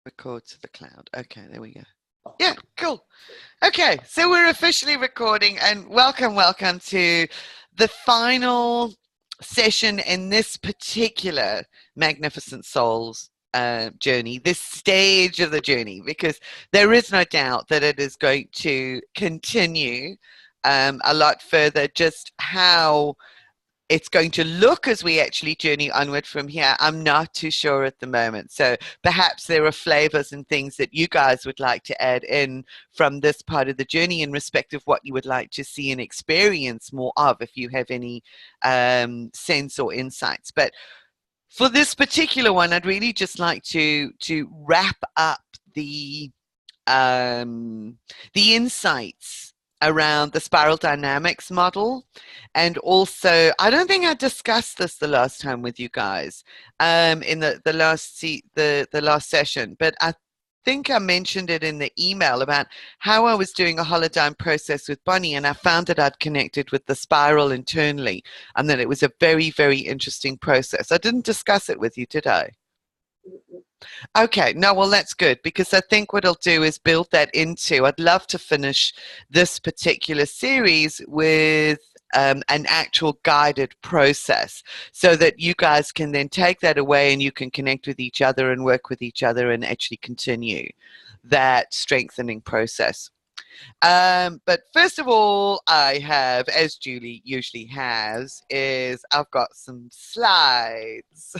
Record to the cloud. Okay, there we go. Yeah, cool. Okay, so we're officially recording, and welcome to the final session in this particular Magnificent Souls journey, this stage of the journey, because there is no doubt that it is going to continue a lot further. Just how it's going to look as we actually journey onward from here, I'm not too sure at the moment. So perhaps there are flavors and things that you guys would like to add in from this part of the journey in respect of what you would like to see and experience more of, if you have any sense or insights. But for this particular one, I'd really just like to wrap up the insights around the spiral dynamics model. And also, I don't think I discussed this the last time with you guys in the last session, but I think I mentioned it in the email about how I was doing a holodyne process with Bonnie, and I found that I'd connected with the spiral internally, and that it was a very, very interesting process. I didn't discuss it with you, did I? Okay, no, well, that's good, because I think what I'll do is build that into, I'd love to finish this particular series with an actual guided process, so that you guys can then take that away and you can connect with each other and work with each other and actually continue that strengthening process. But first of all, I have, as Julie usually has, is I've got some slides,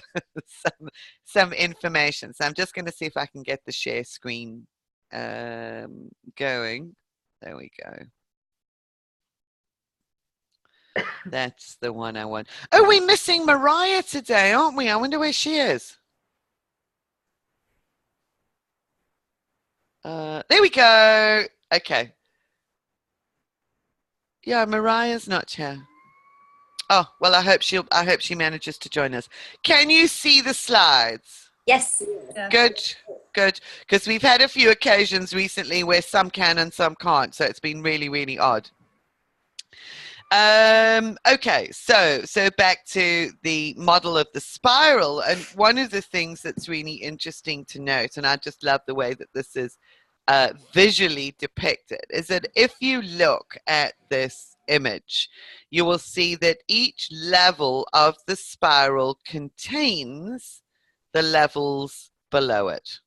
some information. So I'm just going to see if I can get the share screen going. There we go. That's the one I want. Oh, we're missing Mariah today, aren't we? I wonder where she is. There we go. Okay. Yeah, Mariah's not here. Oh, well, I hope she manages to join us. Can you see the slides? Yes. Good, good. Because we've had a few occasions recently where some can and some can't, so it's been really, really odd. Okay, so back to the model of the spiral, and one of the things that's really interesting to note, and I just love the way that this is visually depicted, is that if you look at this image, you will see that each level of the spiral contains the levels below it.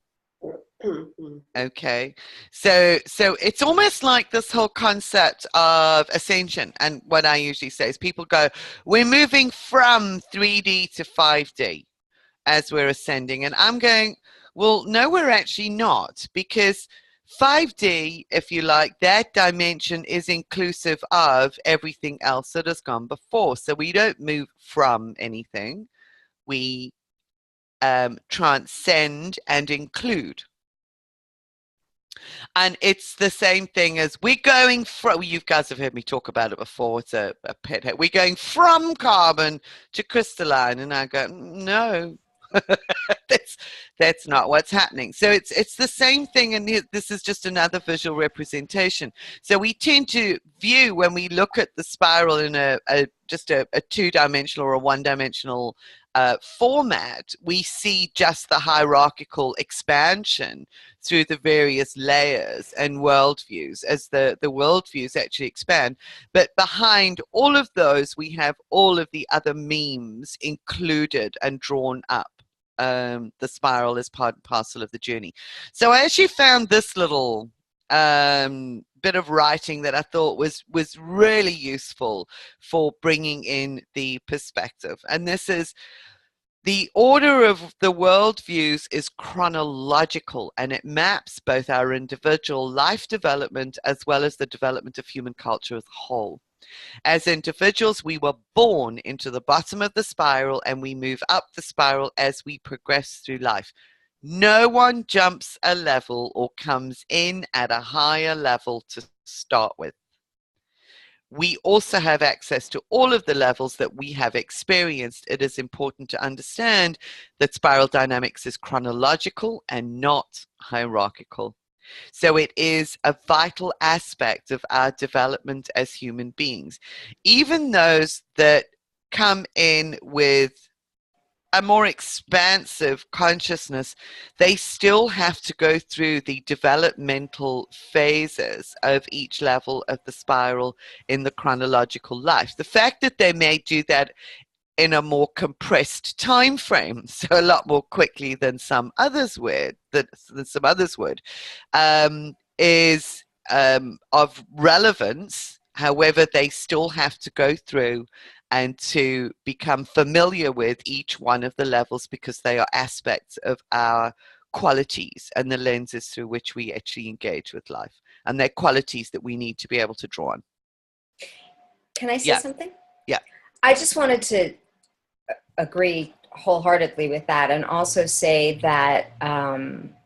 Okay, so it's almost like this whole concept of ascension, and what I usually say is people go, we're moving from 3D to 5D as we're ascending, and I'm going, well, no, we're actually not, because 5D, if you like, that dimension is inclusive of everything else that has gone before. So we don't move from anything. We transcend and include. And it's the same thing as we're going from, you guys have heard me talk about it before, it's a pet hate. We're going from carbon to crystalline. And I go, no. That's not what's happening. So it's the same thing, and this is just another visual representation. So we tend to view, when we look at the spiral in just a two-dimensional or a one-dimensional format, we see just the hierarchical expansion through the various layers and worldviews as the worldviews actually expand. But behind all of those, we have all of the other memes included and drawn up. The spiral is part and parcel of the journey. So I actually found this little bit of writing that I thought was really useful for bringing in the perspective. And this is, the order of the worldviews is chronological, and it maps both our individual life development as well as the development of human culture as a whole. As individuals, we were born into the bottom of the spiral, and we move up the spiral as we progress through life. No one jumps a level or comes in at a higher level to start with. We also have access to all of the levels that we have experienced. It is important to understand that spiral dynamics is chronological and not hierarchical. So it is a vital aspect of our development as human beings. Even those that come in with a more expansive consciousness, they still have to go through the developmental phases of each level of the spiral in the chronological life. The fact that they may do that in a more compressed time frame, so a lot more quickly than some others would, is of relevance. However, they still have to go through and to become familiar with each one of the levels, because they are aspects of our qualities and the lenses through which we actually engage with life, and they're qualities that we need to be able to draw on. Can I say something? Yeah. I just wanted to agree wholeheartedly with that, and also say that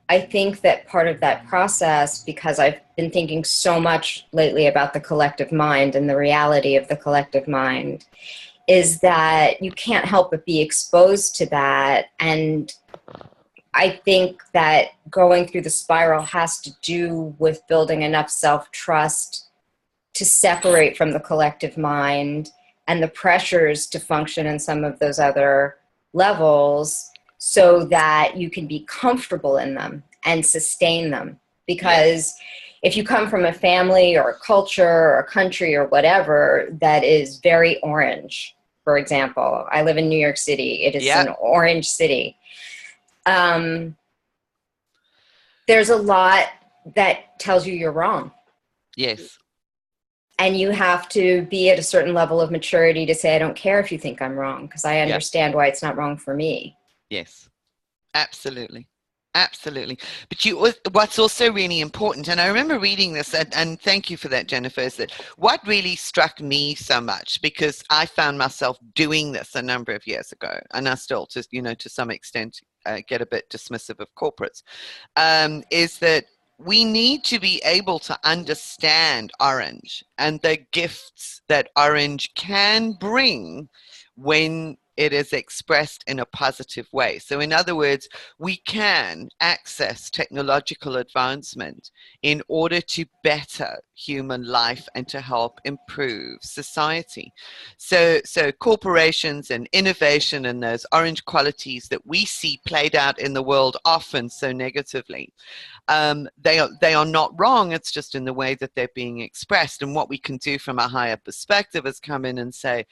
I think that part of that process, because I've been thinking so much lately about the collective mind and the reality of the collective mind, is that you can't help but be exposed to that. And I think that going through the spiral has to do with building enough self-trust to separate from the collective mind and the pressures to function in some of those other levels, so that you can be comfortable in them and sustain them. Because if you come from a family or a culture or a country or whatever that is very orange, for example, I live in New York City. It is an orange city. There's a lot that tells you you're wrong. Yes. And you have to be at a certain level of maturity to say, I don't care if you think I'm wrong, because I understand why it's not wrong for me. Yes, absolutely. Absolutely. But what's also really important, and I remember reading this, and thank you for that, Jennifer, is that what really struck me so much, because I found myself doing this a number of years ago, and I still, to some extent, get a bit dismissive of corporates, is that we need to be able to understand orange and the gifts that orange can bring when it is expressed in a positive way. So in other words, we can access technological advancement in order to better human life and to help improve society. So corporations and innovation and those orange qualities that we see played out in the world often so negatively, they are not wrong. It's just in the way that they're being expressed. And what we can do from a higher perspective is come in and say,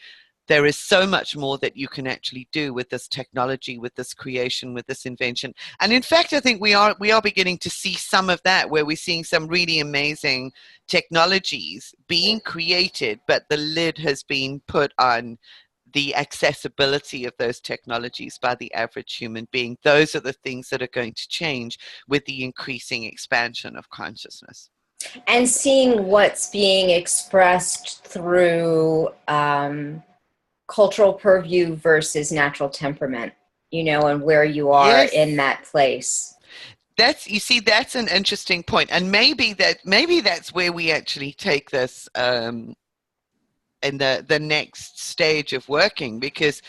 there is so much more that you can actually do with this technology, with this creation, with this invention. And in fact, I think we are beginning to see some of that, where we're seeing some really amazing technologies being created, but the lid has been put on the accessibility of those technologies by the average human being. Those are the things that are going to change with the increasing expansion of consciousness. And seeing what's being expressed through cultural purview versus natural temperament, and where you are in that place. That's an interesting point. And maybe that's where we actually take this in the next stage of working, because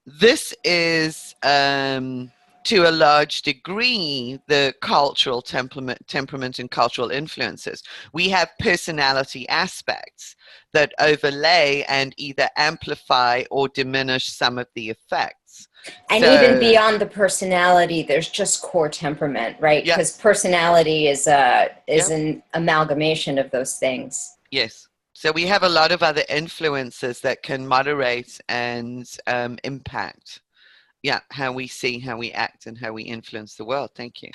this is to a large degree the cultural temperament and cultural influences. We have personality aspects that overlay and either amplify or diminish some of the effects. And even beyond the personality, there's just core temperament, right? Because personality is an amalgamation of those things. Yes. So we have a lot of other influences that can moderate and impact how we see, how we act, and how we influence the world. Thank you.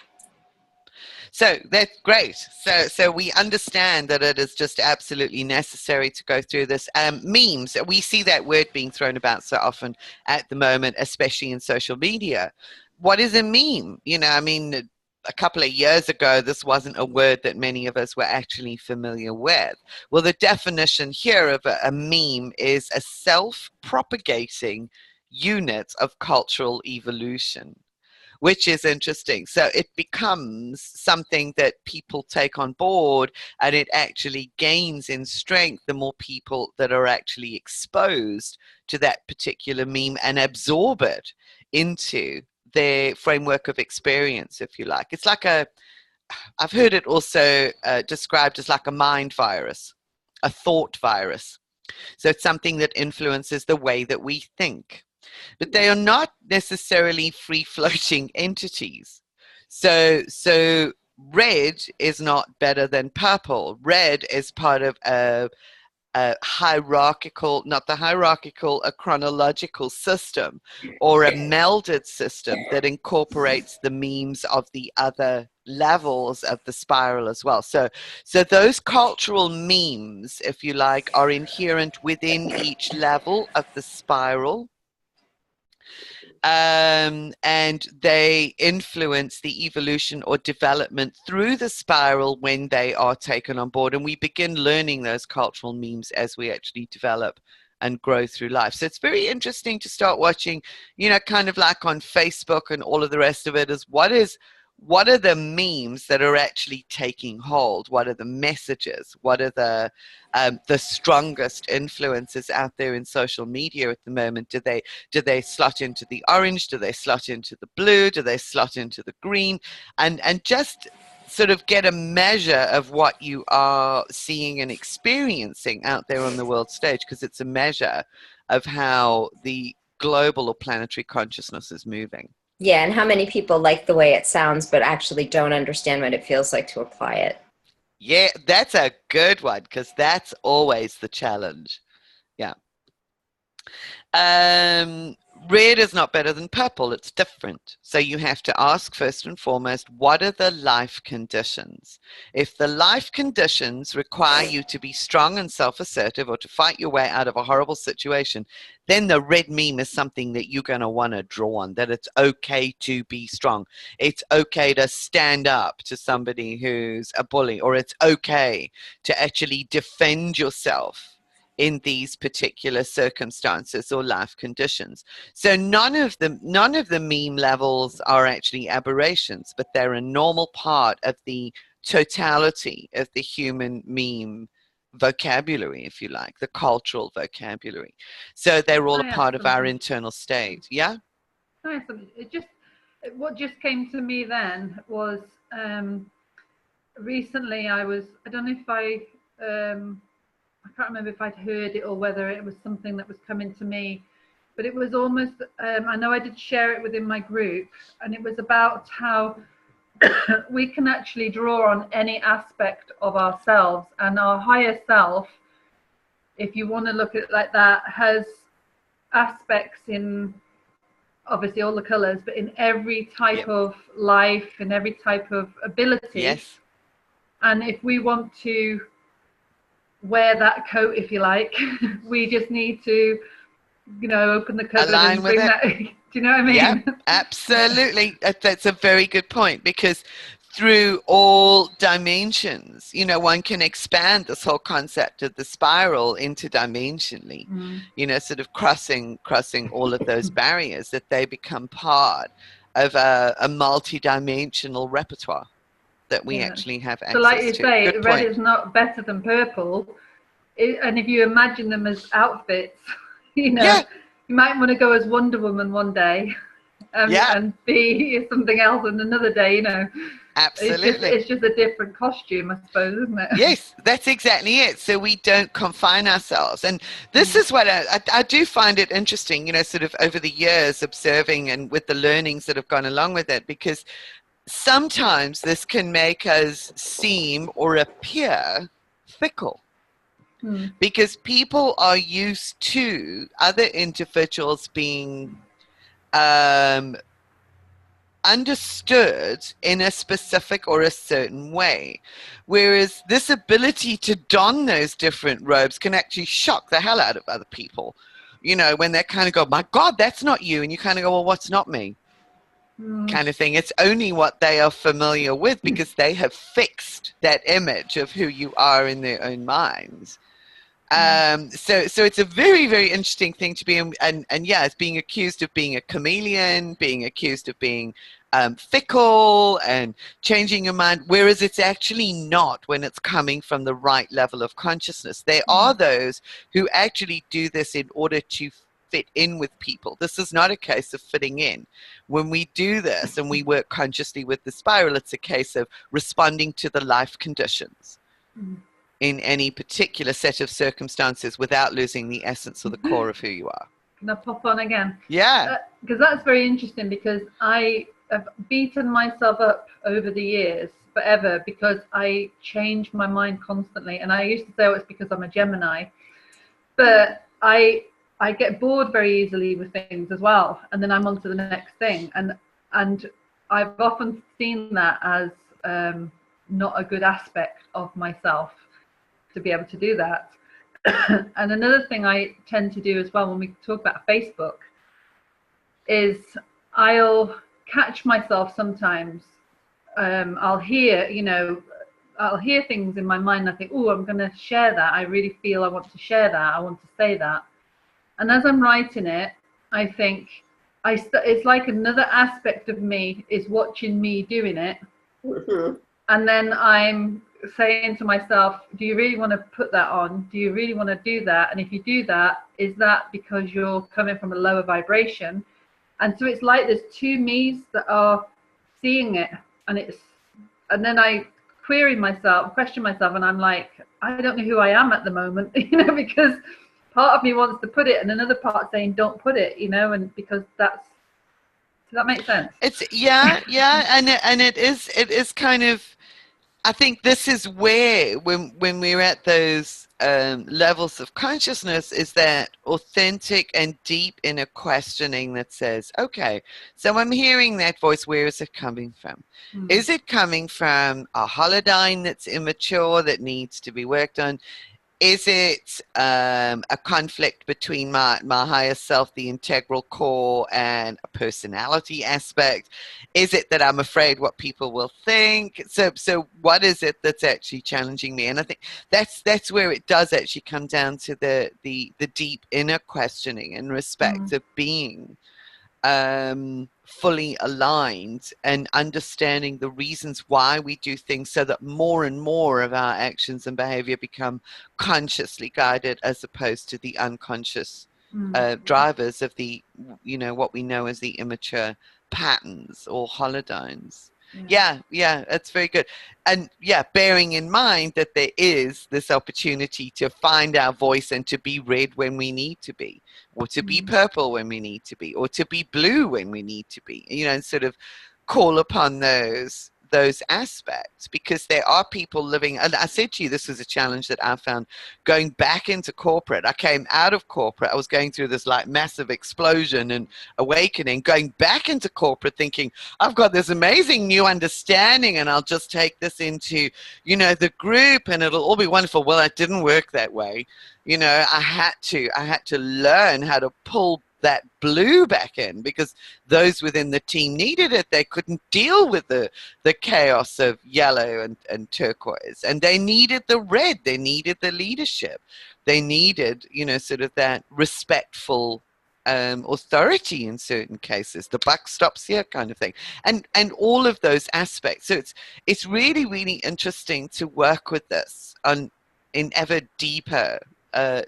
So that's great. So we understand that it is just absolutely necessary to go through this. Memes, we see that word being thrown about so often at the moment, especially in social media. What is a meme? A couple of years ago, this wasn't a word that many of us were actually familiar with. Well, the definition here of a meme is a self-propagating unit of cultural evolution, which is interesting. So it becomes something that people take on board, and it actually gains in strength the more people that are actually exposed to that particular meme and absorb it into their framework of experience, if you like. It's like I've heard it also described as like a mind virus, a thought virus. So it's something that influences the way that we think. but they are not necessarily free-floating entities. So red is not better than purple. Red is part of a hierarchical, not the hierarchical, a chronological system or a melded system that incorporates the memes of the other levels of the spiral as well. So those cultural memes, if you like, are inherent within each level of the spiral. And they influence the evolution or development through the spiral when they are taken on board. And we begin learning those cultural memes as we actually develop and grow through life. So it's very interesting to start watching, you know, kind of like on Facebook and all of the rest of it, is what are the memes that are actually taking hold? What are the messages? What are the strongest influences out there in social media at the moment? Do they slot into the orange? Do they slot into the blue? Do they slot into the green? And just sort of get a measure of what you are seeing and experiencing out there on the world stage, because it's a measure of how the global or planetary consciousness is moving. Yeah, and how many people like the way it sounds but actually don't understand what it feels like to apply it? Yeah, that's a good one, because that's always the challenge. Yeah. Red is not better than purple. It's different. So you have to ask first and foremost, what are the life conditions? If the life conditions require you to be strong and self-assertive or to fight your way out of a horrible situation, then the red meme is something that you're going to want to draw on, that it's okay to be strong. It's okay to stand up to somebody who's a bully, or it's okay to actually defend yourself in these particular circumstances or life conditions. So none of the meme levels are actually aberrations, but they're a normal part of the totality of the human meme vocabulary, if you like, the cultural vocabulary. So they're all a part of our internal state. Yeah? What just came to me then was, recently I don't know if I can't remember if I'd heard it or whether it was something that was coming to me, but it was almost, I know I did share it within my group, and it was about how we can actually draw on any aspect of ourselves, and our higher self, if you want to look at it like that, has aspects in obviously all the colors, but in every type of life and every type of ability. Yes. And if we want to wear that coat, if you like, we just need to, you know, open the cupboard and bring that. Do you know what I mean? Yeah, absolutely. That's a very good point, because through all dimensions, you know, one can expand this whole concept of the spiral interdimensionally, you know, sort of crossing all of those barriers, that they become part of a multi-dimensional repertoire that we actually have access to. So like you say, red is not better than purple. And if you imagine them as outfits, you know, you might want to go as Wonder Woman one day, and be something else on another day, you know. Absolutely. It's just a different costume, I suppose, isn't it? Yes, that's exactly it. So we don't confine ourselves. And this is what I do find it interesting, you know, sort of over the years observing and with the learnings that have gone along with it, because sometimes this can make us seem or appear fickle, because people are used to other individuals being understood in a specific or a certain way, whereas this ability to don those different robes can actually shock the hell out of other people, you know, when they kind of go, my God, that's not you, and you kind of go, well, what's not me? Kind of thing. It's only what they are familiar with, because they have fixed that image of who you are in their own minds. So it's a very, very interesting thing to be in, and yeah, it's being accused of being a chameleon, being accused of being fickle and changing your mind, whereas it's actually not when it's coming from the right level of consciousness. There are those who actually do this in order to fit in with people. This is not a case of fitting in. When we do this and we work consciously with the spiral, it's a case of responding to the life conditions in any particular set of circumstances without losing the essence or the core of who you are. Can I pop on again? Yeah. Because that's very interesting, because I have beaten myself up over the years forever because I change my mind constantly. And I used to say, oh, it's because I'm a Gemini. But I get bored very easily with things as well. And then I'm on to the next thing. And I've often seen that as not a good aspect of myself, to be able to do that. And another thing I tend to do as well when we talk about Facebook is I'll catch myself sometimes. I'll hear things in my mind and I think, oh, I'm going to share that. I really feel I want to share that. I want to say that. And as I'm writing it, I think it's like another aspect of me is watching me doing it. Mm-hmm. And then I'm saying to myself, do you really want to put that on? Do you really want to do that? And if you do that, is that because you're coming from a lower vibration? And so it's like there's two me's that are seeing it. And then I question myself, and I'm like, I don't know who I am at the moment, because part of me wants to put it and another part saying don't put it, and because does that make sense? It's and it is kind of, I think this is where when we're at those levels of consciousness, is that authentic and deep inner questioning that says, okay, so I'm hearing that voice, where is it coming from? Mm-hmm. Is it coming from a holodyne that's immature that needs to be worked on? Is it a conflict between my higher self, the integral core, and a personality aspect? Is it that I'm afraid what people will think? So what is it that's actually challenging me? And I think that's where it does actually come down to the deep inner questioning and respect of being fully aligned and understanding the reasons why we do things, so that more and more of our actions and behavior become consciously guided, as opposed to the unconscious drivers of the, what we know as the immature patterns or holodynes. Yeah, that's very good. And bearing in mind that there is this opportunity to find our voice and to be red when we need to be, or to be purple when we need to be, or to be blue when we need to be, and sort of call upon those aspects, because there are people living, and I said to you, this was a challenge that I found going back into corporate. I came out of corporate, I was going through this like massive explosion and awakening, going back into corporate thinking, I've got this amazing new understanding and I'll just take this into, the group and it'll all be wonderful. Well, it didn't work that way. I had to learn how to pull that blue back in, because those within the team needed it. They couldn't deal with the chaos of yellow and turquoise, and they needed the red. They needed the leadership. They needed, sort of that respectful authority in certain cases. The buck stops here kind of thing, and all of those aspects. So it's really, really interesting to work with this in ever deeper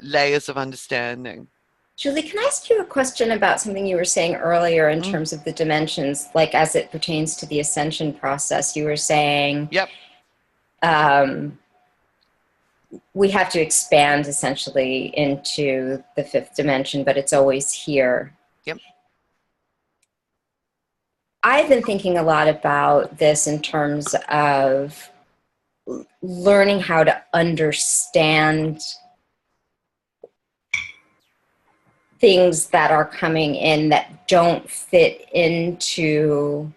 layers of understanding. Julie, can I ask you a question about something you were saying earlier in terms of the dimensions, like as it pertains to the ascension process? You were saying, we have to expand essentially into the fifth dimension, but it's always here. Yep. I've been thinking a lot about this in terms of learning how to understand things that are coming in that don't fit into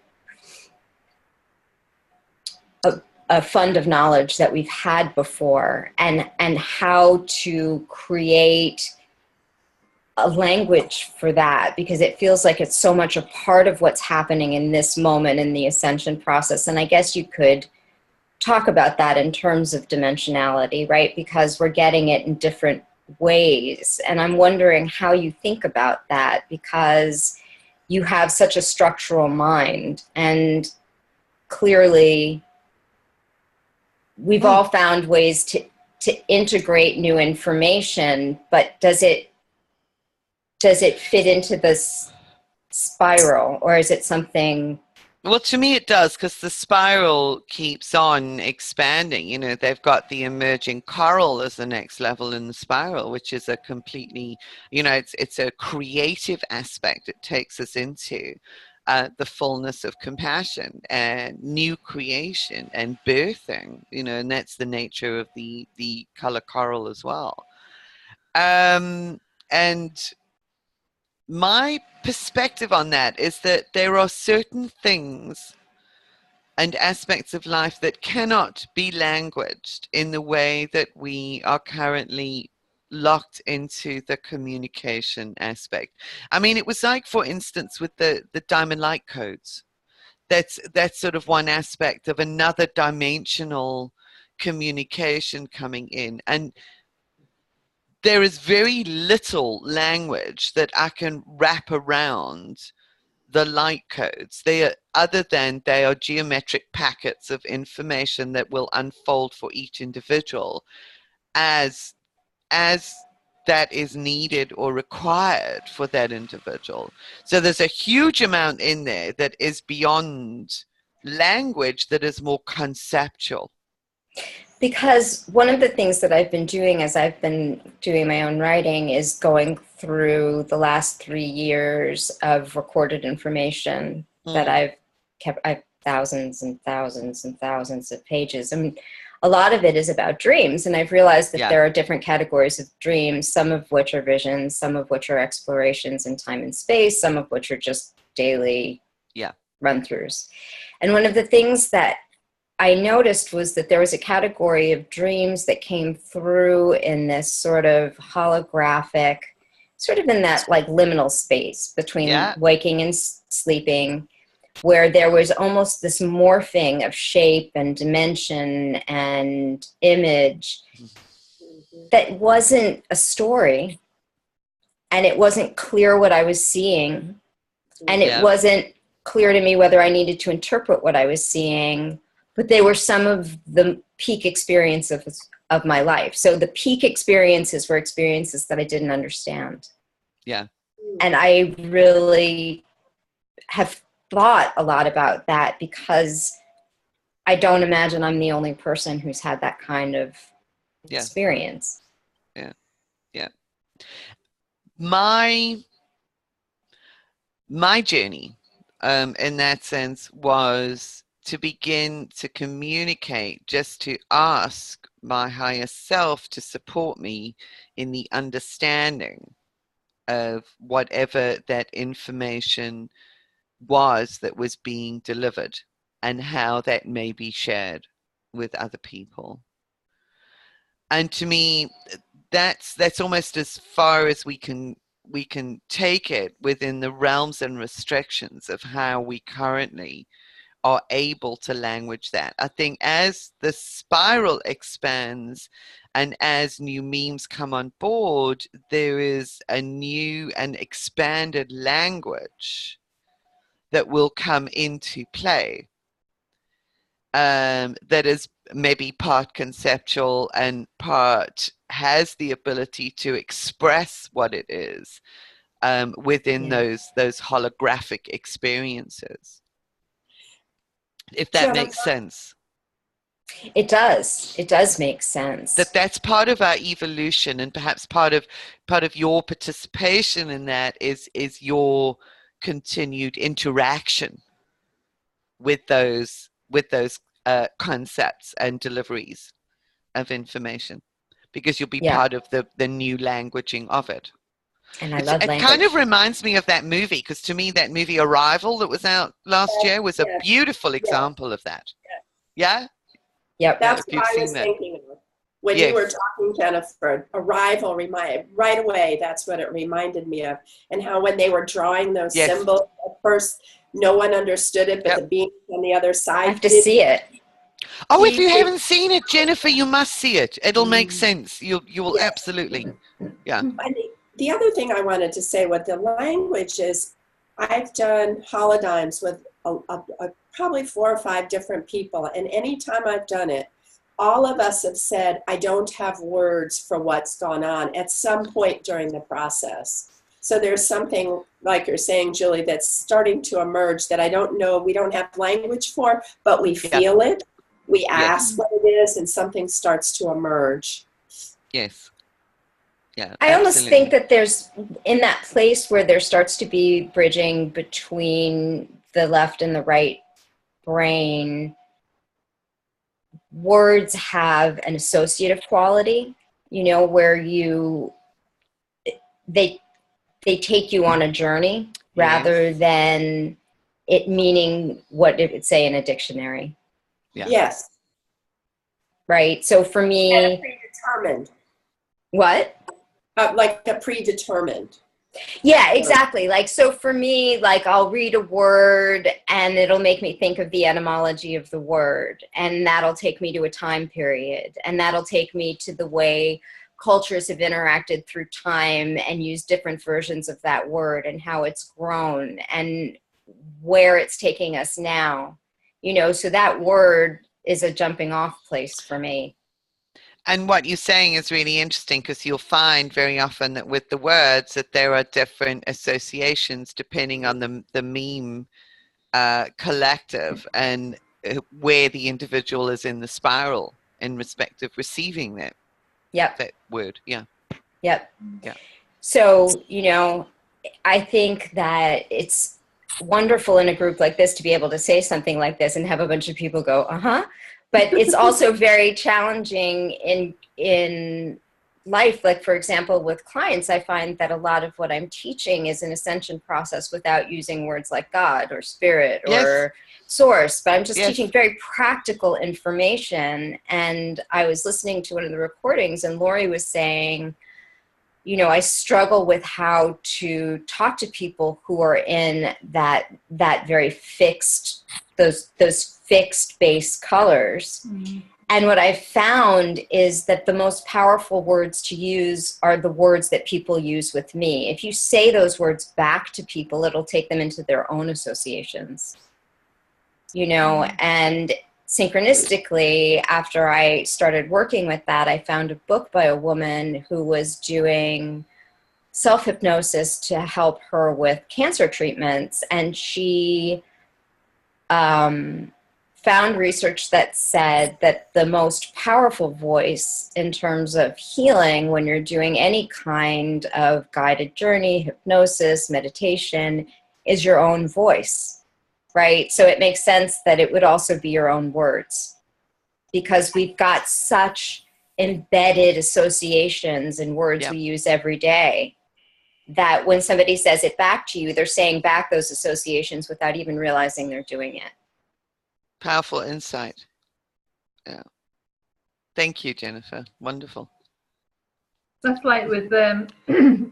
a fund of knowledge that we've had before, and how to create a language for that, because it feels like it's so much a part of what's happening in this moment in the ascension process. And I guess you could talk about that in terms of dimensionality, right? Because we're getting it in different ways. And I'm wondering how you think about that, because you have such a structural mind, and clearly we've all found ways to integrate new information, but does it fit into this spiral, or is it something Well, to me it does, because the spiral keeps on expanding. You know, they've got the emerging coral as the next level in the spiral, which is a completely, you know, it's a creative aspect. It takes us into the fullness of compassion and new creation and birthing. You know, and that's the nature of the color coral as well. And my perspective on that is that there are certain things and aspects of life that cannot be languaged in the way that we are currently locked into the communication aspect. I mean, it was like, for instance, with the diamond light codes. That's sort of one aspect of another dimensional communication coming in. And there is very little language that I can wrap around the light codes. They are, other than they are geometric packets of information that will unfold for each individual as that is needed or required for that individual. So there's a huge amount in there that is beyond language, that is more conceptual. Because one of the things that I've been doing as I've been doing my own writing is going through the last 3 years of recorded information that I've kept. I've thousands and thousands and thousands of pages. I mean, a lot of it is about dreams. And I've realized that there are different categories of dreams, some of which are visions, some of which are explorations in time and space, some of which are just daily run-throughs. And one of the things that I noticed was that there was a category of dreams that came through in this sort of holographic, sort of in that like liminal space between waking and sleeping, where there was almost this morphing of shape and dimension and image that wasn't a story, and it wasn't clear what I was seeing, and it wasn't clear to me whether I needed to interpret what I was seeing. But they were some of the peak experiences of my life. So the peak experiences were experiences that I didn't understand. Yeah. And I really have thought a lot about that, because I don't imagine I'm the only person who's had that kind of experience. Yeah. Yeah. My journey in that sense was to begin to communicate, just to ask my higher self to support me in the understanding of whatever that information was that was being delivered, and how that may be shared with other people. And to me, that's almost as far as we can take it within the realms and restrictions of how we currently are able to language that. I think as the spiral expands and as new memes come on board, there is a new and expanded language that will come into play, that is maybe part conceptual and part has the ability to express what it is within those holographic experiences. If that makes sense. It does. It does make sense. That's part of our evolution, and perhaps part of your participation in that is your continued interaction with those concepts and deliveries of information, because you'll be part of the new languaging of it. And I love language. It kind of reminds me of that movie, because to me that movie Arrival that was out last year was a beautiful example of that. Yeah? Yep. That's what I was thinking of. When you were talking, Jennifer, Arrival, right away, that's what it reminded me of. And how when they were drawing those symbols, at first no one understood it, but the beings on the other side. I have to see it. Oh, if you haven't seen it, Jennifer, you must see it. It'll make sense. You will absolutely. Yeah. And the other thing I wanted to say with the language is I've done holodynes with probably 4 or 5 different people. And anytime I've done it, all of us have said, I don't have words for what's gone on at some point during the process. So there's something, like you're saying, Julie, that's starting to emerge that I don't know, we don't have language for, but we feel it. We ask what it is, and something starts to emerge. Yes. Yeah. I almost think that there's, in that place where there starts to be bridging between the left and the right brain, words have an associative quality, you know, where they take you on a journey rather than it meaning what it would say in a dictionary. Yeah. Yes. Right. So for me, and a predetermined. What? Like a predetermined. Yeah, exactly. Like, so for me, like, I'll read a word and it'll make me think of the etymology of the word, and that'll take me to a time period, and that'll take me to the way cultures have interacted through time and used different versions of that word, and how it's grown and where it's taking us now, you know. So that word is a jumping off place for me. And what you're saying is really interesting, because you'll find very often that with the words that there are different associations depending on the meme collective and where the individual is in the spiral in respect of receiving that word. Yeah. Yep. Yeah. So, you know, I think that it's wonderful in a group like this to be able to say something like this and have a bunch of people go, uh-huh. But it's also very challenging in life. Like, for example, with clients, I find that a lot of what I'm teaching is an ascension process without using words like God or spirit or source, but I'm just teaching very practical information. And I was listening to one of the recordings, and Lori was saying, you know, I struggle with how to talk to people who are in that very fixed, those fixed base colors. Mm-hmm. And what I've found is that the most powerful words to use are the words that people use with me. If you say those words back to people, it'll take them into their own associations, you know. And synchronistically, after I started working with that, I found a book by a woman who was doing self-hypnosis to help her with cancer treatments. And she found research that said that the most powerful voice in terms of healing when you're doing any kind of guided journey, hypnosis, meditation, is your own voice. Right? So it makes sense that it would also be your own words, because we've got such embedded associations in words we use every day that when somebody says it back to you, they're saying back those associations without even realizing they're doing it. Powerful insight. Yeah. Thank you, Jennifer. Wonderful. That's like with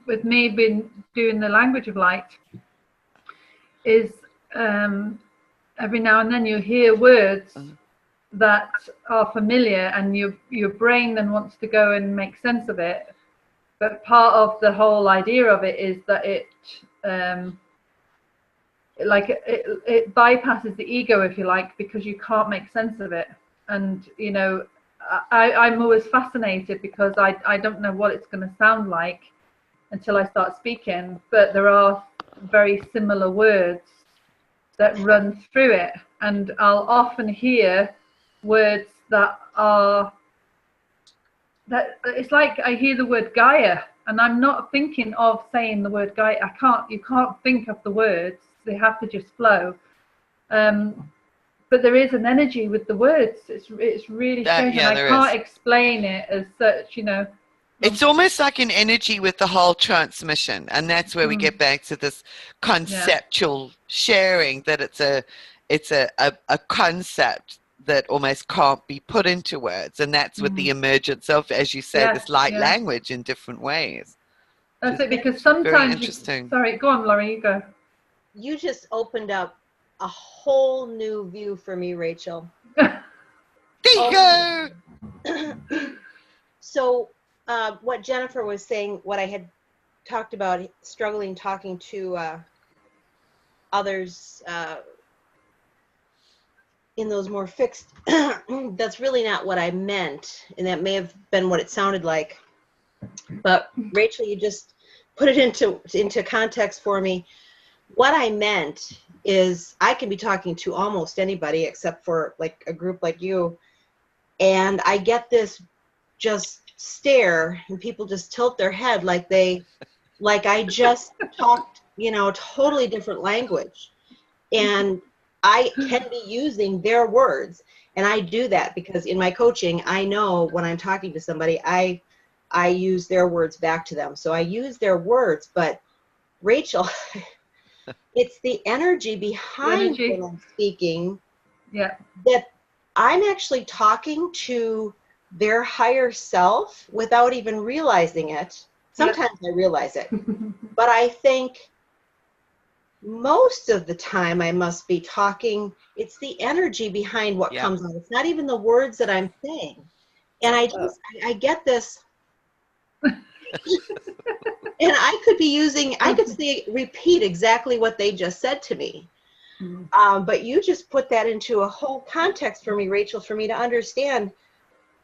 with me being doing the language of light is every now and then you hear words that are familiar, and your brain then wants to go and make sense of it. But part of the whole idea of it is that it bypasses the ego, if you like, because you can't make sense of it. And you know, I'm always fascinated because I don't know what it's going to sound like until I start speaking, but there are very similar words that run through it, and I'll often hear words that it's like I hear the word Gaia, and I'm not thinking of saying the word Gaia. You can't think of the words, they have to just flow. But there is an energy with the words. It's really strange, and I can't explain it as such, you know. It's almost like an energy with the whole transmission, and that's where we get back to this conceptual sharing, that it's a concept that almost can't be put into words, and that's with the emergence of, as you say, this light language in different ways. That's it, because sometimes sorry, go on, Laurie, you go. You just opened up a whole new view for me, Rachel. There you go. So what Jennifer was saying, what I had talked about, struggling talking to others in those more fixed, that's really not what I meant, and that may have been what it sounded like. But Rachel, you just put it into context for me, what I meant is I can be talking to almost anybody except for like a group like you, and I get this just stare, and people just tilt their head like I just talked, totally different language, and I can be using their words. And I do that because in my coaching, I know when I'm talking to somebody, I use their words back to them. So I use their words, but Rachel, it's the energy behind when I'm speaking that I'm actually talking to their higher self without even realizing it. Sometimes I realize it, but I think most of the time I must be talking, it's the energy behind what comes out. It's not even the words that I'm saying. And I get this, and I could repeat exactly what they just said to me. But you just put that into a whole context for me, Rachel, for me to understand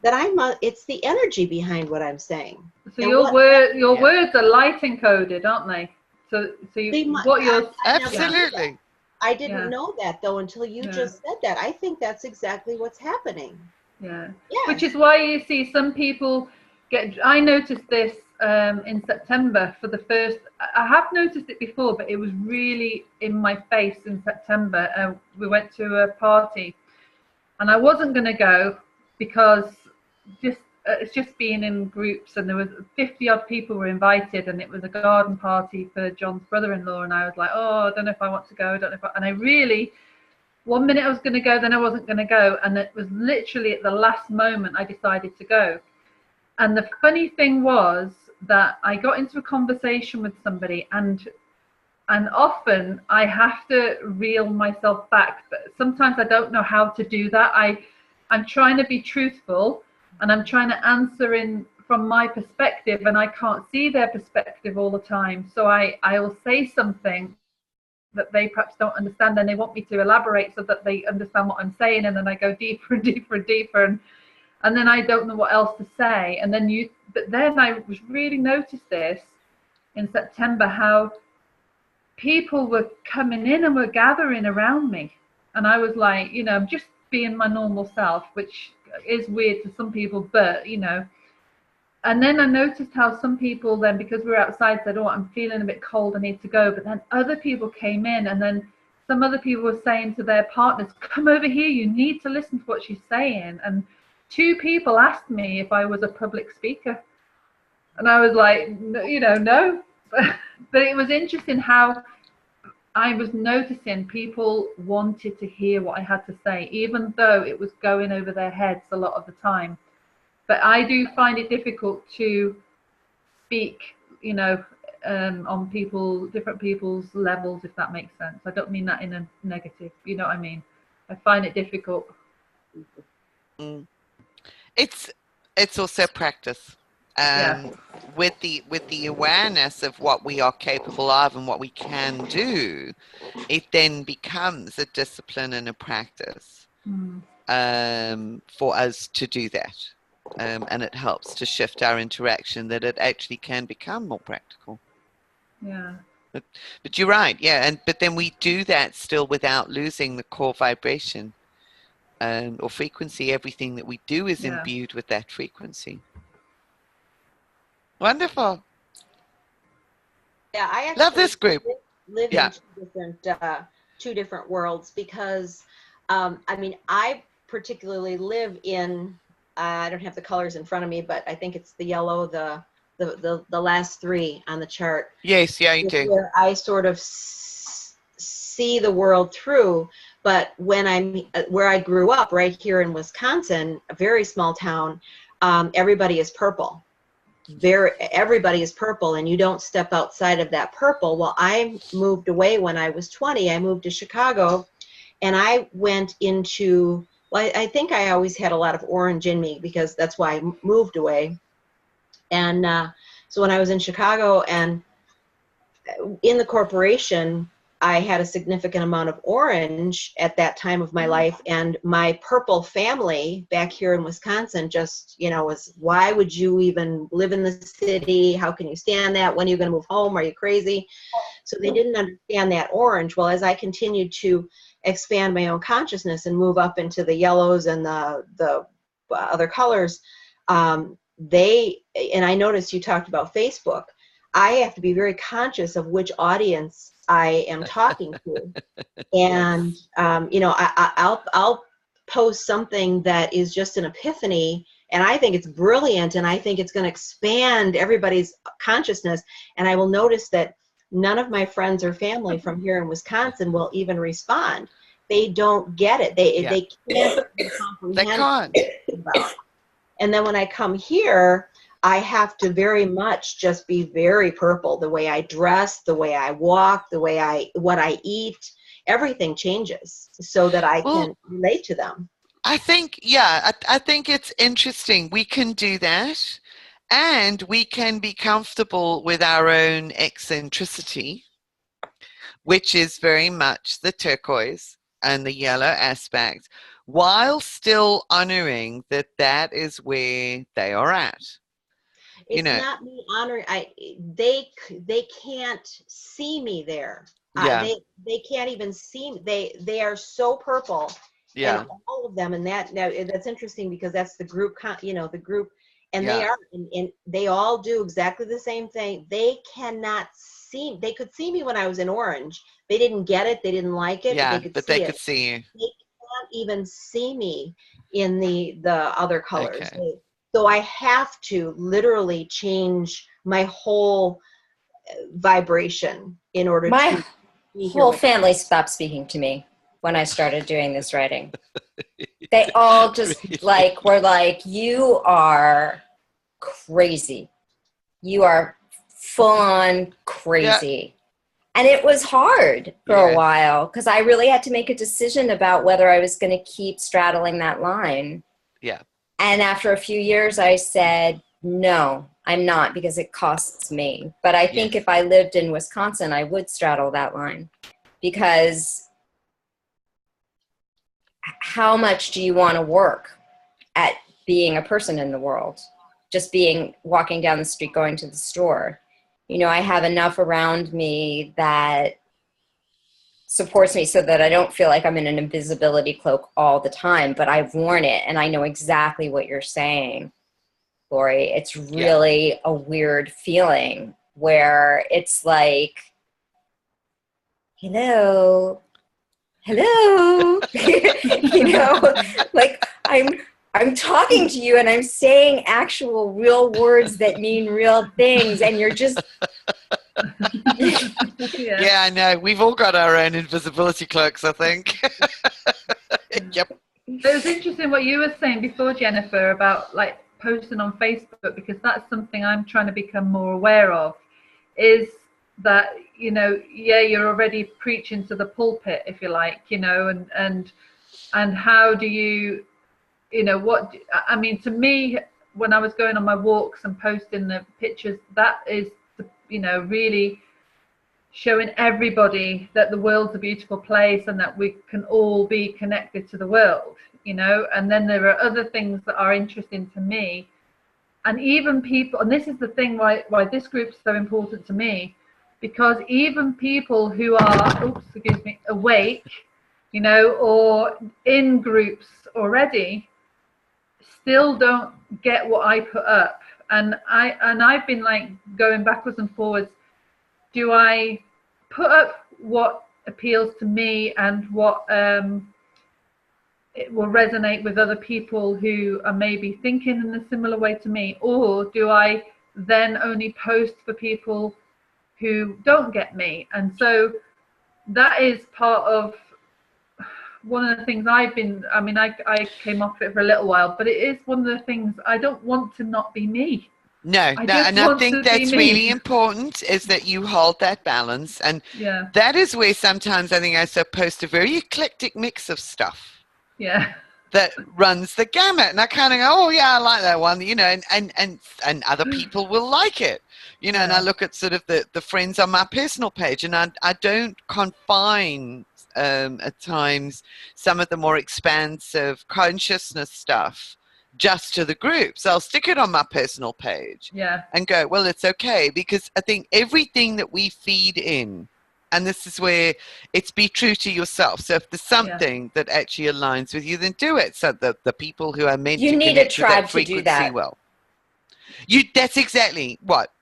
that it's the energy behind what I'm saying. So your words are light encoded, aren't they? So absolutely. I didn't know that though until you just said that. I think that's exactly what's happening. Yeah. Which is why you see some people I noticed this in September for the first. I have noticed it before, but it was really in my face in September. We went to a party, and I wasn't going to go because it's just being in groups, and there was 50 odd people were invited, and it was a garden party for John's brother-in-law, and I was like, I don't know if I want to go. And I really, 1 minute I was going to go, then I wasn't going to go, and it was literally at the last moment I decided to go. And the funny thing was that I got into a conversation with somebody, and often I have to reel myself back, but sometimes I don't know how to do that. I'm trying to be truthful, and I'm trying to answer from my perspective, and I can't see their perspective all the time. So I will say something that they perhaps don't understand, and they want me to elaborate so that they understand what I'm saying, and then I go deeper and deeper and deeper, and then I don't know what else to say. But then I was really noticed this in September, how people were coming in and were gathering around me, and I was like, I'm just being my normal self, which is weird to some people, but and then I noticed how some people then, because we were outside, said, I'm feeling a bit cold, I need to go. But then other people came in, and then some other people were saying to their partners, come over here, you need to listen to what she's saying. And 2 people asked me if I was a public speaker, and I was like, no. But it was interesting how I was noticing people wanted to hear what I had to say, even though it was going over their heads a lot of the time. But I do find it difficult to speak, on different people's levels, if that makes sense. I don't mean that in a negative, you know what I mean? I find it difficult. It's also practice. With the awareness of what we are capable of and what we can do, it then becomes a discipline and a practice for us to do that. And it helps to shift our interaction, that it actually can become more practical. Yeah. But you're right, but then we do that still without losing the core vibration or frequency. Everything that we do is imbued with that frequency. Wonderful. Yeah, I actually love this group. Live in two different worlds, because I particularly live in. I don't have the colors in front of me, but I think it's the yellow, the last 3 on the chart. Yes, yeah, you do. Where I sort of see the world through. But when where I grew up, right here in Wisconsin, a very small town, everybody is purple. Everybody is purple, and you don't step outside of that purple. Well, I moved away when I was 20. I moved to Chicago, and I went into. Well, I think I always had a lot of orange in me, because that's why I moved away. And so when I was in Chicago and in the corporation, I had a significant amount of orange at that time of my life, and my purple family back here in Wisconsin just, was, why would you even live in the city? How can you stand that? When are you going to move home? Are you crazy? So they didn't understand that orange. Well, as I continued to expand my own consciousness and move up into the yellows and the other colors, and I noticed you talked about Facebook. I have to be very conscious of which audience I am talking to. And, I'll post something that is just an epiphany, and I think it's brilliant, and I think it's going to expand everybody's consciousness. And I will notice that none of my friends or family from here in Wisconsin will even respond. They don't get it. They can't comprehend. They can't. And then when I come here, I have to very much just be very purple. The way I dress, the way I walk, what I eat, everything changes so that I can relate to them. I think, I think it's interesting. We can do that, and we can be comfortable with our own eccentricity, which is very much the turquoise and the yellow aspect, while still honoring that is where they are at. It's not me honoring. They can't see me there. Yeah. They can't even see me. They are so purple. Yeah. And all of them, and that's interesting because that's the group. The group, and Yeah. they are, and they all do exactly the same thing. They cannot see. They could see me when I was in orange. They didn't get it. They didn't like it. Yeah, but they could see you. They can't even see me in the other colors. Okay. So I have to literally change my whole vibration in order to be whole family stopped speaking to me when I started doing this writing. They all just were like, you are crazy. You are full on crazy. Yeah. And it was hard for a while because I really had to make a decision about whether I was going to keep straddling that line. Yeah. And after a few years, I said, no, I'm not, because it costs me. But I think if I lived in Wisconsin, I would straddle that line, because how much do you want to work at being a person in the world? Just walking down the street, going to the store. I have enough around me that supports me so that I don't feel like I'm in an invisibility cloak all the time, but I've worn it and I know exactly what you're saying, Lori. It's really a weird feeling where it's like, hello, like I'm talking to you and I'm saying actual real words that mean real things, and you're just Yeah, I know. We've all got our own invisibility cloaks, I think. Yep. It was interesting what you were saying before, Jennifer, about posting on Facebook, because that's something I'm trying to become more aware of, is that, you're already preaching to the pulpit, if you like, and how do you, to me, when I was going on my walks and posting the pictures, that is, really showing everybody that the world's a beautiful place and that we can all be connected to the world, and then there are other things that are interesting to me. And even people, and this is the thing why this group is so important to me, because even people who are, awake, or in groups already, still don't get what I put up. And I've been going backwards and forwards. Do I put up what appeals to me and what it will resonate with other people who are maybe thinking in a similar way to me, or do I then only post for people who don't get me? And so that is part of one of the things I came off it for a little while, but it is one of the things I don't want to not be me. No, and I think that's really important, is that you hold that balance. And that is where sometimes I think I post a very eclectic mix of stuff. Yeah. that runs the gamut, and I kind of go, oh yeah, I like that one, you know, and other people will like it, you know. And I look at sort of the friends on my personal page, and I don't confine at times some of the more expansive consciousness stuff just to the groups. I'll stick it on my personal page and go, well, it's okay, because I think everything that we feed in, and this is where it's be true to yourself. So if there's something that actually aligns with you, then do it. So the people who are meant to connect with that frequency, well, that's exactly what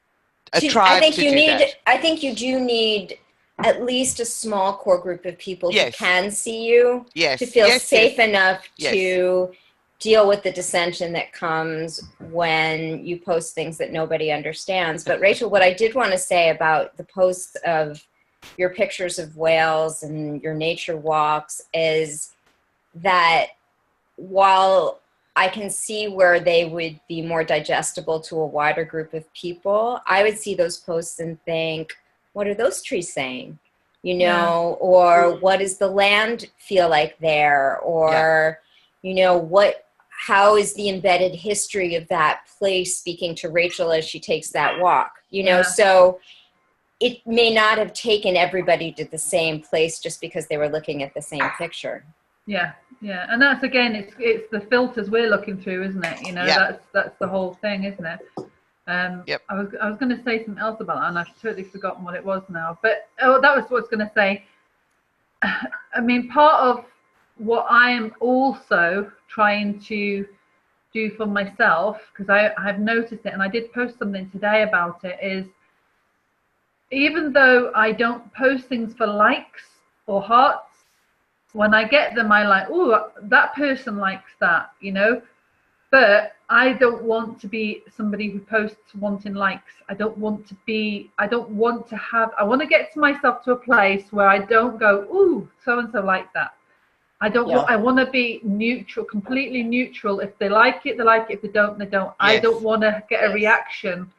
a tribe to do that. I think you do need at least a small core group of people who can see you, to feel safe enough to deal with the dissension that comes when you post things that nobody understands. But Rachel, what I did want to say about the posts of your pictures of whales and your nature walks is that while I can see where they would be more digestible to a wider group of people, I would see those posts and think, what are those trees saying? You know, or what does the land feel like there? Or, you know, how is the embedded history of that place speaking to Rachel as she takes that walk? You know, so it may not have taken everybody to the same place just because they were looking at the same picture. Yeah. And that's, again, it's the filters we're looking through, isn't it? You know, that's the whole thing, isn't it? I was going to say something else about that, and I've totally forgotten what it was now. But that was what I was going to say. I mean, part of what I am also trying to do for myself, because I've noticed it, and I did post something today about it, is even though I don't post things for likes or hearts, when I get them, I like, oh, that person likes that, you know. But I don't want to be somebody who posts wanting likes. I want to get to myself to a place where I don't go, ooh, so-and-so like that. I want to be neutral, completely neutral. If they like it, they like it. If they don't, they don't. I don't want to get a reaction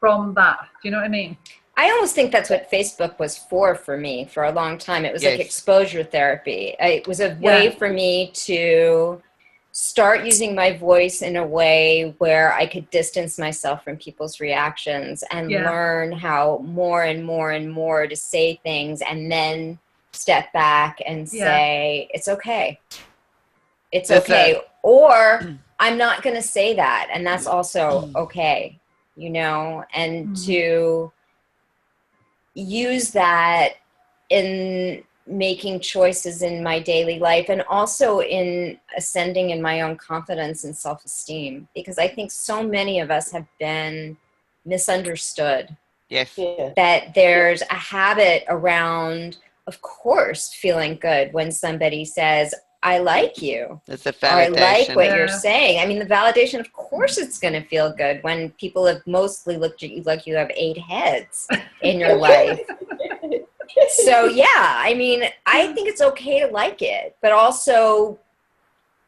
from that. Do you know what I mean? I almost think that's what Facebook was for me for a long time. It was like exposure therapy. It was a way for me to start using my voice in a way where I could distance myself from people's reactions and learn how more and more and more to say things and then step back and say, it's okay. It's okay. Or I'm not going to say that. And that's also okay, you know, and to use that in making choices in my daily life and also in ascending in my own confidence and self-esteem, because I think so many of us have been misunderstood. That there's a habit around, of course, feeling good when somebody says, I like you. It's a validation. Or I like what you're saying. I mean, the validation, of course it's going to feel good when people have mostly looked at you like you have 8 heads in your life. So, I mean, I think it's okay to like it, but also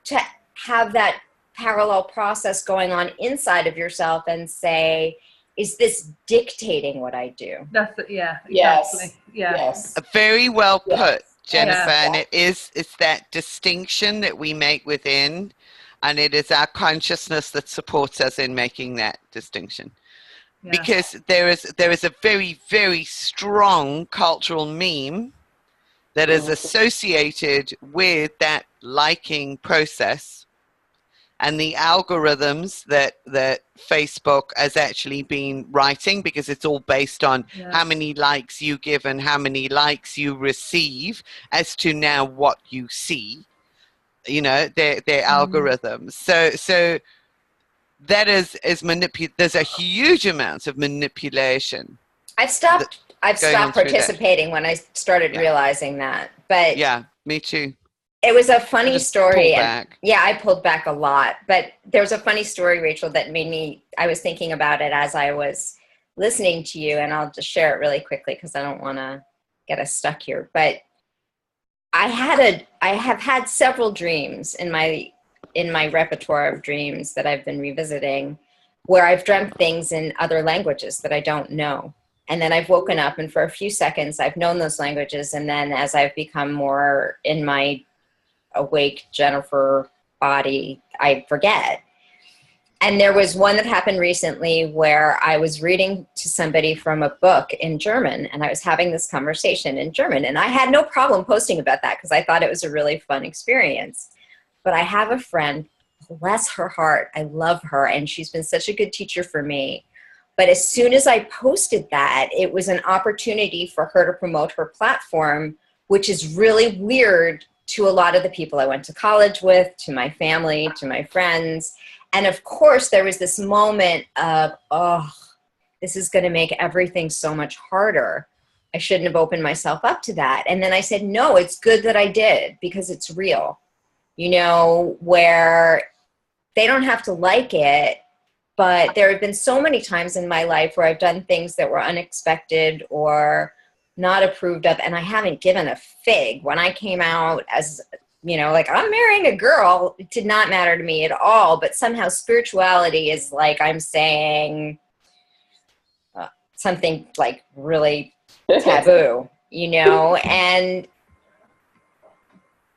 to have that parallel process going on inside of yourself and say, is this dictating what I do? That's it. Yeah, exactly. Yes. Very well put, Jennifer. And it's that distinction that we make within, and it is our consciousness that supports us in making that distinction. Because there is a very, very strong cultural meme that is associated with that liking process and the algorithms that Facebook has actually been writing, because it's all based on how many likes you give and how many likes you receive as to now what you see, you know, their algorithms. So that is there's a huge amount of manipulation. I've stopped participating when I started realizing that. But me too. It was a funny story. I pulled back a lot. But there was a funny story, Rachel, that made me, I was thinking about it as I was listening to you, and I'll just share it really quickly because I don't want to get us stuck here. But I have had several dreams in my repertoire of dreams that I've been revisiting where I've dreamt things in other languages that I don't know. And then I've woken up, and for a few seconds I've known those languages. And then as I've become more in my awake Jennifer body, I forget. And there was one that happened recently where I was reading to somebody from a book in German, and I was having this conversation in German, and I had no problem posting about that because I thought it was a really fun experience. But I have a friend, bless her heart, I love her, and she's been such a good teacher for me. But as soon as I posted that, it was an opportunity for her to promote her platform, which is really weird to a lot of the people I went to college with, to my family, to my friends. And of course, there was this moment of, oh, this is going to make everything so much harder. I shouldn't have opened myself up to that. And then I said, no, it's good that I did because it's real, you know, where they don't have to like it. But there have been so many times in my life where I've done things that were unexpected or not approved of, and I haven't given a fig. When I came out as, you know, like, I'm marrying a girl, it did not matter to me at all. But somehow spirituality is like I'm saying something like really taboo, you know, and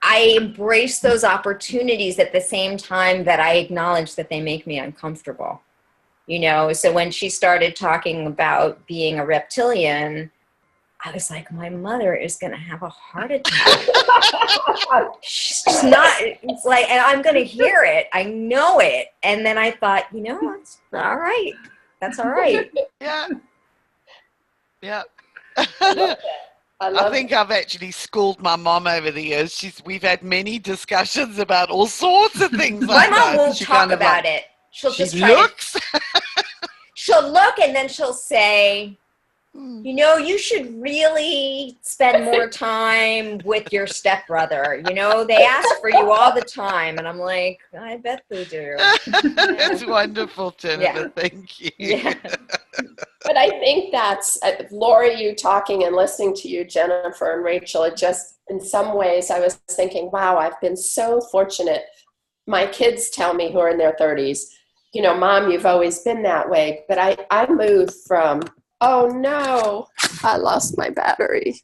I embrace those opportunities at the same time that I acknowledge that they make me uncomfortable, you know. So when she started talking about being a reptilian, I was like, my mother is going to have a heart attack. She's not, it's like, and I'm going to hear it. I know it. And then I thought, you know, that's all right. That's all right. Yeah. Yeah. I think I've actually schooled my mom over the years. We've had many discussions about all sorts of things like my that. mom won't talk about it. She'll she just try looks. she'll look and then she'll say, you know, you should really spend more time with your stepbrother. You know, they ask for you all the time. And I'm like, I bet they do. That's wonderful, Jennifer. Yeah. Thank you. Yeah. But I think that's, Lori, you talking and listening to you, Jennifer and Rachel, it just, in some ways, I was thinking, wow, I've been so fortunate. My kids tell me, who are in their 30s, you know, Mom, you've always been that way. But I moved from, oh no, I lost my battery.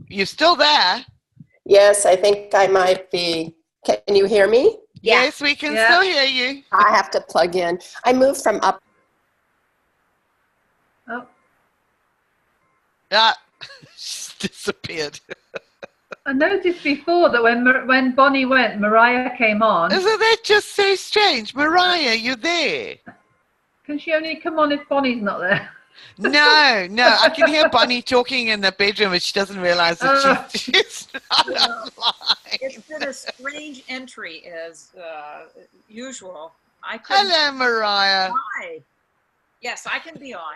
You're still there? Yes, I think I might be. Can you hear me? Yeah. Yes, we can Yeah. still hear you. I have to plug in. I moved from up. Oh, Ah, she's disappeared. I noticed before that when Bonnie went, Mariah came on. Isn't that just so strange? Mariah, you're there. Can she only come on if Bonnie's not there? No, I can hear Bonnie talking in the bedroom, but she doesn't realize that she's not online. It's been a strange entry as usual. I couldn't. Hello, Mariah. Hi. Yes, I can be on.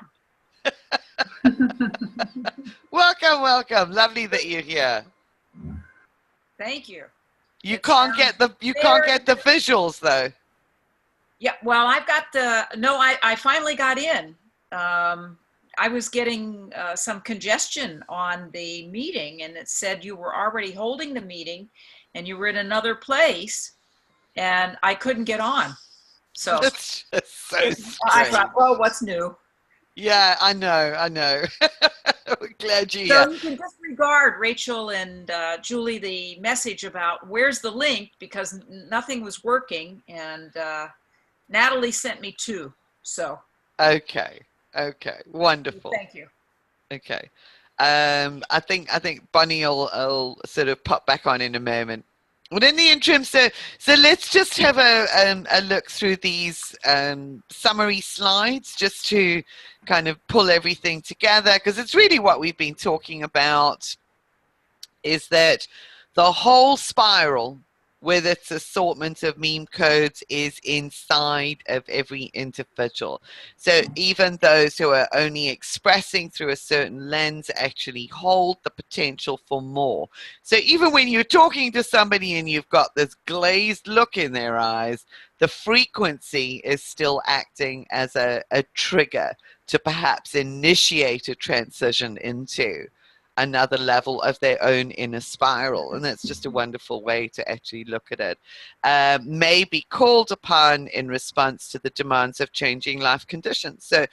Welcome. Lovely that you're here. Thank you. You It can't sounds get the visuals though. Yeah, well, I've got the, no, I finally got in. I was getting some congestion on the meeting, and it said you were already holding the meeting and you were in another place, and I couldn't get on. So That's just so I strange. thought, well, what's new? Yeah, I know. We're glad you're So here. you can disregard, Rachel and Julie, the message about where's the link, because nothing was working, and Natalie sent me 2. So Okay, wonderful. thank you. Okay, I think Bunny will sort of pop back on in a moment. But in the interim, so let's just have a look through these summary slides just to kind of pull everything together, because it's really what we've been talking about, is that the whole spiral with its assortment of meme codes is inside of every individual. So even those who are only expressing through a certain lens actually hold the potential for more. So even when you're talking to somebody and you've got this glazed look in their eyes, the frequency is still acting as a trigger to perhaps initiate a transition into another level of their own inner spiral. And that's just a wonderful way to actually look at it. May be called upon in response to the demands of changing life conditions. So,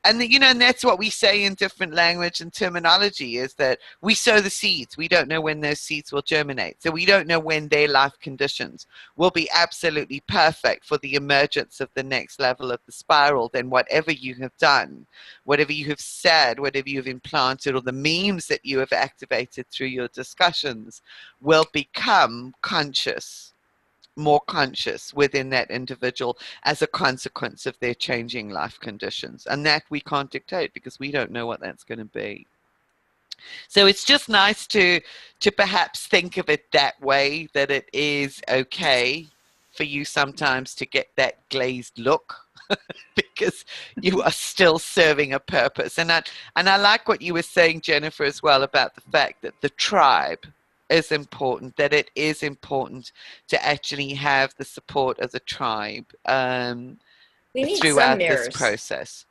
and and that's what we say in different language and terminology, is that we sow the seeds. We don't know when those seeds will germinate. So we don't know when their life conditions will be absolutely perfect for the emergence of the next level of the spiral. Then whatever you have done, whatever you have said, whatever you've implanted, or the memes that you have activated through your discussions will become conscious, more conscious within that individual as a consequence of their changing life conditions. And that we can't dictate, because we don't know what that's going to be. So it's just nice to perhaps think of it that way, that it is okay for you sometimes to get that glazed look because you are still serving a purpose. And I like what you were saying, Jennifer, as well, about the fact that the tribe is important, that it is important to actually have the support of the tribe throughout this process.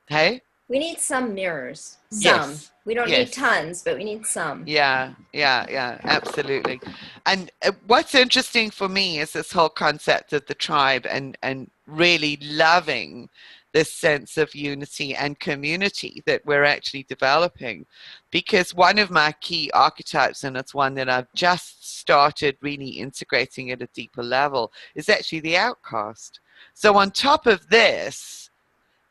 Hey? We need some mirrors. Some. Yes. We don't need tons, but we need some. Yeah, absolutely. And what's interesting for me is this whole concept of the tribe and really loving this sense of unity and community that we're actually developing. Because one of my key archetypes, and it's one that I've just started really integrating at a deeper level, is actually the outcast. So on top of this,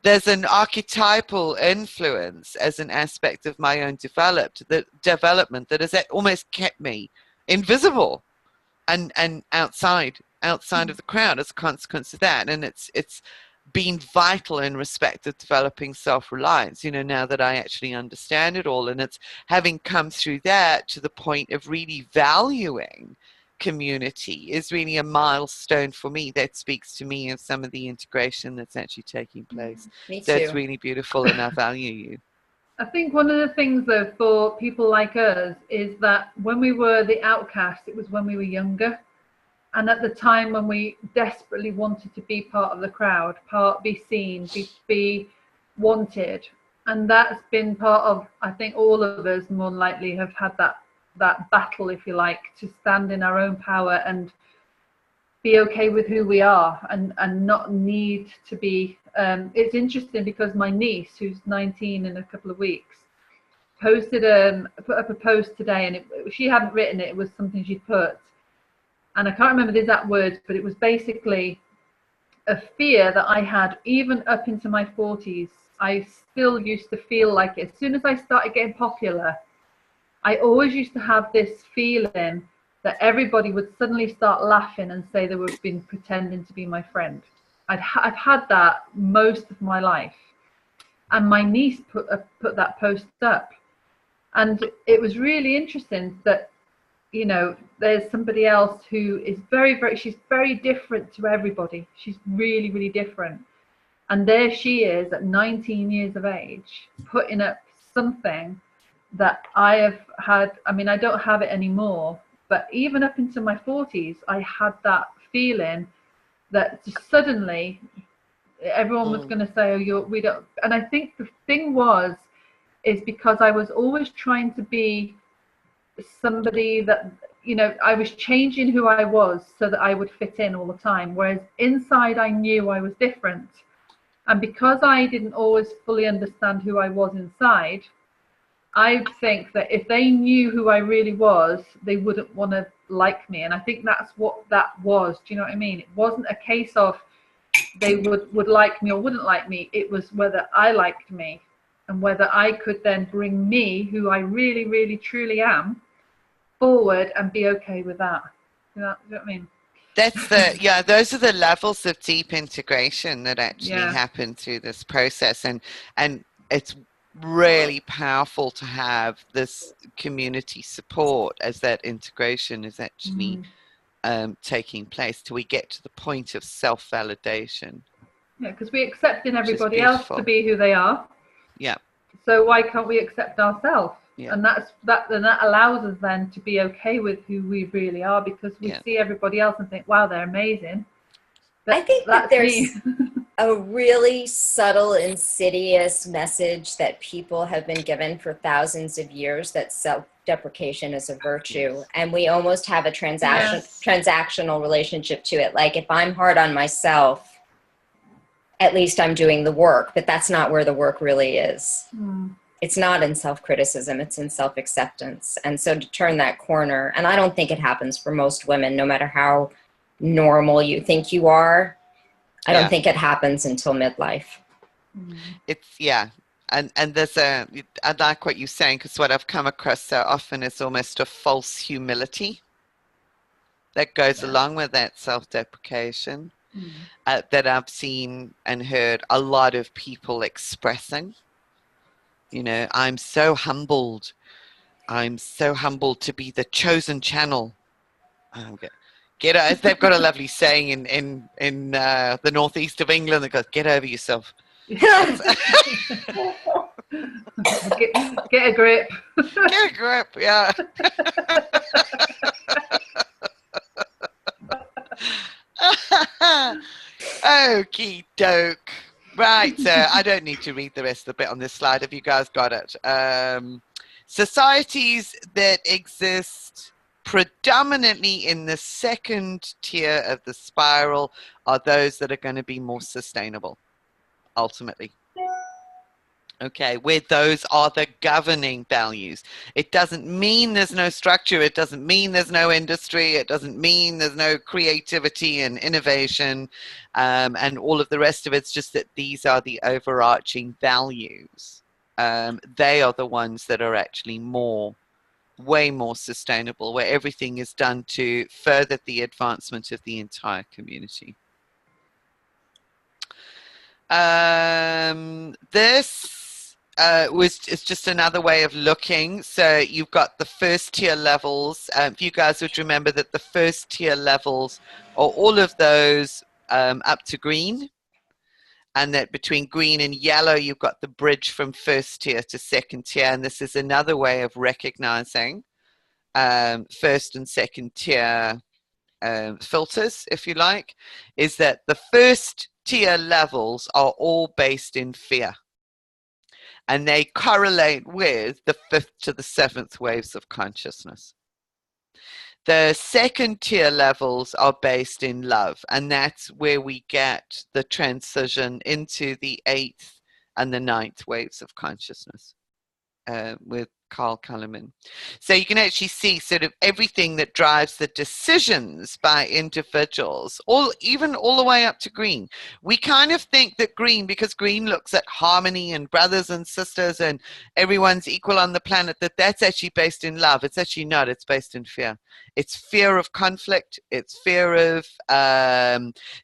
there's an archetypal influence as an aspect of my own development that has almost kept me invisible and outside of the crowd as a consequence of that. And it's been vital in respect of developing self-reliance, now that I actually understand it all. And it's having come through that to the point of really valuing community is really a milestone for me that speaks to me of some of the integration that's actually taking place. Me too. So it's really beautiful, and I value you. I think one of the things, though, for people like us is that when we were the outcast, it was when we were younger, and at the time when we desperately wanted to be part of the crowd, be seen, be wanted. And that's been part of, I think all of us more than likely have had that battle, if you like, to stand in our own power and be okay with who we are and not need to be. It's interesting because my niece, who's 19 in a couple of weeks, put up a post today, and she hadn't written it. It was something she'd put, and I can't remember the exact words, but it was basically a fear that I had even up into my 40s. I still used to feel like as soon as I started getting popular, I always used to have this feeling that everybody would suddenly start laughing and say they were been pretending to be my friend. I've had that most of my life. And my niece put that post up. And it was really interesting that, there's somebody else who is she's very different to everybody. She's really, really different. And there she is at 19 years of age, putting up something that I have had. I mean, I don't have it anymore, but even up into my 40s, I had that feeling that just suddenly everyone was going to say, we don't. And I think the thing is because I was always trying to be somebody that, I was changing who I was so that I would fit in all the time. Whereas inside I knew I was different. And because I didn't always fully understand who I was inside, I think that if they knew who I really was, they wouldn't want to like me. And I think that's what that was. Do you know what I mean? It wasn't a case of they would like me or wouldn't like me. It was whether I liked me and whether I could then bring me, who I really, really, truly am, forward and be okay with that. You know what I mean? That's those are the levels of deep integration that actually happen through this process. And it's really powerful to have this community support as that integration is actually taking place till we get to the point of self-validation. Yeah, because we accept in everybody else to be who they are. Yeah. So why can't we accept ourselves? Yeah. And that allows us then to be okay with who we really are, because we see everybody else and think, wow, they're amazing. I think that there's a really subtle, insidious message that people have been given for thousands of years that self-deprecation is a virtue. And we almost have a transactional relationship to it. Like if I'm hard on myself, at least I'm doing the work, but that's not where the work really is. It's not in self-criticism, it's in self-acceptance. And so to turn that corner, and I don't think it happens for most women, no matter how normal you think you are, I don't think it happens until midlife. It's, and there's I like what you're saying, because what I've come across so often is almost a false humility that goes along with that self-deprecation. That I've seen and heard a lot of people expressing. You know, I'm so humbled. I'm so humbled to be the chosen channel. They've got a lovely saying in the northeast of England that goes, "Get over yourself." Get a grip. Get a grip, yeah. Okie doke. Right, so I don't need to read the rest of the bit on this slide. Have you guys got it? Societies that exist predominantly in the second tier of the spiral are those that are going to be more sustainable, ultimately. Okay, where those are the governing values. It doesn't mean there's no structure. It doesn't mean there's no industry. It doesn't mean there's no creativity and innovation and all of the rest of it. It's just that these are the overarching values. They are the ones that are actually way more sustainable, where everything is done to further the advancement of the entire community. This it's just another way of looking. So you've got the first tier levels. If you guys would remember that the first tier levels are all of those up to green, and that between green and yellow you've got the bridge from first tier to second tier. And this is another way of recognizing first and second tier filters, if you like, is that the first tier levels are all based in fear. And they correlate with the 5th to the 7th waves of consciousness. The second tier levels are based in love, and that's where we get the transition into the 8th and the 9th waves of consciousness with Carl Kalleman. So you can actually see sort of everything that drives the decisions by individuals, even all the way up to green. We kind of think that green, because green looks at harmony and brothers and sisters and everyone's equal on the planet, that's actually based in love. It's actually not. It's based in fear. It's fear of conflict. It's fear of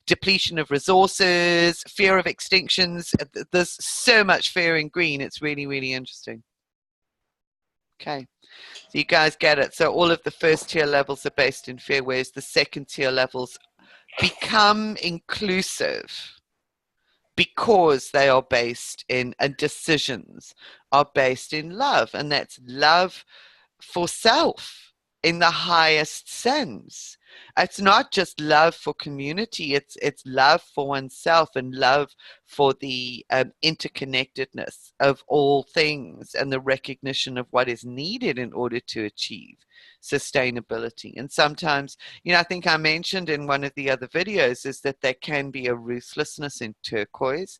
depletion of resources, fear of extinctions. There's so much fear in green. It's really, really interesting. Okay, so you guys get it. So all of the first tier levels are based in fear, whereas the second tier levels become inclusive because they are based in, and decisions are based in love. And that's love for self in the highest sense. It's not just love for community, it's love for oneself and love for the interconnectedness of all things and the recognition of what is needed in order to achieve sustainability. And sometimes, you know, I think I mentioned in one of the other videos is that there can be a ruthlessness in turquoise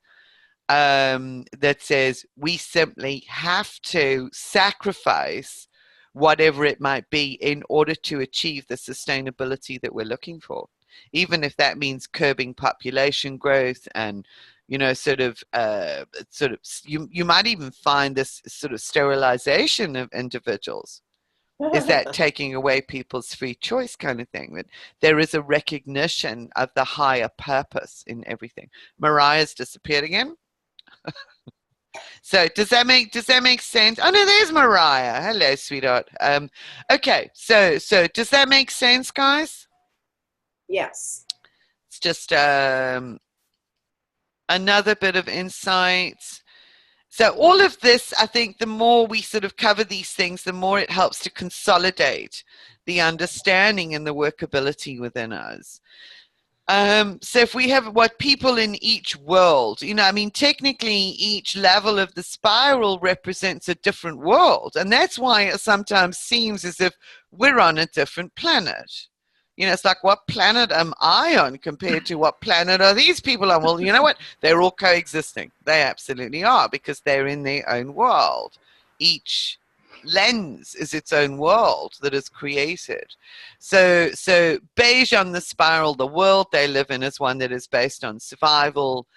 that says we simply have to sacrifice whatever it might be in order to achieve the sustainability that we're looking for, even if that means curbing population growth and, you know, you might even find this sort of sterilization of individuals. Is that taking away people's free choice kind of thing? That there is a recognition of the higher purpose in everything. Mariah's disappeared again. So does that make sense? Oh no, there's Mariah. Hello, sweetheart. Okay, so does that make sense, guys? Yes. It's just another bit of insight. So all of this, I think the more we sort of cover these things, the more it helps to consolidate the understanding and the workability within us. So if we have what people in each world, I mean, technically each level of the spiral represents a different world. And that's why it sometimes seems as if we're on a different planet. It's like, what planet am I on compared to what planet are these people on? Well, you know what? They're all coexisting. They absolutely are, because they're in their own world. Each lens is its own world that is created. So beige on the spiral, the world they live in is one that is based on survival,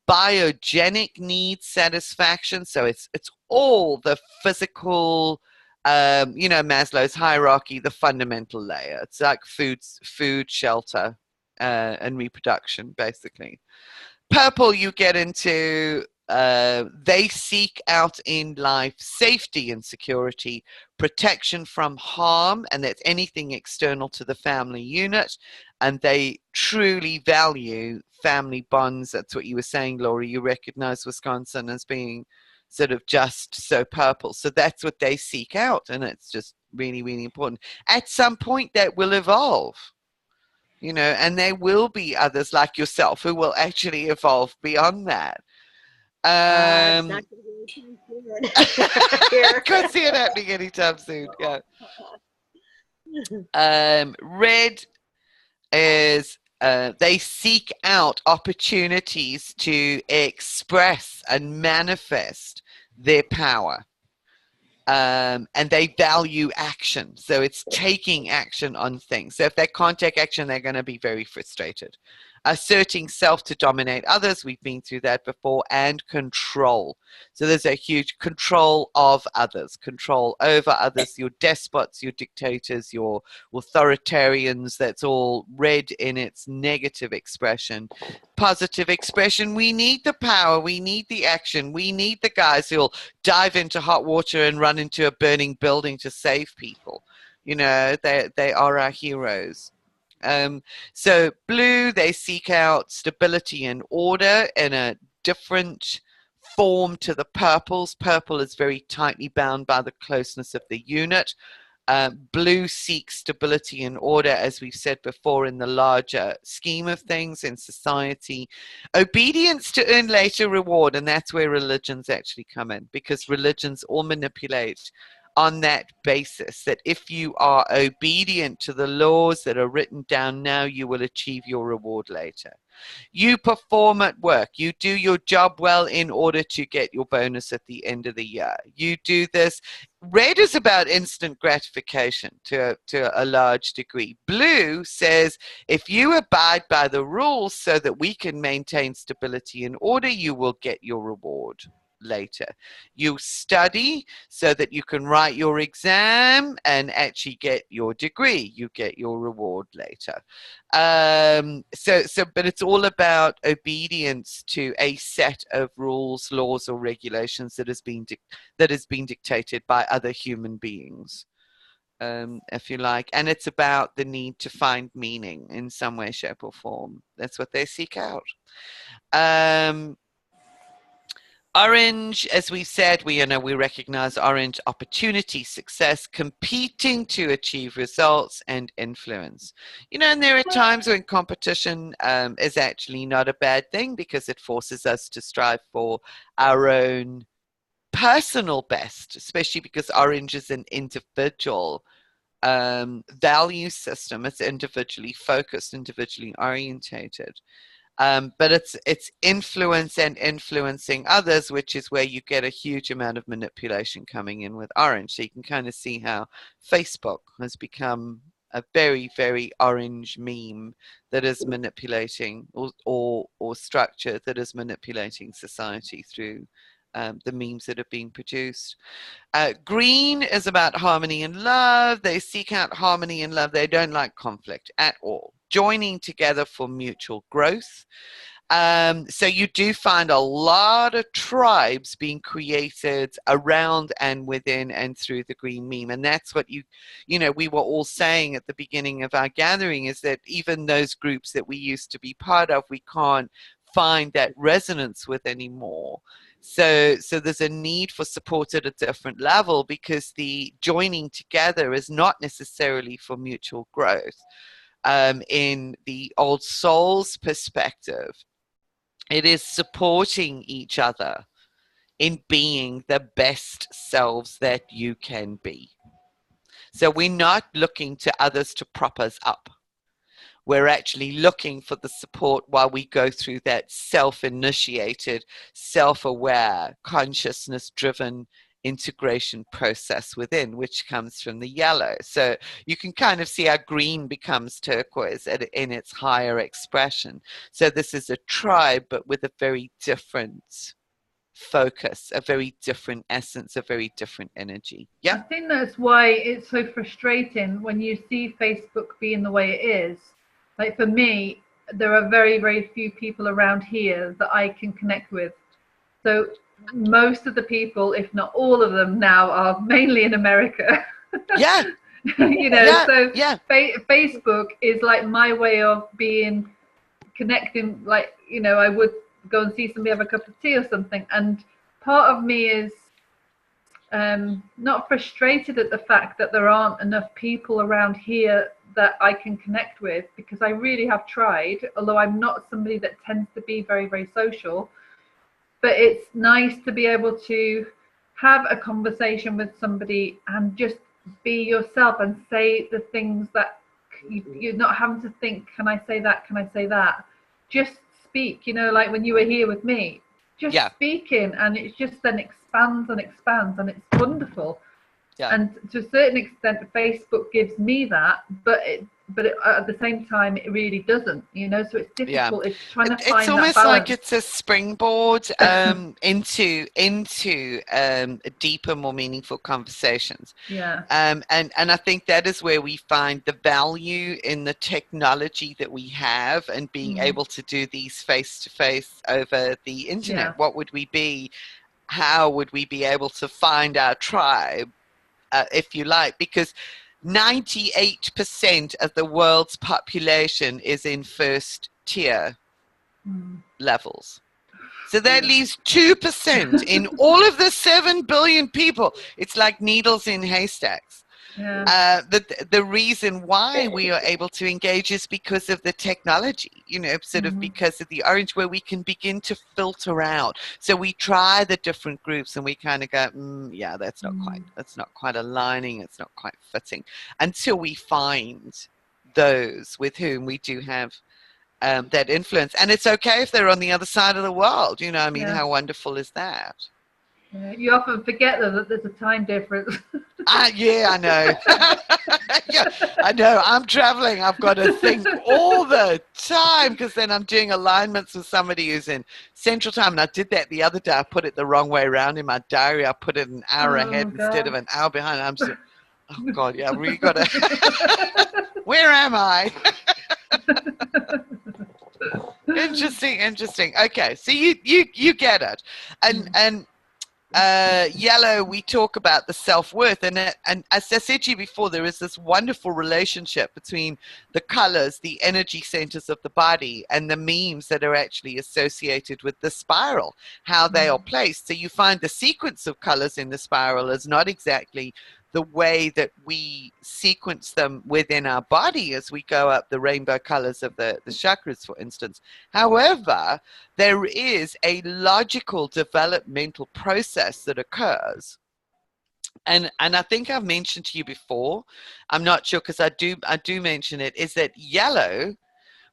biogenic needs satisfaction. So it's all the physical, Maslow's hierarchy, the fundamental layer. It's like food, shelter, and reproduction, basically. Purple, you get into they seek out in life safety and security, protection from harm, and that's anything external to the family unit. And they truly value family bonds. That's what you were saying, Laurie. You recognize Wisconsin as being sort of just so purple. So that's what they seek out, and it's just really, really important. At some point, that will evolve. And there will be others like yourself who will actually evolve beyond that. It's not going to be I can't see it happening anytime soon. Yeah. Red is they seek out opportunities to express and manifest their power. And they value action. So it's taking action on things. So if they can't take action, they're going to be very frustrated. Asserting self to dominate others, we've been through that before, and control. So there's a huge control of others, control over others, your despots, your dictators, your authoritarians. That's all red in its negative expression. Positive expression, we need the power, we need the action, we need the guys who'll dive into hot water and run into a burning building to save people. They are our heroes. So blue, they seek out stability and order in a different form to the purples. Purple is very tightly bound by the closeness of the unit. Blue seeks stability and order, as we've said before, in the larger scheme of things in society. Obedience to earn later reward, and that's where religions actually come in, because religions all manipulate on that basis, that if you are obedient to the laws that are written down now, you will achieve your reward later. You perform at work. You do your job well in order to get your bonus at the end of the year. You do this. Red is about instant gratification to a large degree. Blue says, if you abide by the rules so that we can maintain stability and order, you will get your reward later. You study so that you can write your exam and actually get your degree. You get your reward later. But it's all about obedience to a set of rules, laws, or regulations that has been dictated by other human beings, if you like. And it's about the need to find meaning in some way, shape, or form. That's what they seek out. Orange, as we said, we recognize orange: opportunity, success, competing to achieve results, and influence. And there are times when competition is actually not a bad thing, because it forces us to strive for our own personal best, especially because orange is an individual value system. It's individually focused, individually orientated. But it's influence and influencing others, which is where you get a huge amount of manipulation coming in with orange. So you can kind of see how Facebook has become a very, very orange meme that is manipulating, or structure that is manipulating society through the memes that are being produced. Green is about harmony and love. They seek out harmony and love. They don't like conflict at all. Joining together for mutual growth. So you do find a lot of tribes being created around and within and through the green meme. And that's what we were all saying at the beginning of our gathering, is that even those groups that we used to be part of, we can't find that resonance with anymore. So there's a need for support at a different level, because the joining together is not necessarily for mutual growth. in the old soul's perspective, it is supporting each other in being the best selves that you can be. So we're not looking to others to prop us up. We're actually looking for the support while we go through that self-initiated, self-aware, consciousness-driven integration process within, which comes from the yellow. So you can kind of see how green becomes turquoise in its higher expression. So this is a tribe, but with a very different focus, a very different essence, a very different energy. Yeah. I think that's why it's so frustrating when you see Facebook being the way it is. Like for me, there are very, very few people around here that I can connect with. So most of the people, if not all of them now, are mainly in America. Yeah. You know, yeah. so yeah. Facebook is like my way of being connecting. Like, you know, I would go and see somebody have a cup of tea or something. And part of me is not frustrated at the fact that there aren't enough people around here that I can connect with, because I really have tried, although I'm not somebody that tends to be very, very social. But it's nice to be able to have a conversation with somebody and just be yourself and say the things that you're not having to think, can I say that? Can I say that? Just speak, you know, like when you were here with me, just speaking, and it just then expands and expands, and it's wonderful. Yeah. And to a certain extent, Facebook gives me that, but at the same time, it really doesn't, you know, so it's difficult. It's trying to find it's almost that balance. like it's a springboard into deeper, more meaningful conversations. Yeah. And I think that is where we find the value in the technology that we have, and being able to do these face-to-face over the internet. Yeah. What would we be? How would we be able to find our tribe? If you like, because 98% of the world's population is in first tier levels. So that leaves 2% in all of the 7 billion people. It's like needles in haystacks. Yeah. The reason why we are able to engage is because of the technology, you know, sort of because of the orange, where we can begin to filter out. So we try the different groups and we kind of go, yeah, that's not quite aligning. It's not quite fitting, until we find those with whom we do have that influence. And it's okay if they're on the other side of the world. You know, I mean, how wonderful is that? Yeah, you often forget that there's a time difference. Yeah, I know. Yeah, I know. I'm traveling. I've got to think all the time, because then I'm doing alignments with somebody who's in Central Time. And I did that the other day. I put it the wrong way around in my diary. I put it an hour ahead instead of an hour behind. I'm just, oh God, yeah, I really got to. Where am I? Interesting. Okay, so you get it, and. Yellow, we talk about the self-worth, and as I said to you before, there is this wonderful relationship between the colors, the energy centers of the body, and the memes that are actually associated with the spiral, how they are placed. So you find the sequence of colors in the spiral is not exactly the way that we sequence them within our body as we go up the rainbow colors of the chakras, for instance. However, there is a logical developmental process that occurs. And I think I've mentioned to you before, I'm not sure, because I do mention it, is that yellow,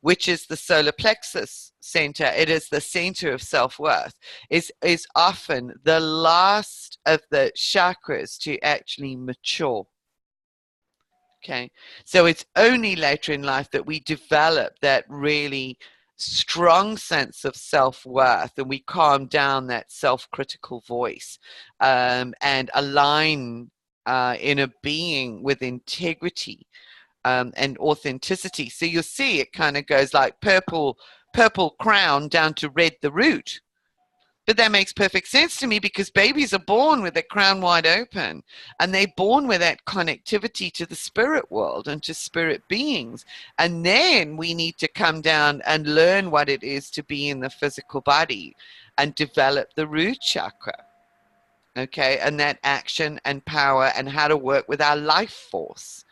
which is the solar plexus center, it is the center of self-worth, is often the last of the chakras to actually mature. Okay, so it's only later in life that we develop that really strong sense of self-worth, and we calm down that self-critical voice and align inner being with integrity and authenticity. So you'll see it kind of goes like purple crown down to red the root. But that makes perfect sense to me, because babies are born with their crown wide open, and they're born with that connectivity to the spirit world and to spirit beings. And then we need to come down and learn what it is to be in the physical body and develop the root chakra. Okay, and that action and power and how to work with our life force.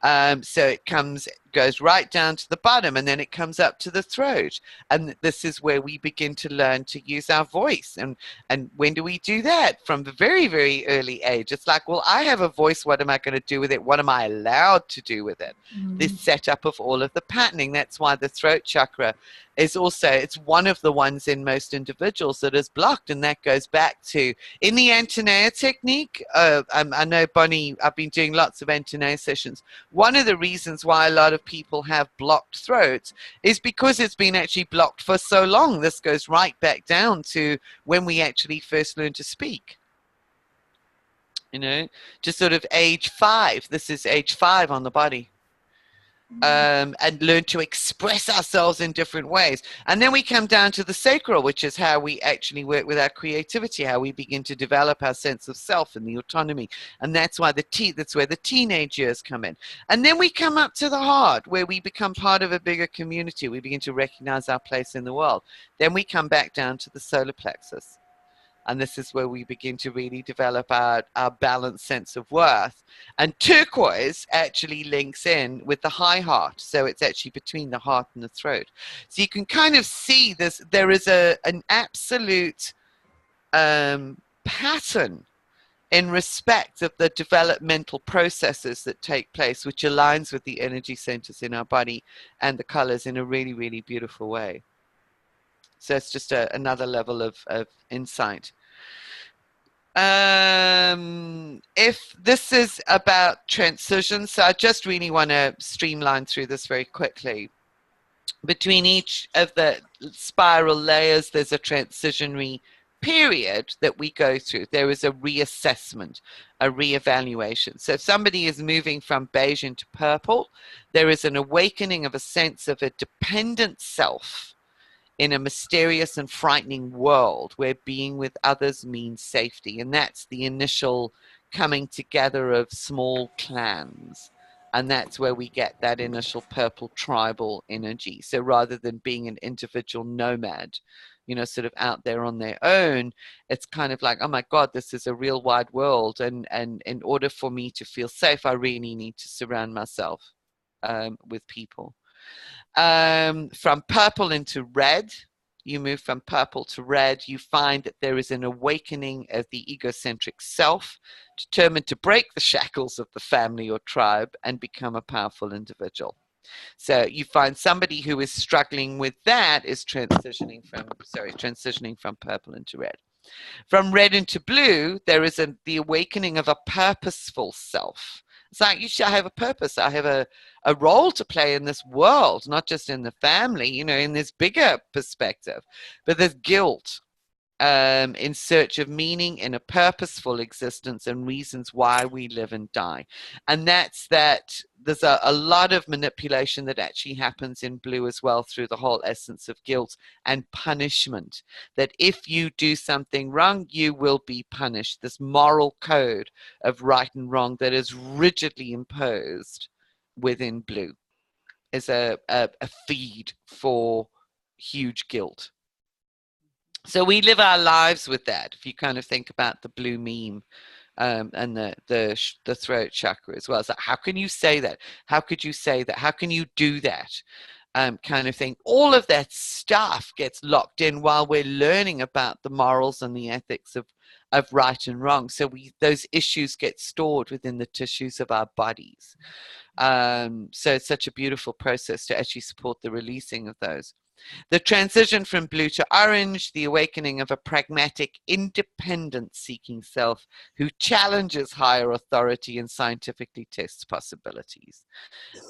So it comes goes right down to the bottom, and then it comes up to the throat. And this is where we begin to learn to use our voice. And when do we do that? From the very, very early age. It's like, well, I have a voice. What am I going to do with it? What am I allowed to do with it? This setup of all of the patterning. That's why the throat chakra is also, it's one of the ones in most individuals that is blocked. And that goes back to, in the Antonia technique, I know, Bonnie, I've been doing lots of Antonia sessions. One of the reasons why a lot of people have blocked throats is because it's been actually blocked for so long. This goes right back down to when we actually first learned to speak. You know, just sort of age 5. This is age 5 on the body. And learn to express ourselves in different ways. And then we come down to the sacral, which is how we actually work with our creativity, how we begin to develop our sense of self and the autonomy. And that's why that's where the teenage years come in. And then we come up to the heart, where we become part of a bigger community. We begin to recognize our place in the world. Then we come back down to the solar plexus. And this is where we begin to really develop our balanced sense of worth. And turquoise actually links in with the high heart. So it's actually between the heart and the throat. So you can kind of see this. There is an absolute pattern in respect of the developmental processes that take place, which aligns with the energy centers in our body and the colors in a really, really beautiful way. So it's just another level of insight. If this is about transition, so I just really want to streamline through this very quickly. Between each of the spiral layers, there's a transitionary period that we go through. There is a reassessment, a reevaluation. So if somebody is moving from beige into purple, there is an awakening of a sense of a dependent self in a mysterious and frightening world where being with others means safety. And that's the initial coming together of small clans. And that's where we get that initial purple tribal energy. So rather than being an individual nomad, you know, sort of out there on their own, it's kind of like, oh my God, this is a real wide world. And in order for me to feel safe, I really need to surround myself with people. From purple into red, you move from purple to red, you find that there is an awakening of the egocentric self, determined to break the shackles of the family or tribe and become a powerful individual. So you find somebody who is struggling with that is transitioning from purple into red. From red into blue, there is the awakening of a purposeful self. It's like, I have a purpose. I have a role to play in this world, not just in the family, you know, in this bigger perspective. But there's guilt in search of meaning in a purposeful existence and reasons why we live and die. And that's that. There's a lot of manipulation that actually happens in blue as well, through the whole essence of guilt and punishment, that if you do something wrong, you will be punished. This moral code of right and wrong that is rigidly imposed within blue is a feed for huge guilt. So we live our lives with that. If you kind of think about the blue meme and the throat chakra as well. It's like, how can you say that? How could you say that? How can you do that? Kind of thing. All of that stuff gets locked in while we're learning about the morals and the ethics of right and wrong. So those issues get stored within the tissues of our bodies. So it's such a beautiful process to actually support the releasing of those. The transition from blue to orange, the awakening of a pragmatic, independent-seeking self who challenges higher authority and scientifically tests possibilities.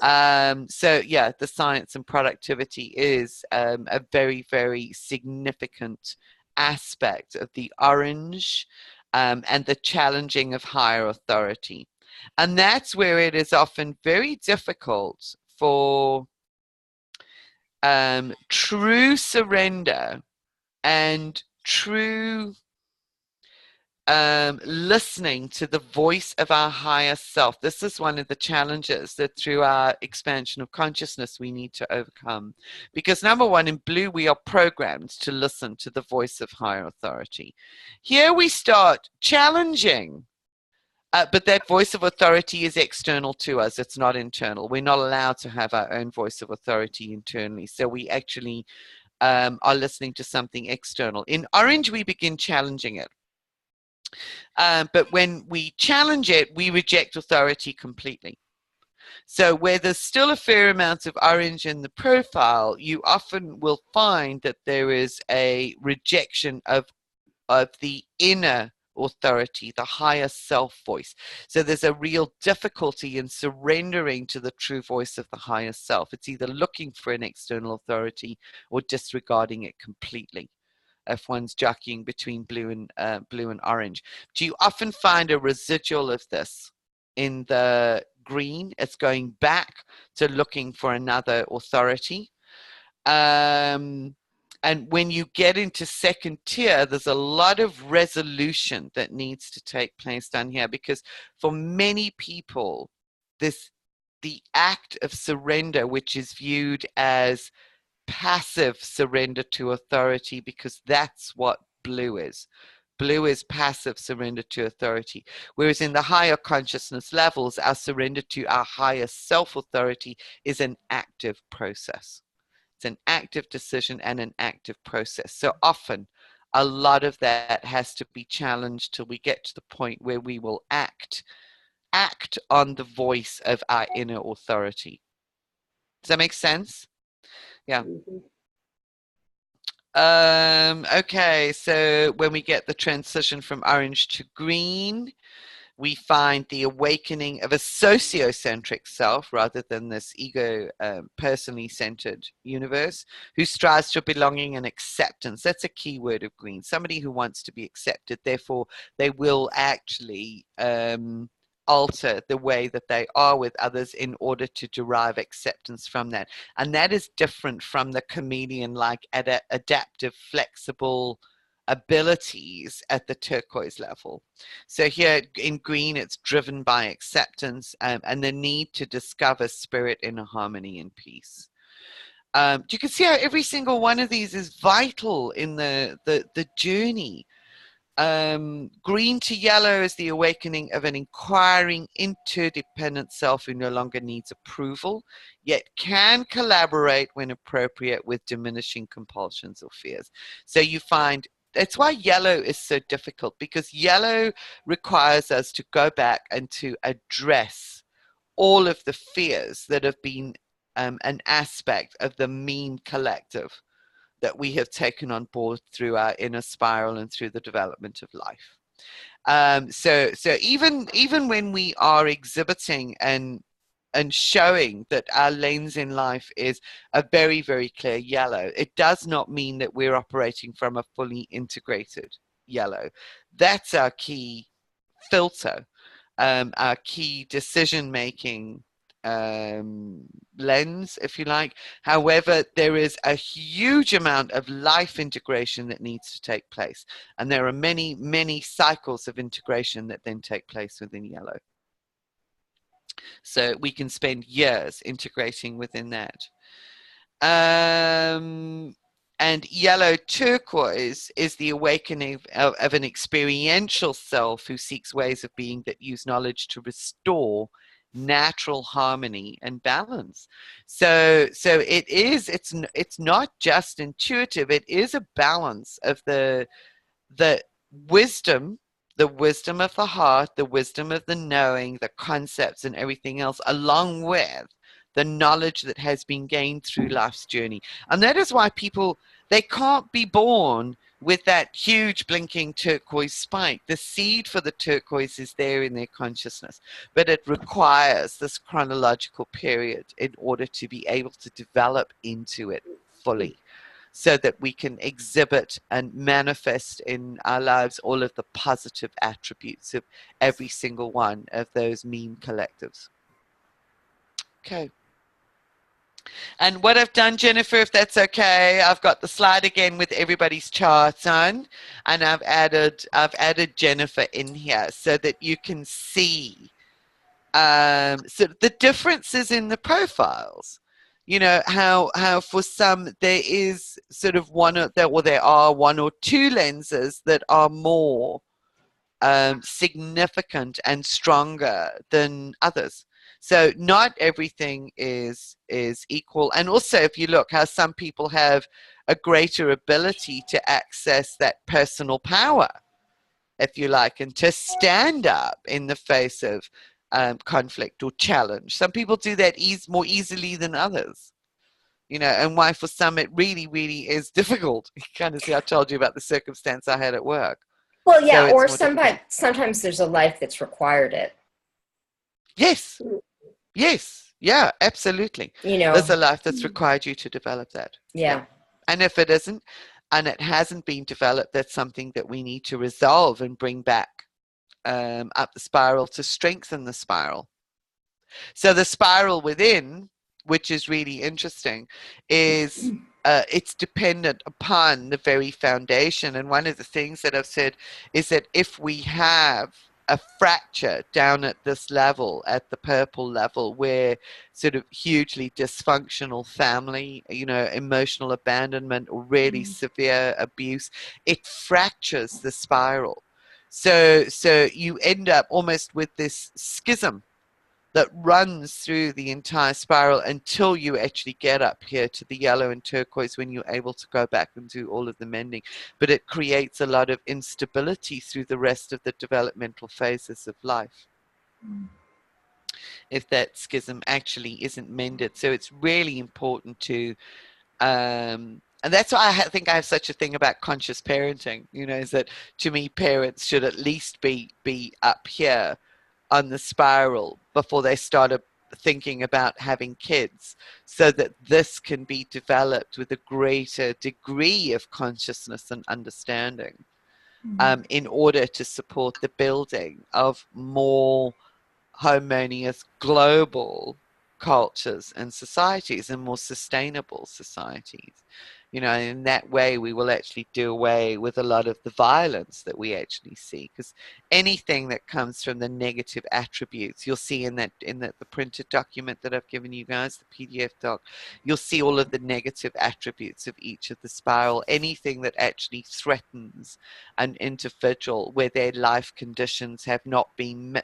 So yeah, the science and productivity is a very, very significant aspect of the orange and the challenging of higher authority. And that's where it is often very difficult for true surrender and true listening to the voice of our higher self. This is one of the challenges that through our expansion of consciousness we need to overcome. Because number one, in blue, we are programmed to listen to the voice of higher authority. Here we start challenging But that voice of authority is external to us. It's not internal. We're not allowed to have our own voice of authority internally. So we actually are listening to something external. In orange, we begin challenging it. But when we challenge it, we reject authority completely. So where there's still a fair amount of orange in the profile, you often will find that there is a rejection of the inner authority, the higher self voice. So there's a real difficulty in surrendering to the true voice of the higher self. It's either looking for an external authority or disregarding it completely, if one's jockeying between blue and orange. Do you often find a residual of this in the green? It's going back to looking for another authority. And when you get into second tier, there's a lot of resolution that needs to take place down here, because for many people, the act of surrender, which is viewed as passive surrender to authority, because that's what blue is. Blue is passive surrender to authority. Whereas in the higher consciousness levels, our surrender to our higher self-authority is an active process. It's an active decision and an active process. So often, a lot of that has to be challenged till we get to the point where we will act on the voice of our inner authority. Does that make sense? Yeah. Okay, so when we get the transition from orange to green, we find the awakening of a sociocentric self rather than this ego, personally centered universe, who strives for belonging and acceptance. That's a key word of green. Somebody who wants to be accepted, therefore they will actually alter the way that they are with others in order to derive acceptance from that. And that is different from the chameleon-like adaptive, flexible abilities at the turquoise level. So here in green, it's driven by acceptance and the need to discover spirit, inner harmony and peace. You can see how every single one of these is vital in the journey. Green to yellow is the awakening of an inquiring, interdependent self who no longer needs approval, yet can collaborate when appropriate with diminishing compulsions or fears. So you find that's why yellow is so difficult, because yellow requires us to go back and to address all of the fears that have been an aspect of the mean collective that we have taken on board through our inner spiral and through the development of life. So even when we are exhibiting and showing that our lens in life is a very, very clear yellow, it does not mean that we're operating from a fully integrated yellow. That's our key filter, our key decision-making lens, if you like. However, there is a huge amount of life integration that needs to take place. And there are many, many cycles of integration that then take place within yellow. So we can spend years integrating within that. And yellow turquoise is the awakening of an experiential self who seeks ways of being that use knowledge to restore natural harmony and balance. So it's not just intuitive, it is a balance of the wisdom of the heart, the wisdom of the knowing, the concepts and everything else, along with the knowledge that has been gained through life's journey. And that is why people, they can't be born with that huge blinking turquoise spike. The seed for the turquoise is there in their consciousness, but it requires this chronological period in order to be able to develop into it fully, so that we can exhibit and manifest in our lives all of the positive attributes of every single one of those mean collectives. Okay. And what I've done, Jennifer, if that's okay, I've got the slide again with everybody's charts on, and I've added Jennifer in here so that you can see so the differences in the profiles. You know, how for some there is sort of there are one or two lenses that are more significant and stronger than others. So not everything is equal. And also, if you look how some people have a greater ability to access that personal power, if you like, and to stand up in the face of conflict or challenge. Some people do that more easily than others. You know, and why for some it really, really is difficult. You kind of see, I told you about the circumstance I had at work. Well, yeah, So or sometimes there's a life that's required it. Yes. Yes. Yeah, absolutely. You know, there's a life that's required you to develop that. Yeah. And if it isn't, and it hasn't been developed, that's something that we need to resolve and bring back up the spiral to strengthen the spiral. So the spiral within, which is really interesting, is it's dependent upon the very foundation. And one of the things that I've said is that if we have a fracture down at this level, at the purple level, where sort of hugely dysfunctional family, you know, emotional abandonment or really severe abuse, it fractures the spiral. So you end up almost with this schism that runs through the entire spiral until you actually get up here to the yellow and turquoise, when you're able to go back and do all of the mending. But it creates a lot of instability through the rest of the developmental phases of life if that schism actually isn't mended. So it's really important to and that's why I think I have such a thing about conscious parenting, you know, is that to me parents should at least be up here on the spiral before they started thinking about having kids, so that this can be developed with a greater degree of consciousness and understanding in order to support the building of more harmonious global cultures and societies and more sustainable societies. You know, in that way we will actually do away with a lot of the violence that we actually see, because anything that comes from the negative attributes, you'll see in the printed document that I've given you guys, the PDF doc, you'll see all of the negative attributes of each of the spiral. Anything that actually threatens an individual where their life conditions have not been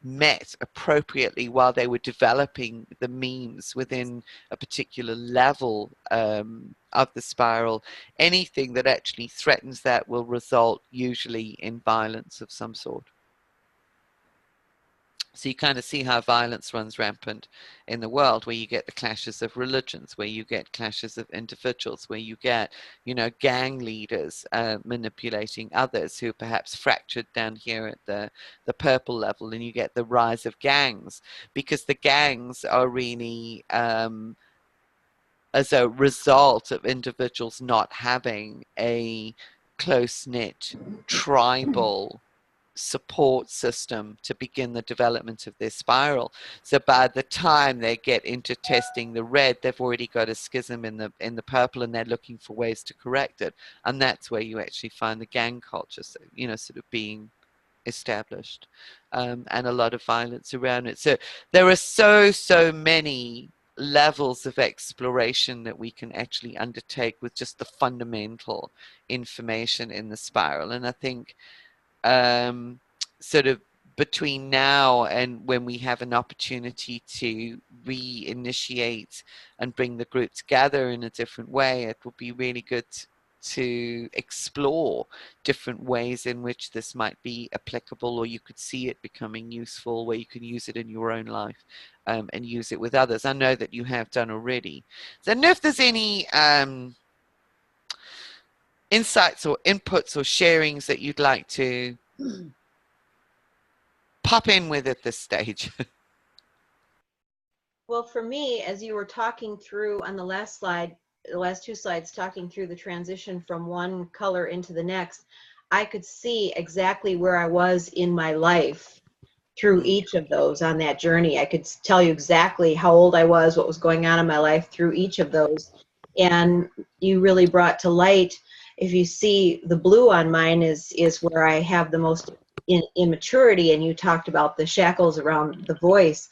met appropriately while they were developing the memes within a particular level of the spiral, anything that actually threatens that will result usually in violence of some sort. So you kind of see how violence runs rampant in the world, where you get the clashes of religions, where you get clashes of individuals, where you get, you know, gang leaders manipulating others who are perhaps fractured down here at the purple level, and you get the rise of gangs, because the gangs are really as a result of individuals not having a close-knit tribal support system to begin the development of their spiral. So by the time they get into testing the red, they've already got a schism in the purple, and they're looking for ways to correct it. And that's where you actually find the gang culture, so, you know, sort of being established, and a lot of violence around it. So there are so many levels of exploration that we can actually undertake with just the fundamental information in the spiral. And I think sort of between now and when we have an opportunity to reinitiate and bring the group together in a different way, it will be really good to explore different ways in which this might be applicable, or you could see it becoming useful, where you can use it in your own life and use it with others. I know that you have done already. So I don't know if there's any insights or inputs or sharings that you'd like to pop in with at this stage. Well, for me, as you were talking through on the last slide, the last two slides, talking through the transition from one color into the next, I could see exactly where I was in my life through each of those on that journey. I could tell you exactly how old I was, what was going on in my life through each of those. And you really brought to light, if you see the blue on mine is where I have the most immaturity, and you talked about the shackles around the voice.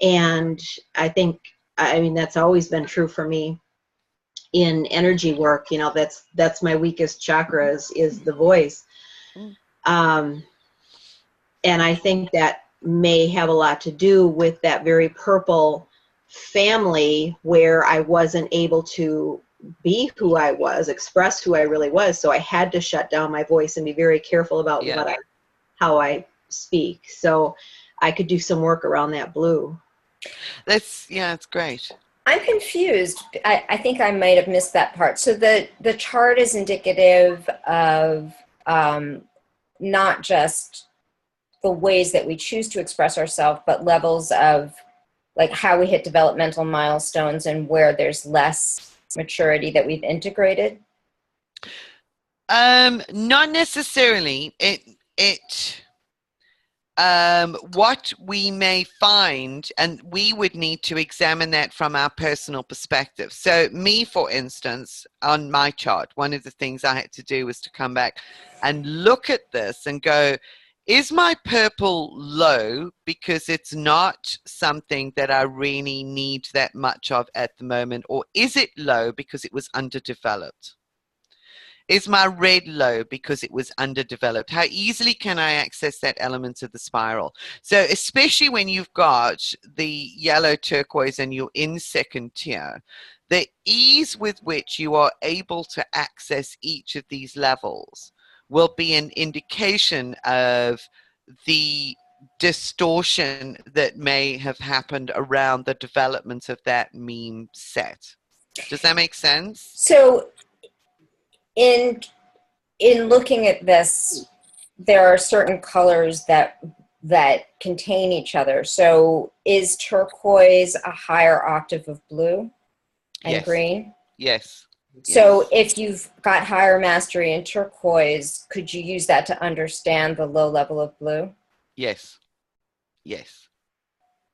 And I think, I mean, that's always been true for me in energy work. You know, that's my weakest chakra is the voice. And I think that may have a lot to do with that very purple family where I wasn't able to be who I was, express who I really was. So I had to shut down my voice and be very careful about how I speak. So I could do some work around that blue. It's great. I'm confused. I think I might have missed that part. So the chart is indicative of not just the ways that we choose to express ourselves, but levels of like how we hit developmental milestones and where there's less maturity that we've integrated. Not necessarily. What we may find, and we would need to examine that from our personal perspective. So me, for instance, on my chart, one of the things I had to do was to come back and look at this and go, is my purple low because it's not something that I really need that much of at the moment, or is it low because it was underdeveloped? Is my red low because it was underdeveloped? How easily can I access that element of the spiral? So especially when you've got the yellow turquoise and you're in second tier, the ease with which you are able to access each of these levels will be an indication of the distortion that may have happened around the development of that meme set. Does that make sense? So in looking at this, there are certain colors that contain each other. So is turquoise a higher octave of blue and green? Yes. So if you've got higher mastery in turquoise, could you use that to understand the low level of blue? Yes. Yes.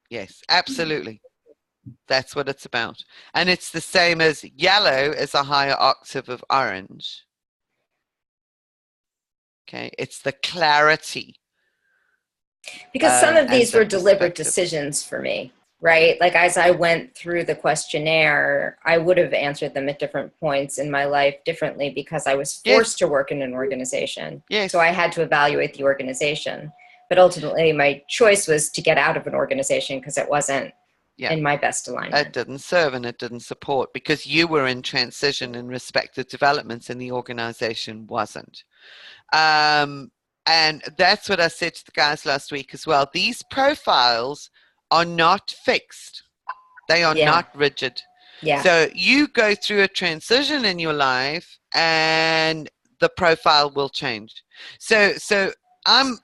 Yes, absolutely. That's what it's about. And it's the same as yellow is a higher octave of orange. Okay, it's the clarity. Because some of these were deliberate decisions for me, right? Like as I went through the questionnaire, I would have answered them at different points in my life differently because I was forced to work in an organization. Yes. So I had to evaluate the organization. But ultimately, my choice was to get out of an organization because it wasn't in my best alignment. It didn't serve and it didn't support because you were in transition in respect to developments and the organization wasn't. And that's what I said to the guys last week as well. These profiles are not fixed. They are not rigid. Yeah. So you go through a transition in your life and the profile will change. So I'm,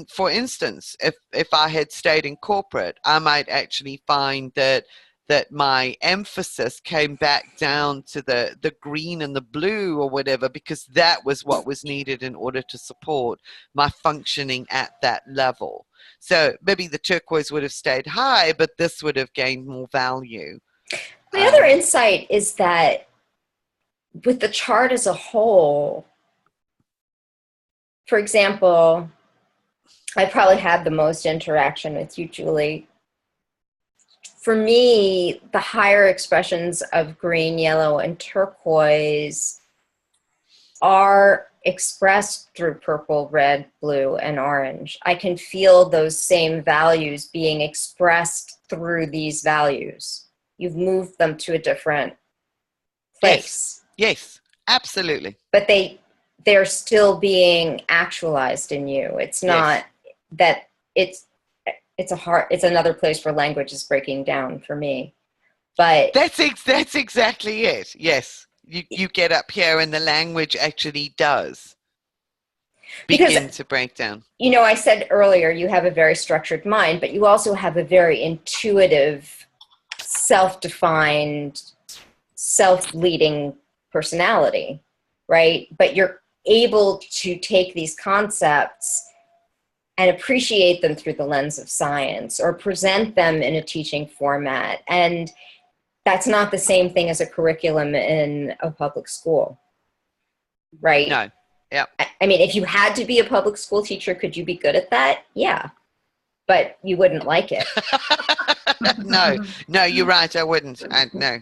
for instance, if I had stayed in corporate, I might actually find that my emphasis came back down to the green and the blue or whatever, because that was what was needed in order to support my functioning at that level. So maybe the turquoise would have stayed high, but this would have gained more value. My other insight is that with the chart as a whole, for example, I probably had the most interaction with you, Julie. For me, the higher expressions of green, yellow, and turquoise are expressed through purple, red, blue, and orange. I can feel those same values being expressed through these values. You've moved them to a different place. Yes, absolutely. But they're still being actualized in you. It's not that it's another place where language is breaking down for me. But that's exactly it. Yes. You get up here and the language actually does begin to break down. I said earlier you have a very structured mind, but you also have a very intuitive, self-defined, self-leading personality, right? But you're able to take these concepts and appreciate them through the lens of science or present them in a teaching format. And that's not the same thing as a curriculum in a public school, right? No. Yeah. I mean, if you had to be a public school teacher, could you be good at that? Yeah. But you wouldn't like it. No, you're right. I wouldn't. No.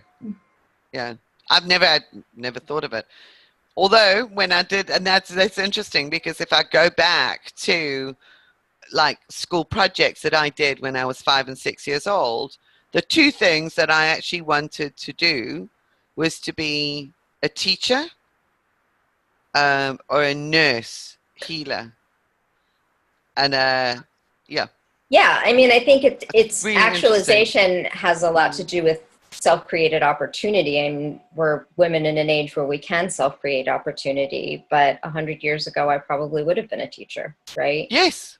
Yeah. I've never thought of it. Although when I did, and that's interesting because if I go back to like school projects that I did when I was 5 and 6 years old, the two things that I actually wanted to do was to be a teacher or a nurse healer. And yeah. Yeah, I mean, I think it's really actualization has a lot to do with self-created opportunity. I mean, we're women in an age where we can self-create opportunity, but 100 years ago, I probably would have been a teacher, right? Yes.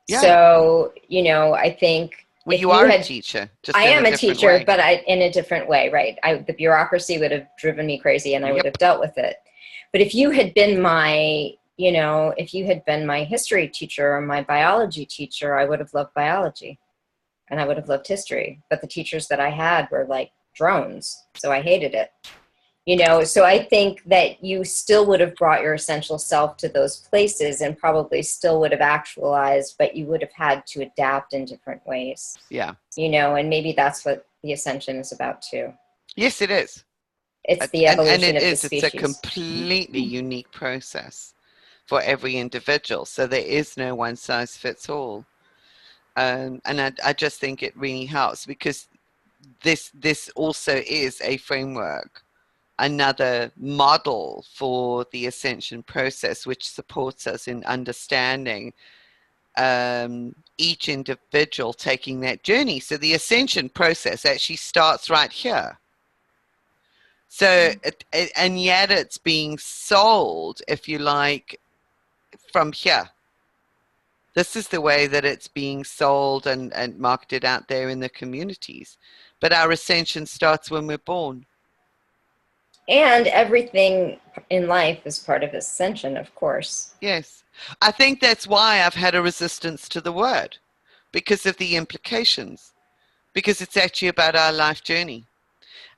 Yeah. So, you know, I think well, you are a teacher. Just I am a teacher, way. but in a different way, right? The bureaucracy would have driven me crazy, and I would have dealt with it. But if you had been my, you know, if you had been my history teacher or my biology teacher, I would have loved biology, and I would have loved history. But the teachers that I had were like drones, so I hated it. You know, so I think that you still would have brought your essential self to those places and probably still would have actualized, but you would have had to adapt in different ways. Yeah. You know, and maybe that's what the ascension is about too. Yes, it is. It's the evolution and of the species. It's a completely unique process for every individual. So there is no one size fits all. And I just think it really helps because this also is a framework, another model for the ascension process, which supports us in understanding each individual taking that journey. So the ascension process actually starts right here. So, and yet it's being sold, if you like, from here. This is the way that it's being sold and marketed out there in the communities. But our ascension starts when we're born. And everything in life is part of ascension, of course. Yes. I think that's why I've had a resistance to the word, because of the implications, because it's actually about our life journey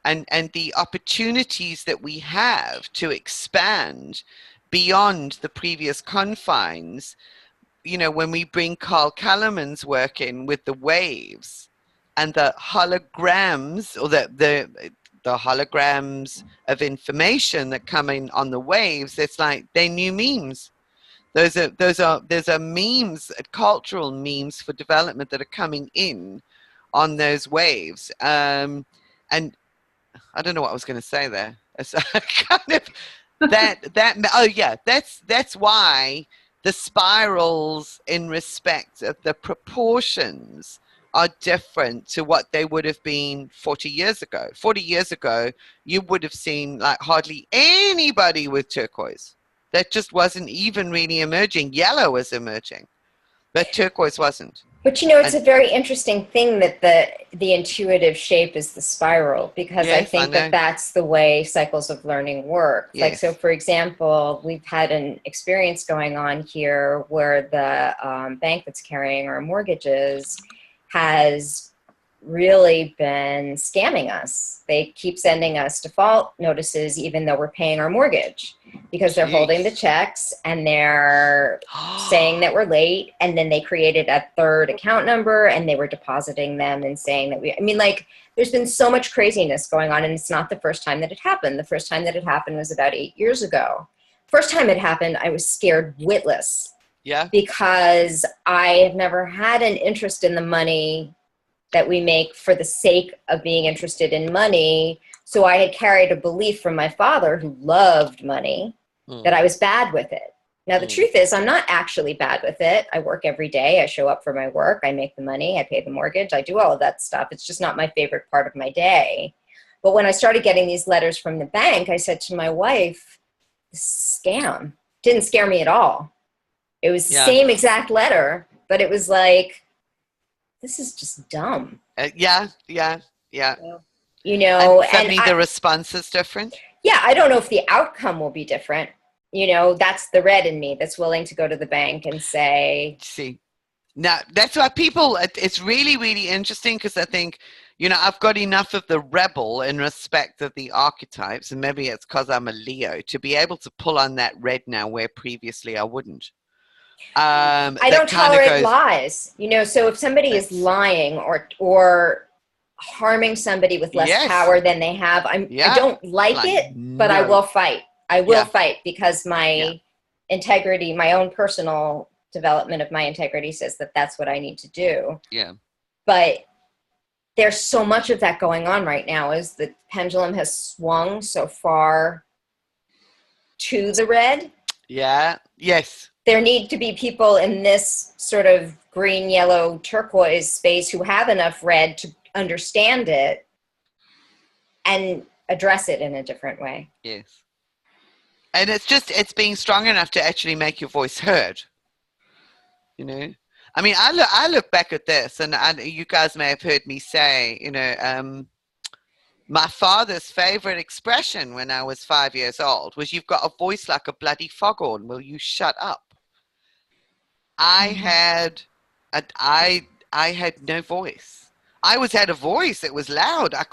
and the opportunities that we have to expand beyond the previous confines. You know, when we bring Carl Kalleman's work in with the waves and the holograms, or the holograms of information that come in on the waves, it's like they're new memes. Those are memes, cultural memes for development that are coming in on those waves. And I don't know what I was going to say there. It's kind of that's why the spirals in respect of the proportions are different to what they would have been 40 years ago. 40 years ago, you would have seen like hardly anybody with turquoise. That just wasn't even really emerging. Yellow was emerging, but turquoise wasn't. But you know, it's a very interesting thing that the intuitive shape is the spiral, because yes, I think that that's the way cycles of learning work. Yes. Like, so for example, we've had an experience going on here where the bank that's carrying our mortgages has really been scamming us. They keep sending us default notices even though we're paying our mortgage, because they're holding the checks and they're saying that we're late, and then they created a third account number and they were depositing them and saying that I mean, like, there's been so much craziness going on, and it's not the first time that it happened. The first time that it happened was about 8 years ago. First time it happened, I was scared witless. Yeah. Because I have never had an interest in the money that we make for the sake of being interested in money. So I had carried a belief from my father, who loved money, that I was bad with it. Now, the truth is, I'm not actually bad with it. I work every day. I show up for my work. I make the money. I pay the mortgage. I do all of that stuff. It's just not my favorite part of my day. But when I started getting these letters from the bank, I said to my wife, this scam didn't scare me at all. It was the same exact letter, but it was like, this is just dumb. Yeah. You know, and suddenly the response is different. Yeah, I don't know if the outcome will be different. You know, that's the red in me that's willing to go to the bank and say. See, now that's why people, it's really, really interesting, because I think, you know, I've got enough of the rebel in respect of the archetypes, and maybe it's because I'm a Leo, to be able to pull on that red now where previously I wouldn't. I don't tolerate lies. You know, so if somebody is lying or harming somebody with less power than they have, I don't like it, but I will fight. I will fight, because my integrity, my own personal development of my integrity says that that's what I need to do. Yeah. But there's so much of that going on right now as the pendulum has swung so far to the red. Yeah. Yes. There need to be people in this sort of green, yellow, turquoise space who have enough red to understand it and address it in a different way. Yes. And it's being strong enough to actually make your voice heard. You know, I mean, I look back at this, and you guys may have heard me say, you know, my father's favorite expression when I was 5 years old was, "You've got a voice like a bloody foghorn. Will you shut up?" I had no voice. I had a voice. It was loud. I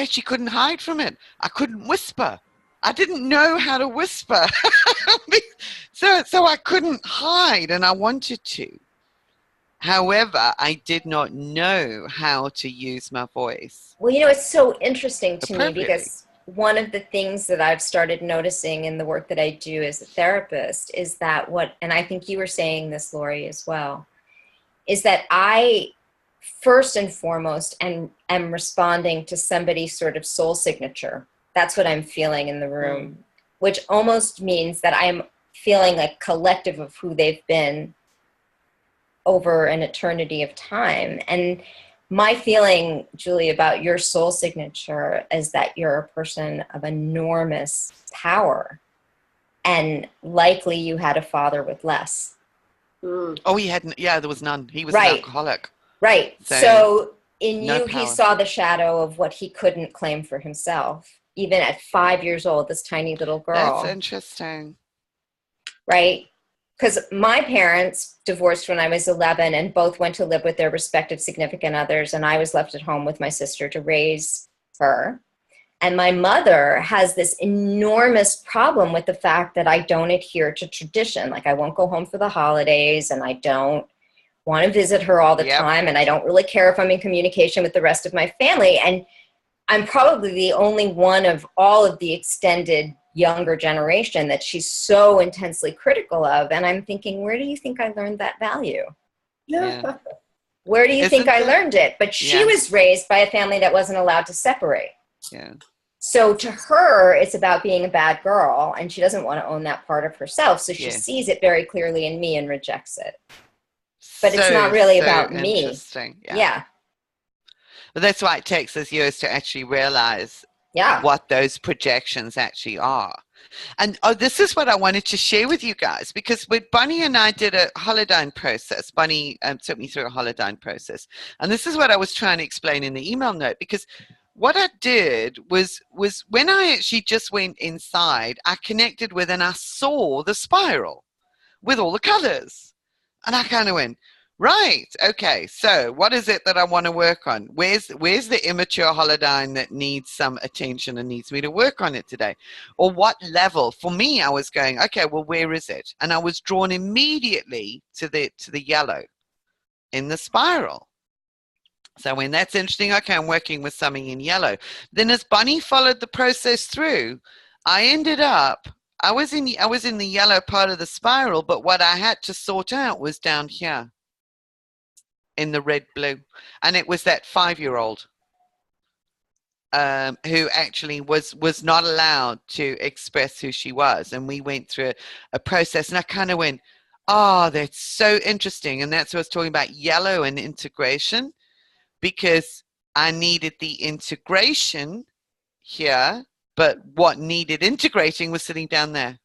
actually couldn't hide from it. I couldn't whisper. I didn't know how to whisper. so I couldn't hide, and I wanted to. However, I did not know how to use my voice. Well, you know, it's so interesting to me because one of the things that I've started noticing in the work that I do as a therapist is that and I think you were saying this, Lori, as well, is that I first and foremost am responding to somebody's sort of soul signature. That's what I'm feeling in the room, which almost means that I'm feeling a collective of who they've been over an eternity of time. And my feeling, Julie, about your soul signature is that you're a person of enormous power, and likely you had a father with less. Oh, he hadn't. Yeah, there was none. He was an alcoholic. Right. So in you, he saw the shadow of what he couldn't claim for himself. Even at 5 years old, this tiny little girl. That's interesting. Right? Because my parents divorced when I was 11 and both went to live with their respective significant others, and I was left at home with my sister to raise her. And my mother has this enormous problem with the fact that I don't adhere to tradition. Like, I won't go home for the holidays, and I don't want to visit her all the time, and I don't really care if I'm in communication with the rest of my family. And I'm probably the only one of all of the extended younger generation that she's so intensely critical of. And I'm thinking, where do you think I learned that value? Yeah. Where do you think I learned it? But she was raised by a family that wasn't allowed to separate. Yeah. So to her, it's about being a bad girl, and she doesn't want to own that part of herself. So she sees it very clearly in me and rejects it. But it's not really about me. Interesting. Yeah. But that's why it takes us years to actually realize what those projections actually are. And this is what I wanted to share with you guys, because when Bonnie and I did a holodyne process, Bonnie took me through a holodyne process. And this is what I was trying to explain in the email note, because what I did was when I actually just went inside, I connected with and I saw the spiral with all the colors. And I kind of went, right, okay, so what is it that I want to work on? Where's the immature holodyne that needs some attention and needs me to work on it today? Or what level? For me, I was going, okay, well, where is it? And I was drawn immediately to the yellow in the spiral. So when that's interesting, okay, I'm working with something in yellow. Then as Bonnie followed the process through, I ended up, I was in the yellow part of the spiral, but what I had to sort out was down here in the red blue. And it was that 5-year-old who actually was not allowed to express who she was. And we went through a process, and I kind of went, oh, that's so interesting. And that's what I was talking about, yellow and integration, because I needed the integration here, but what needed integrating was sitting down there.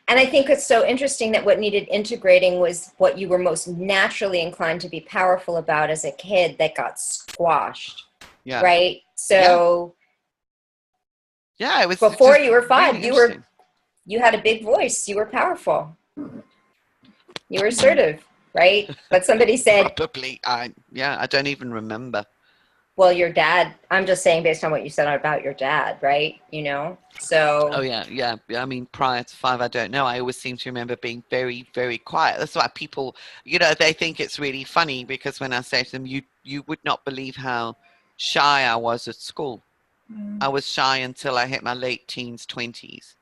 And I think it's so interesting that what needed integrating was what you were most naturally inclined to be powerful about as a kid that got squashed. Yeah. Right? So it was before you were 5, you had a big voice, you were powerful. You were assertive, right? But somebody said probably I don't even remember. Well, your dad, I'm just saying based on what you said about your dad, right? You know, so. Oh, yeah. I mean, prior to 5, I don't know. I always seem to remember being very, very quiet. That's why people, they think it's really funny, because when I say to them, you would not believe how shy I was at school. I was shy until I hit my late teens, 20s.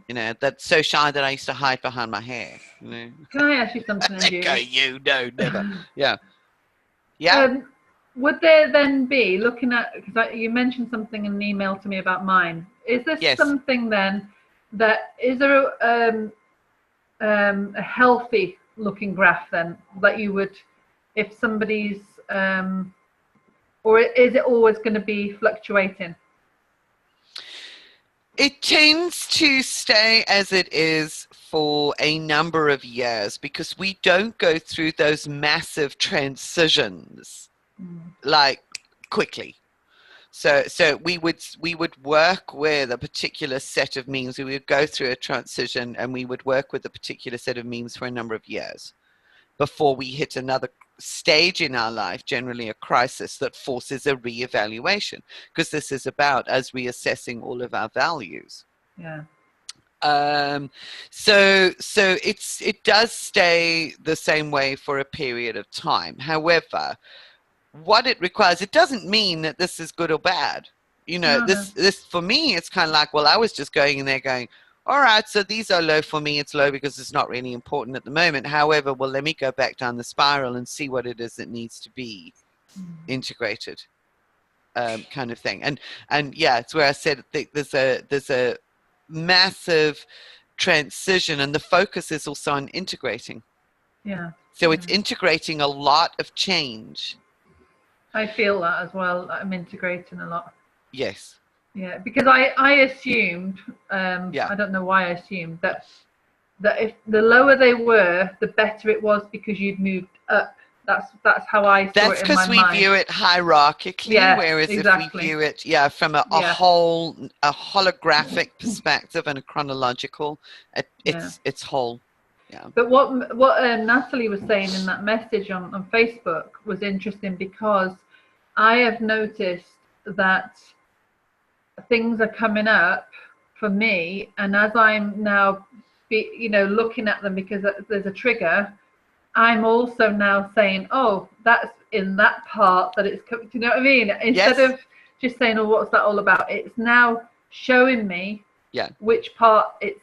You know, that's so shy that I used to hide behind my hair. You know? Can I ask you something, Let go, Julie? you. No, never. Yeah. Yeah. Would there then be, looking at, because you mentioned something in an email to me about mine, is there Yes. something then that, is there a healthy looking graph then that you would, if somebody's, or is it always going to be fluctuating? It tends to stay as it is for a number of years because we don't go through those massive transitions like quickly. So we would work with a particular set of memes. We would go through a transition and we would work with a particular set of memes for a number of years before we hit another stage in our life, generally a crisis that forces a reevaluation, because this is about us reassessing all of our values. Yeah. So it does stay the same way for a period of time. However, what it requires, it doesn't mean that this is good or bad. You know, this for me, it's kind of like, well, I was just going in there going, all right, so these are low for me. It's low because it's not really important at the moment. However, well, let me go back down the spiral and see what it is that needs to be integrated, kind of thing. And yeah, it's where I said there's a massive transition, and the focus is also on integrating. Yeah. So it's integrating a lot of change. I feel that as well. I'm integrating a lot. Yes. Yeah, because I assumed, I don't know why I assumed that if the lower they were, the better it was because you'd moved up. That's how I saw it in my mind. That's because we view it hierarchically, whereas exactly. if we view it, from a holographic perspective and a chronological, it's whole. Yeah. But what Natalie was saying in that message on Facebook was interesting, because I have noticed that things are coming up for me, and as I'm now looking at them because there's a trigger, I'm also now saying, oh, that's in that part that it's coming. Do you know what I mean? Instead of just saying, oh, what's that all about? It's now showing me which part it's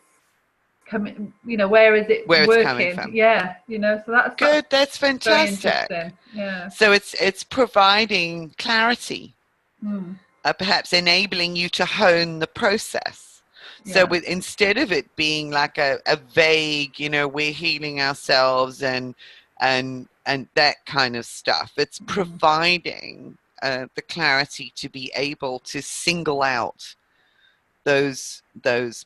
coming, where is it working? It's coming from. Yeah, so that's good. That's fantastic. Yeah. So it's providing clarity. Perhaps enabling you to hone the process. So instead of it being like a vague, we're healing ourselves and that kind of stuff, it's providing the clarity to be able to single out those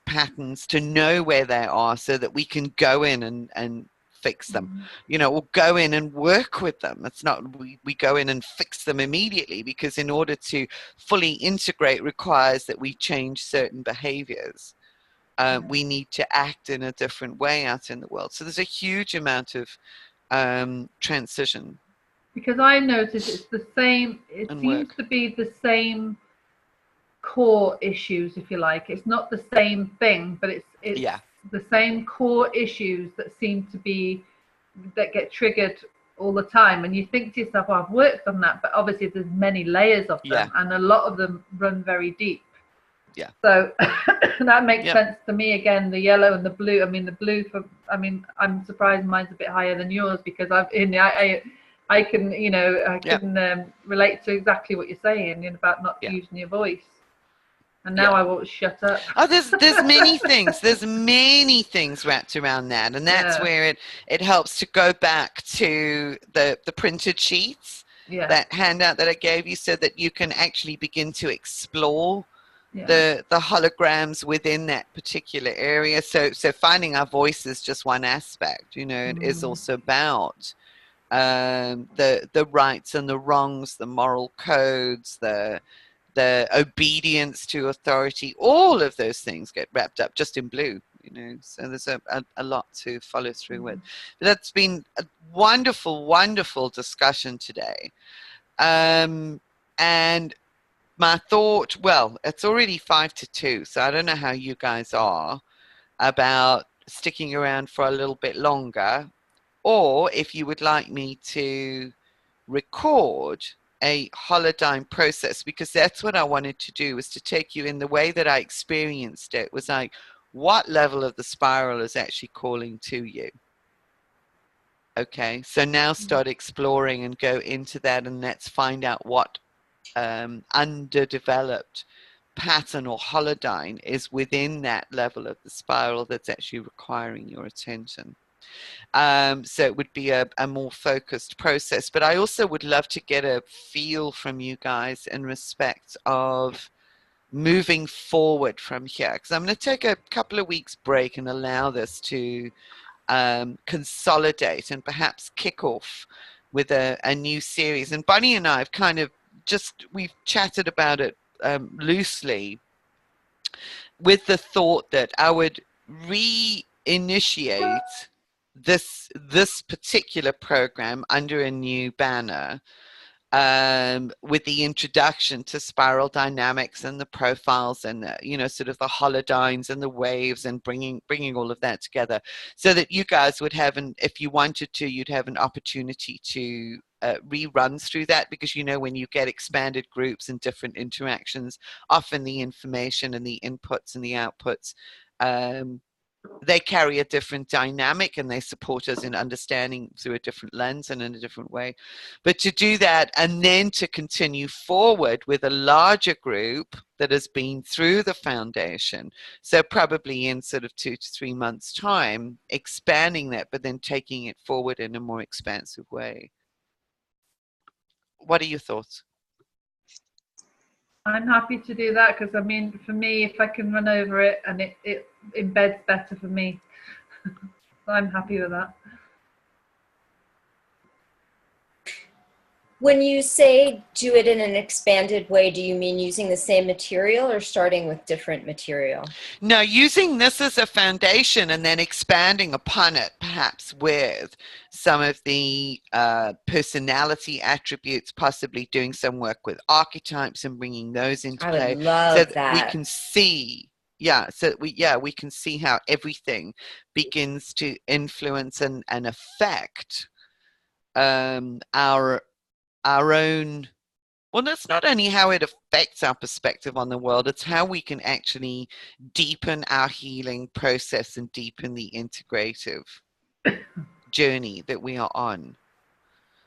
patterns, to know where they are, so that we can go in and fix them, or go in and work with them. It's not we go in and fix them immediately, because in order to fully integrate requires that we change certain behaviors. We need to act in a different way out in the world. So there's a huge amount of transition. Because I noticed it's the same, it seems to be the same core issues, if you like. It's not the same thing, but it's the same core issues that seem to be, that get triggered all the time. And you think to yourself, well, I've worked on that, but obviously there's many layers of them, and a lot of them run very deep. Yeah. So that makes sense to me. Again, the yellow and the blue. I mean, the blue I'm surprised mine's a bit higher than yours, because I can relate to exactly what you're saying about not using your voice. And now I won't shut up. Oh, there's many things. There's many things wrapped around that, and that's where it helps to go back to the printed sheets, that handout that I gave you, so that you can actually begin to explore the holograms within that particular area. So finding our voice is just one aspect. It is also about the rights and the wrongs, the moral codes, the obedience to authority. All of those things get wrapped up just in blue, so there's a lot to follow through with. But that's been a wonderful, wonderful discussion today. And my thought, well, it's already 1:55, so I don't know how you guys are about sticking around for a little bit longer, or if you would like me to record a holodyne process, because that's what I wanted to do, was to take you in the way that I experienced it. Was like, what level of the spiral is actually calling to you. Okay, so now start exploring and go into that, and let's find out what underdeveloped pattern or holodyne is within that level of the spiral that's actually requiring your attention. So it would be a more focused process. But I also would love to get a feel from you guys in respect of moving forward from here, because I'm going to take a couple of weeks break and allow this to consolidate and perhaps kick off with a new series. And Bonnie and I have kind of we've chatted about it loosely, with the thought that I would reinitiate this particular program under a new banner, with the introduction to spiral dynamics and the profiles and sort of the holodynes and the waves, and bringing all of that together, so that you guys would have, if you wanted to, you'd have an opportunity to reruns through that, because when you get expanded groups and different interactions, often the information and the inputs and the outputs, they carry a different dynamic, and they support us in understanding through a different lens and in a different way. But to do that and then to continue forward with a larger group that has been through the foundation, so probably in sort of 2 to 3 months time, expanding that, but then taking it forward in a more expansive way. What are your thoughts? I'm happy to do that, because I mean, for me, if I can run over it and it embeds better for me, I'm happy with that. When you say do it in an expanded way, do you mean using the same material or starting with different material? No, using this as a foundation and then expanding upon it, perhaps with some of the personality attributes, possibly doing some work with archetypes and bringing those into play. I would love so that. We can see, we can see how everything begins to influence and affect our own, well, that's not only how it affects our perspective on the world, it's how we can actually deepen our healing process and deepen the integrative journey that we are on,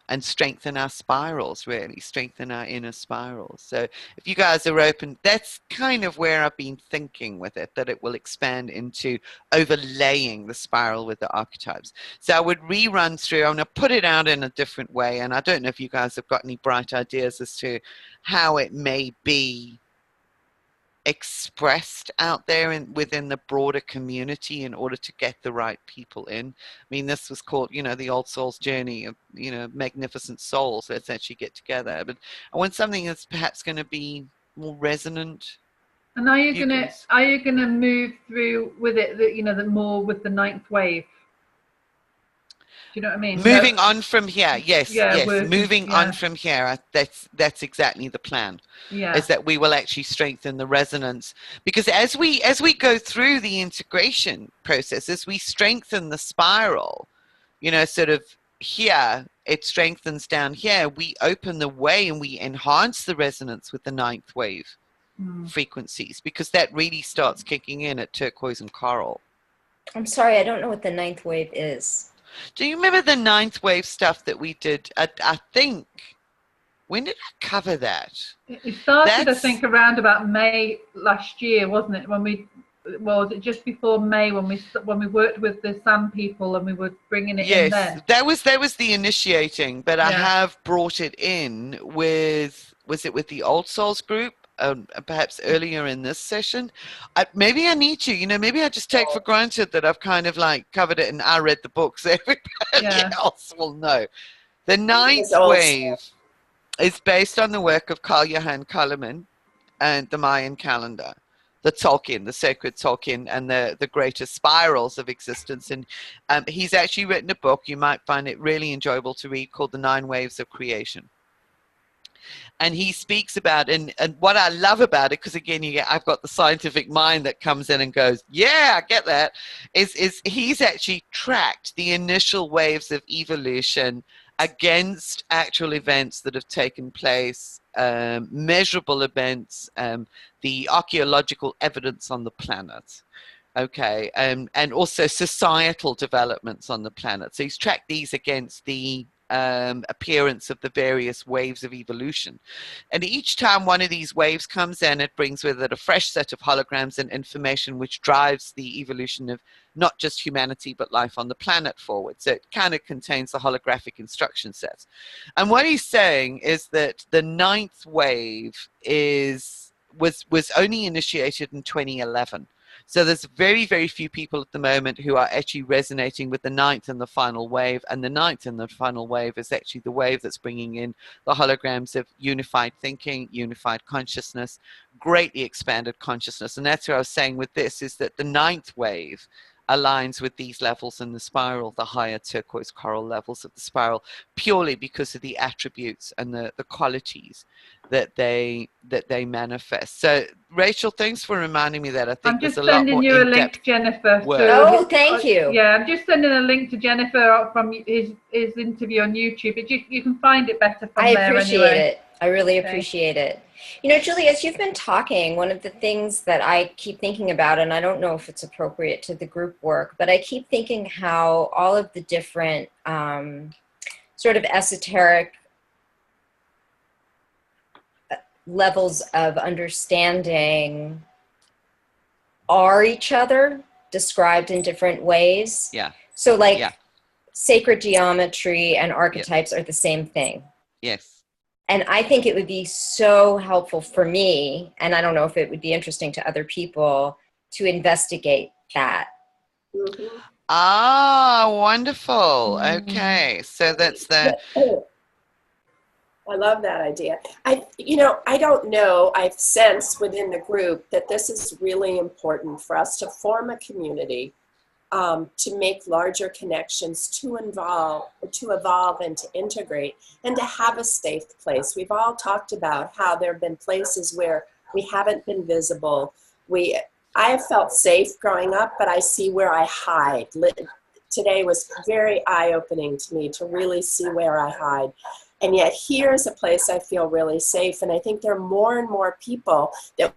and strengthen our spirals, really strengthen our inner spirals. So if you guys are open, that's kind of where I've been thinking with it, that it will expand into overlaying the spiral with the archetypes. So I would rerun through, I'm going to put it out in a different way, and I don't know if you guys have got any bright ideas as to how it may be expressed out there within the broader community in order to get the right people in. I mean, this was called, the Old Souls Journey of, magnificent souls. Let's actually get together. But I want something that's perhaps going to be more resonant. And are you gonna move through with it the more with the ninth wave? Do you know what I mean? Moving on from here, yes. Moving yeah. on from here, that's exactly the plan. Yeah. Is that we will actually strengthen the resonance, because as we go through the integration process, as we strengthen the spiral, sort of here, it strengthens down here, we open the way and we enhance the resonance with the ninth wave frequencies, because that really starts kicking in at turquoise and coral. I'm sorry, I don't know what the ninth wave is. Do you remember the ninth wave stuff that we did? I think, when did I cover that? It started, I think, around about May last year, wasn't it? Was it just before May when we worked with the Sand people and we were bringing it in then? Yes, that was the initiating, but I have brought it in with, was it with the Old Souls group? Perhaps earlier in this session. Maybe I need to, maybe I just take for granted that I've kind of like covered it and I read the books. Everybody else will know. The ninth wave is based on the work of Carl Johan Kalaman and the Mayan calendar, the Tolkien, the sacred Tolkien, and the greater spirals of existence. And he's actually written a book, you might find it really enjoyable to read, called The 9 Waves of Creation. And he speaks about, and what I love about it, because again, I've got the scientific mind that comes in and goes, yeah, I get that, is he's actually tracked the initial waves of evolution against actual events that have taken place, measurable events, the archaeological evidence on the planet. Okay, and also societal developments on the planet. So he's tracked these against the appearance of the various waves of evolution. And each time one of these waves comes in, it brings with it a fresh set of holograms and information which drives the evolution of not just humanity, but life on the planet forward. So it kind of contains the holographic instruction sets. And what he's saying is that the 9th wave was only initiated in 2011. So there's very, very few people at the moment who are actually resonating with the 9th and the final wave. And the 9th and the final wave is actually the wave that's bringing in the holograms of unified thinking, unified consciousness, greatly expanded consciousness. And that's what I was saying with this, is that the 9th wave aligns with these levels in the spiral, the higher turquoise coral levels of the spiral, purely because of the attributes and the qualities that they manifest. So Rachel, thanks for reminding me that. I think there's a lot more I'm just sending you a link, Jennifer. Oh, thank you. Yeah, I'm just sending a link to Jennifer from his interview on YouTube. But you can find it better from there anyway. I appreciate it. I really appreciate it. You know, Julie, as you've been talking, one of the things that I keep thinking about, and I don't know if it's appropriate to the group work, but I keep thinking how all of the different sort of esoteric levels of understanding are each other, described in different ways. Yeah. So like sacred geometry and archetypes are the same thing. Yes. And I think it would be so helpful for me, and I don't know if it would be interesting to other people, to investigate that. Mm-hmm. Ah, wonderful. Okay, so that's the... I love that idea. I don't know, I've sensed within the group that this is really important for us to form a community, to make larger connections, to evolve and to integrate, and to have a safe place. We've all talked about how there have been places where we haven't been visible. I have felt safe growing up, but I see where I hide. Today was very eye-opening to me to really see where I hide. And yet here's a place I feel really safe. And I think there are more and more people that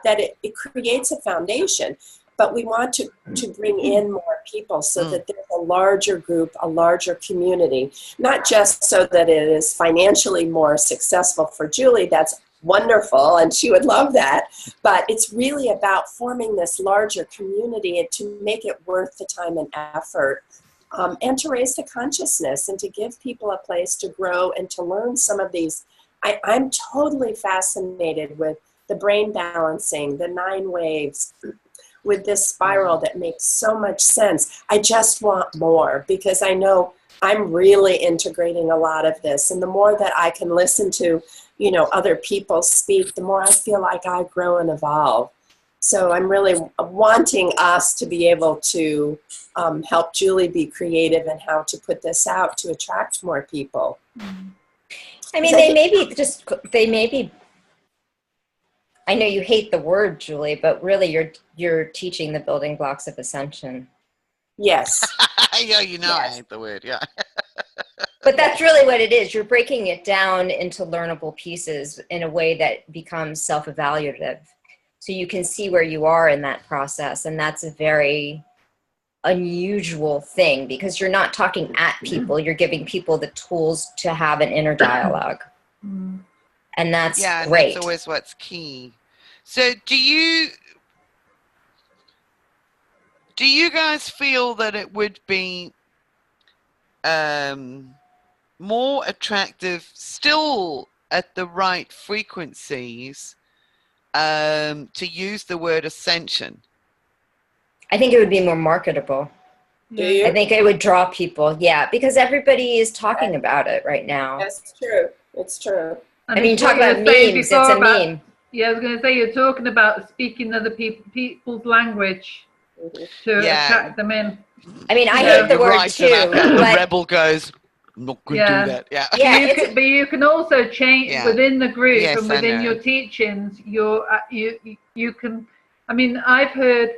it creates a foundation. But we want to bring in more people so that there's a larger group, a larger community, not just so that it is financially more successful for Julie. That's wonderful, and she would love that. But it's really about forming this larger community and to make it worth the time and effort, and to raise the consciousness and to give people a place to grow and to learn some of these. I'm totally fascinated with the brain balancing, the 9 waves, with this spiral that makes so much sense. I just want more, because I know I'm really integrating a lot of this. And the more that I can listen to, other people speak, the more I feel like I grow and evolve. So I'm really wanting us to be able to help Julie be creative in how to put this out to attract more people. I mean, they may be, I know you hate the word, Julie, but really you're teaching the building blocks of ascension. Yes. Yeah, I hate the word, yeah. But that's really what it is. You're breaking it down into learnable pieces in a way that becomes self-evaluative. So you can see where you are in that process. And that's a very unusual thing, because you're not talking at people. You're giving people the tools to have an inner dialogue. And that's great. That's always what's key. So do you guys feel that it would be more attractive, still at the right frequencies, to use the word ascension? I think it would be more marketable. I think it would draw people, because everybody is talking about it right now. That's true. It's true. I mean, talk about memes, it's a meme. Yeah, I was going to say, you're talking about speaking other people's language to attract them in. I mean, I hate the word too. The rebel goes, I'm not going to do that. But you can also change within the group and within your teachings. You can. I mean, I've heard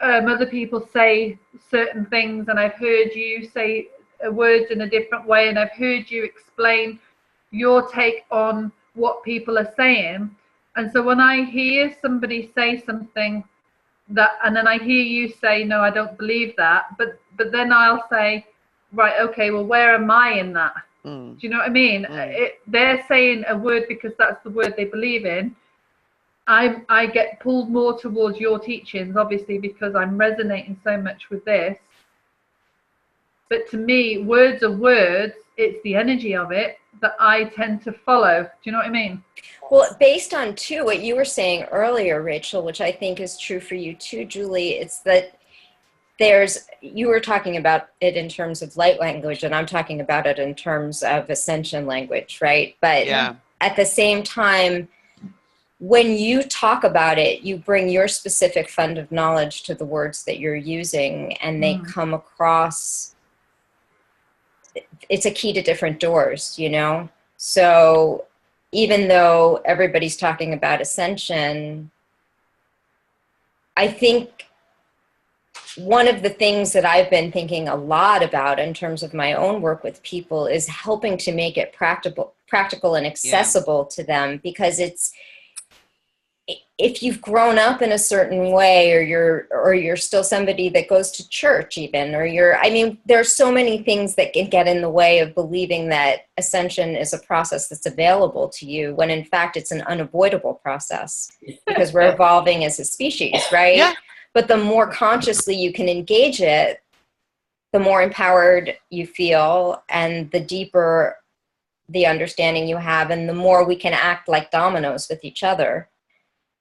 other people say certain things, and I've heard you say words in a different way, and I've heard you explain your take on what people are saying. And so when I hear somebody say something that, and then I hear you say, no, I don't believe that, but then I'll say, right, okay, well, where am I in that? Do you know what I mean? They're saying a word because that's the word they believe in. I get pulled more towards your teachings, obviously, because I'm resonating so much with this. But to me, words are words. It's the energy of it that I tend to follow. Do you know what I mean? Well, based on too what you were saying earlier, Rachel, which I think is true for you too, Julie, it's that you were talking about it in terms of light language, and I'm talking about it in terms of ascension language, right? But at the same time, when you talk about it, you bring your specific fund of knowledge to the words that you're using, and they come across, it's a key to different doors, you know? So even though everybody's talking about ascension, I think one of the things that I've been thinking a lot about in terms of my own work with people is helping to make it practical and accessible to them, because if you've grown up in a certain way, or you're still somebody that goes to church even, there's so many things that can get in the way of believing that ascension is a process that's available to you, when in fact it's an unavoidable process because we're evolving as a species, right? Yeah. But the more consciously you can engage it, the more empowered you feel, and the deeper the understanding you have, and the more we can act like dominoes with each other.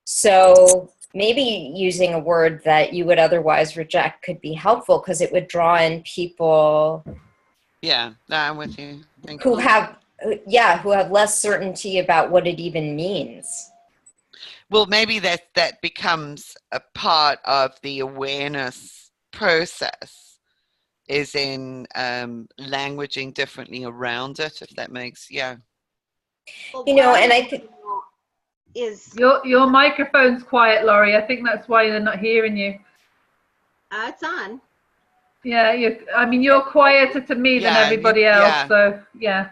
So maybe using a word that you would otherwise reject could be helpful, because it would draw in people. Yeah, I'm with you. Who have less certainty about what it even means. Well, maybe that becomes a part of the awareness process, is in languaging differently around it, if that makes, Well, you know, and I think is your microphone's quiet, Laurie. I think that's why they're not hearing you. It's on. Yeah, you're quieter to me than everybody else. So yeah.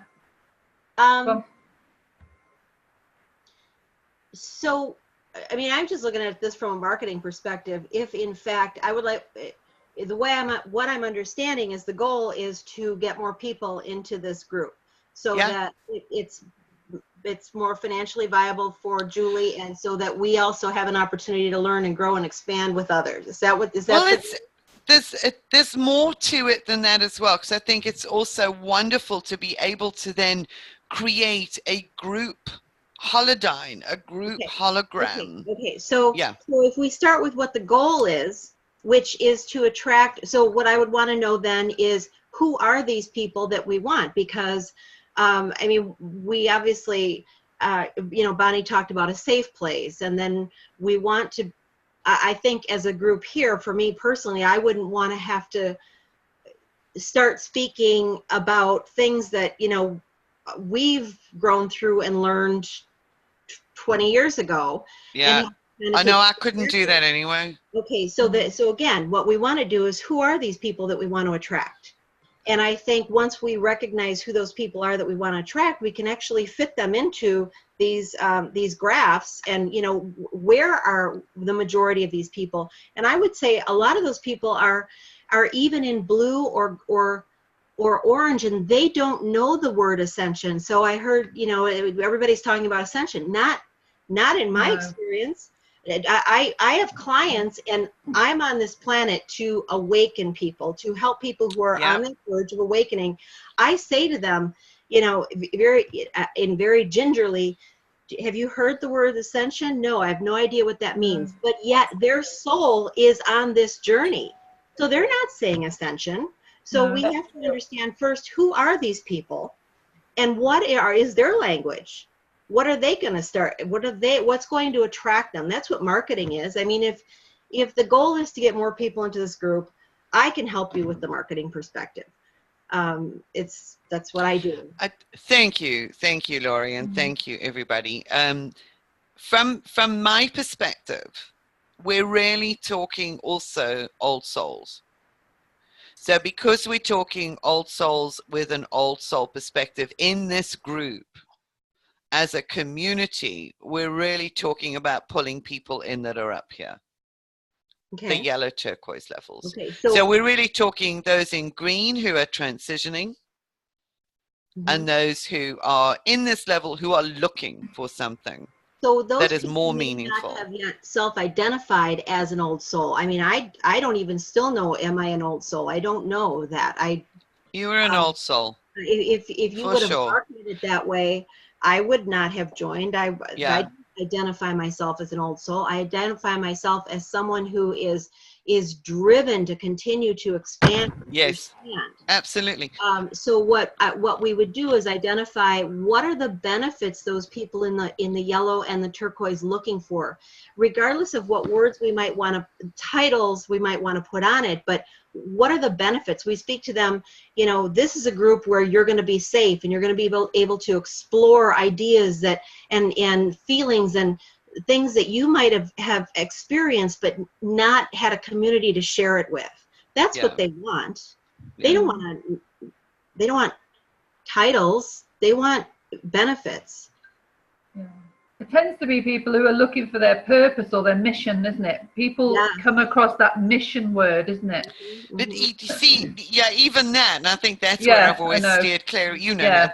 So, I mean, I'm just looking at this from a marketing perspective. If in fact I would like, what I'm understanding is the goal is to get more people into this group, so that it's more financially viable for Julie, and so that we also have an opportunity to learn and grow and expand with others. Is that what? Is that? Well, there's more to it than that as well, because I think it's also wonderful to be able to then create a group holodyne, a group hologram. Okay. So if we start with what the goal is, which is to attract, so what I would want to know then is, who are these people that we want? Because we obviously, Bonnie talked about a safe place, and then we want to, I think as a group here, for me personally, I wouldn't want to have to start speaking about things that, we've grown through and learned 20 years ago. Yeah. I know I couldn't do that anyway. Okay. So again, what we want to do is, who are these people that we want to attract? And I think once we recognize who those people are that we want to attract, we can actually fit them into these graphs, and where are the majority of these people. And I would say a lot of those people are even in blue or orange, and they don't know the word ascension. So I heard everybody's talking about ascension. Not in my experience. I have clients, and I'm on this planet to awaken people, to help people who are on the verge of awakening. I say to them, very gingerly, have you heard the word ascension? No, I have no idea what that means. But yet their soul is on this journey. So they're not saying ascension. So we have to understand first, who are these people, and what is their language? What are they going to start? What's going to attract them? That's what marketing is. I mean, if the goal is to get more people into this group, I can help you with the marketing perspective. That's what I do. Thank you, Laurie, and thank you, everybody. From my perspective, we're really talking also old souls. So because we're talking old souls with an old soul perspective in this group, as a community, we're really talking about pulling people in that are up here. the yellow turquoise levels. Okay, so we're really talking those in green who are transitioning, and those who are in this level who are looking for something that is more meaningful. Not have yet self-identified as an old soul. I mean, I don't even still know, am I an old soul? I don't know that. You were an old soul. If you would have marketed it that way, I would not have joined. I identify myself as an old soul. I identify myself as someone who is driven to continue to expand. Yes, absolutely. So what we would do is identify what are the benefits those people in the yellow and the turquoise looking for, regardless of what words we might want to, titles we might want to put on it, but what are the benefits? We speak to them, you know, this is a group where you're going to be safe and you're going to be able to explore ideas that and feelings and things that you might have experienced but not had a community to share it with. That's what they want. They don't want titles. They want benefits. Yeah. It tends to be people who are looking for their purpose or their mission, isn't it? People come across that mission word, isn't it? But you see, even that, and I think that's where I've always steered clear,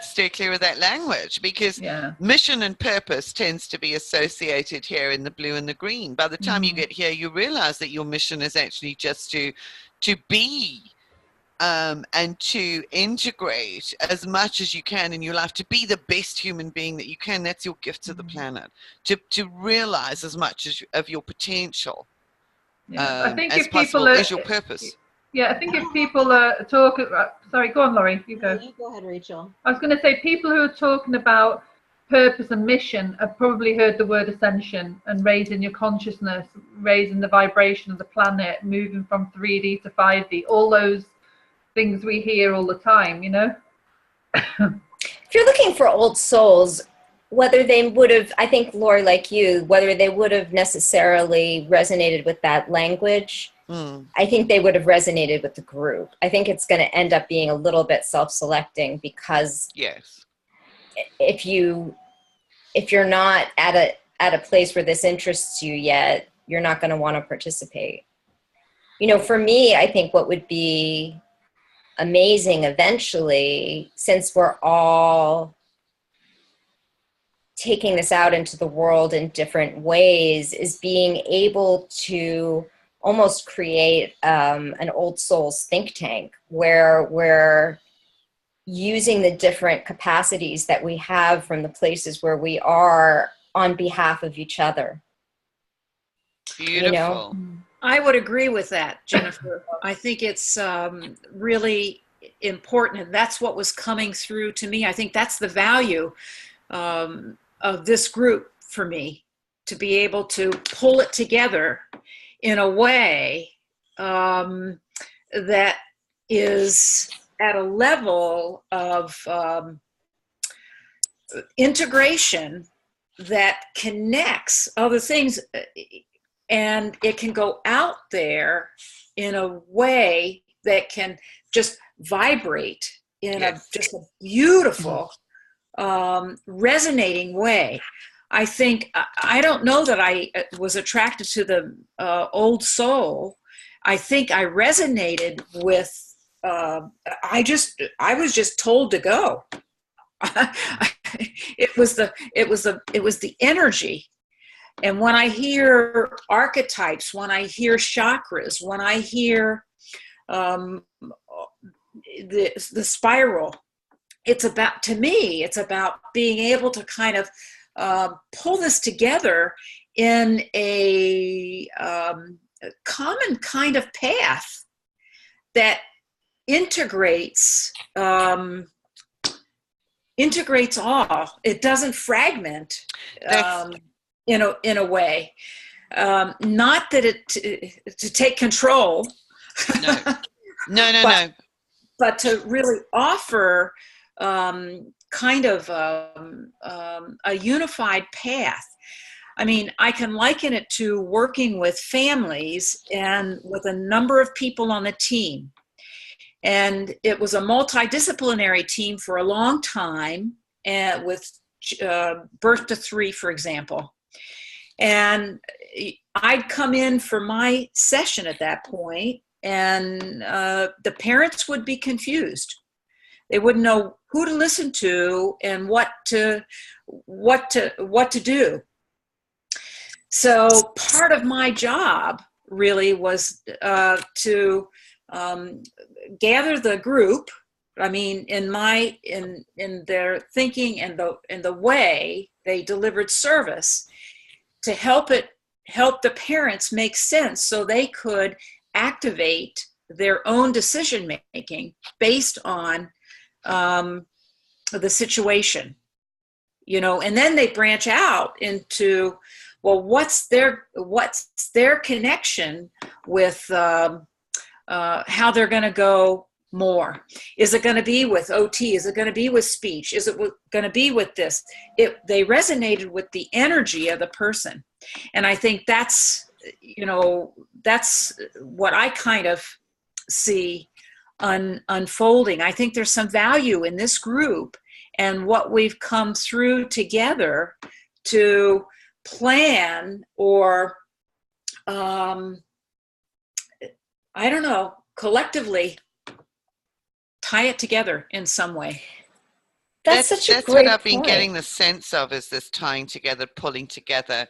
steer clear of that language, because mission and purpose tends to be associated here in the blue and the green. By the time you get here, you realize that your mission is actually just to be and to integrate as much as you can in your life, to be the best human being that you can. That's your gift to the planet, to realize as much of your potential I think as if possible is your purpose. Yeah, I think if people are talking, sorry, go on, Laurie, you go. You go ahead, Rachel. I was going to say, people who are talking about purpose and mission have probably heard the word ascension and raising your consciousness, raising the vibration of the planet, moving from 3D to 5D, all those things we hear all the time, you know. If you're looking for old souls, whether they would have, I think, Lori, like you, whether they would have necessarily resonated with that language, I think they would have resonated with the group. I think it's going to end up being a little bit self-selecting, because if you're not at a place where this interests you yet, you're not going to want to participate. You know, for me, I think what would be amazing eventually, since we're all taking this out into the world in different ways, is being able to almost create an old souls think tank where we're using the different capacities that we have from the places where we are on behalf of each other. Beautiful. You know? I would agree with that, Jennifer. I think it's really important, and that's what was coming through to me. I think that's the value of this group for me, to be able to pull it together in a way that is at a level of integration that connects other things, and it can go out there in a way that can just vibrate in just a beautiful, resonating way. I think, I don't know that I was attracted to the old soul. I think I resonated with, I was just told to go. It was the energy. And when I hear archetypes, when I hear chakras, when I hear the spiral, to me, it's about being able to kind of pull this together in a common kind of path that integrates all. It doesn't fragment in a way. Not that to take control. No. But to really offer kind of a unified path. I mean, I can liken it to working with families and with a number of people on the team. And it was a multidisciplinary team for a long time, with birth to 3, for example. And I'd come in for my session at that point, and the parents would be confused. They wouldn't know who to listen to and what to do. So part of my job really was to gather the group. I mean, in their thinking and the way they delivered service, to help the parents make sense so they could activate their own decision making based on the situation, and then they branch out into, well, what's their connection with how they're going to go more? Is it going to be with OT? Is it going to be with speech? Is it going to be with this? They resonated with the energy of the person. And I think that's what I kind of see unfolding. I think there's some value in this group and what we've come through together to plan or, collectively tie it together in some way. That's such a that's great what I've been point. getting the sense of, is this tying together, pulling together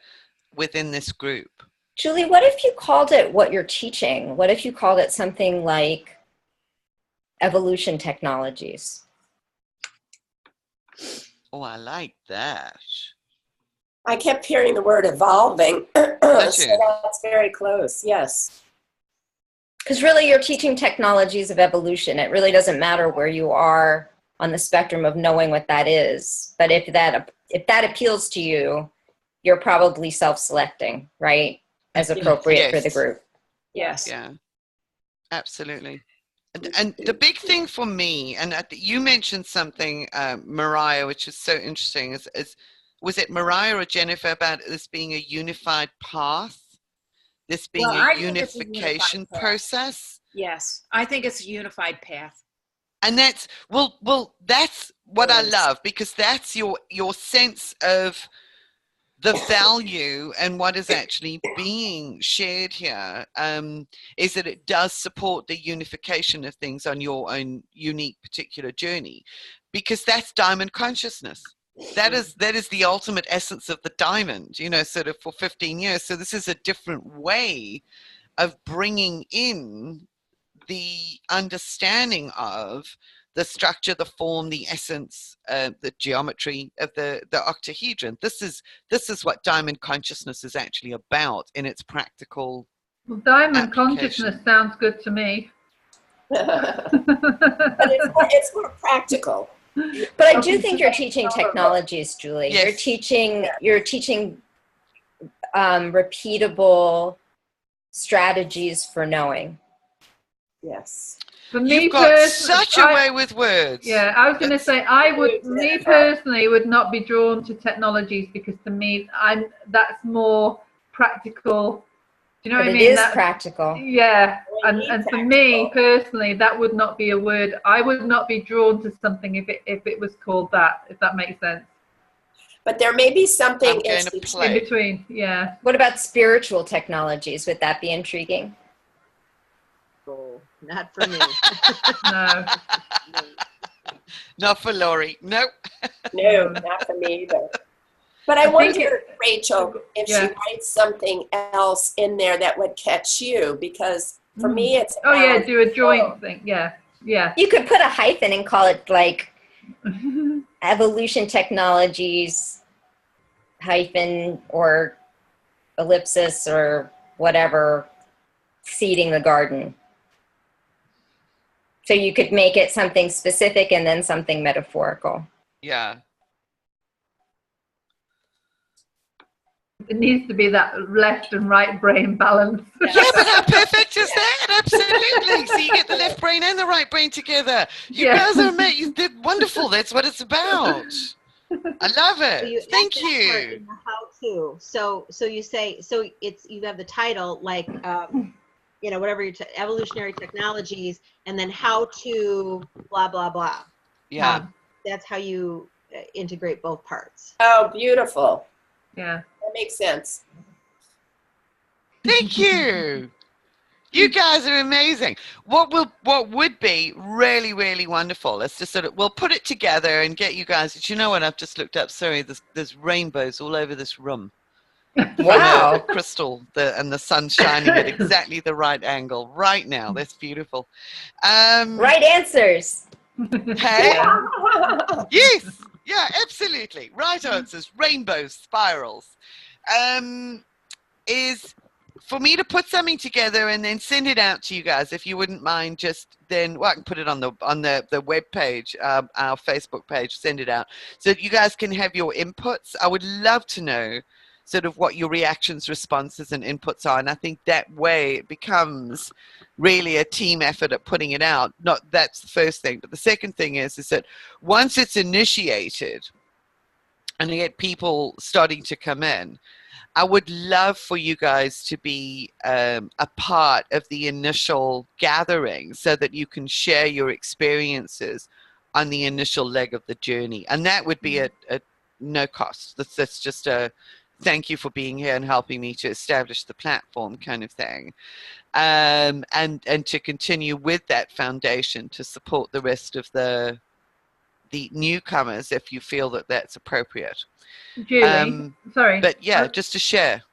within this group. Julie, what if you called it what you're teaching? What if you called it something like evolution technologies? Oh, I like that. I kept hearing the word evolving. So that's very close. Yes. Because really you're teaching technologies of evolution. It really doesn't matter where you are on the spectrum of knowing what that is. But if that appeals to you, you're probably self-selecting, right? As appropriate for the group. Yes. Yeah, absolutely. And the big thing for me, and you mentioned something, Mariah, which is so interesting, is was it Mariah or Jennifer, about this being a unified path? This being a unification process? Yes, I think it's a unified path. And that's, well, that's what I love, because that's your sense of the value and what is actually being shared here, is that it does support the unification of things on your own unique particular journey, because that's diamond consciousness. That is the ultimate essence of the diamond, sort of for 15 years. So this is a different way of bringing in the understanding of the structure, the form, the essence, the geometry of the octahedron. This is what diamond consciousness is actually about in its practical. Well, diamond consciousness sounds good to me. But it's more practical. But I do think you're teaching technologies, Julie. Yes. You're teaching repeatable strategies for knowing. Yes. For me, You've got such a way with words. Yeah, I was going to say, me personally would not be drawn to technologies, because to me, that's more practical. Do you know what I mean? It is practical. Yeah, and for me personally, that would not be a word. I would not be drawn to something if it was called that, if that makes sense. But there may be something in between. Yeah. What about spiritual technologies? Would that be intriguing? Oh, not for me. No. Not for Laurie. No. No, not for me either. But I wonder, Rachel, if she writes something else in there that would catch you, because for me it's do a joint thing. Yeah. You could put a hyphen and call it like evolution technologies hyphen or ellipsis or whatever, seeding the garden. So you could make it something specific and then something metaphorical. Yeah. It needs to be that left and right brain balance. Yeah, but how perfect is that? Absolutely. So you get the left brain and the right brain together. You guys are amazing. You did wonderful. That's what it's about. I love it. So Thank you. In the how-to. So you say, so it's, you have the title like, whatever your evolutionary technologies, and then how to blah blah blah. Yeah. That's how you integrate both parts. Oh, beautiful. Yeah. That makes sense. Thank you. You guys are amazing. What would be really, really wonderful is to sort of, we'll put it together and get you guys. Do you know what? I've just looked up. Sorry, there's rainbows all over this room. Wow. The crystal, and the sun shining at exactly the right angle right now. That's beautiful. Right answers. Hey? Yes. Yeah, absolutely. Right answers. Rainbows, spirals. Is for me to put something together and then send it out to you guys, if you wouldn't mind. Just then, well, I can put it on the web page, our Facebook page. Send it out so that you guys can have your inputs. I would love to know sort of what your reactions, responses, and inputs are, and I think that way it becomes really a team effort at putting it out. That's the first thing, but the second thing is that once it's initiated and you get people starting to come in, I would love for you guys to be a part of the initial gathering so that you can share your experiences on the initial leg of the journey. And that would be at no cost. That's just a thank you for being here and helping me to establish the platform kind of thing. And to continue with that foundation to support the rest of the newcomers if you feel that that's appropriate. Julie, sorry. But yeah, just to share.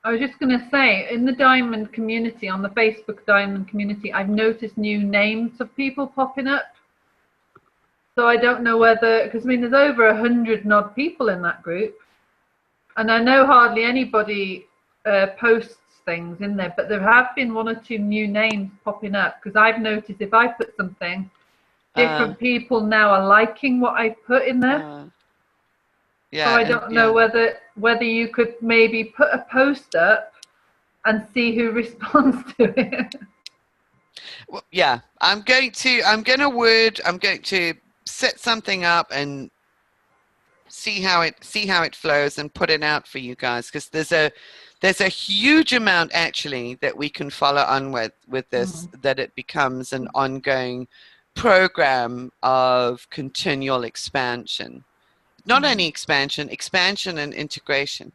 I was just going to say, in the Diamond community, on the Facebook Diamond community, I've noticed new names of people popping up. So I don't know whether, because I mean, there's over 100 odd people in that group. And I know hardly anybody posts things in there, but there have been 1 or 2 new names popping up, because I've noticed if I put something, different people now are liking what I put in there. Yeah, so I don't know whether you could maybe put a post up and see who responds to it. Well, yeah, I'm going to set something up and see how it flows and put it out for you guys, because there's a huge amount actually that we can follow on with this, that it becomes an ongoing program of continual expansion. Not only expansion and integration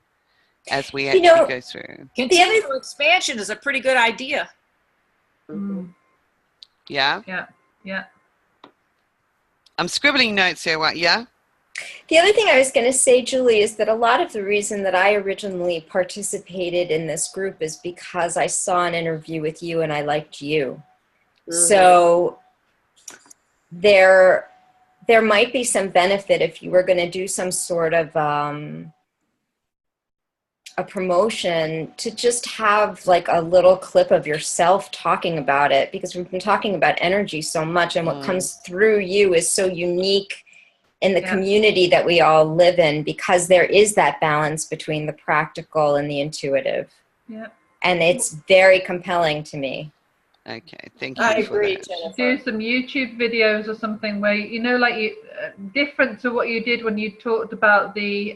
as we actually go through. Continual expansion is a pretty good idea. Yeah? Yeah. I'm scribbling notes here. What? Yeah? The other thing I was going to say, Julie, is that a lot of the reason that I originally participated in this group is because I saw an interview with you and I liked you. So there might be some benefit if you were going to do some sort of a promotion to just have like a little clip of yourself talking about it, because we've been talking about energy so much, and what comes through you is so unique in the community that we all live in, because there is that balance between the practical and the intuitive. Yeah. And it's very compelling to me. Okay, thank you. I agree, Jennifer. Do some YouTube videos or something where, you know, like different to what you did when you talked about the,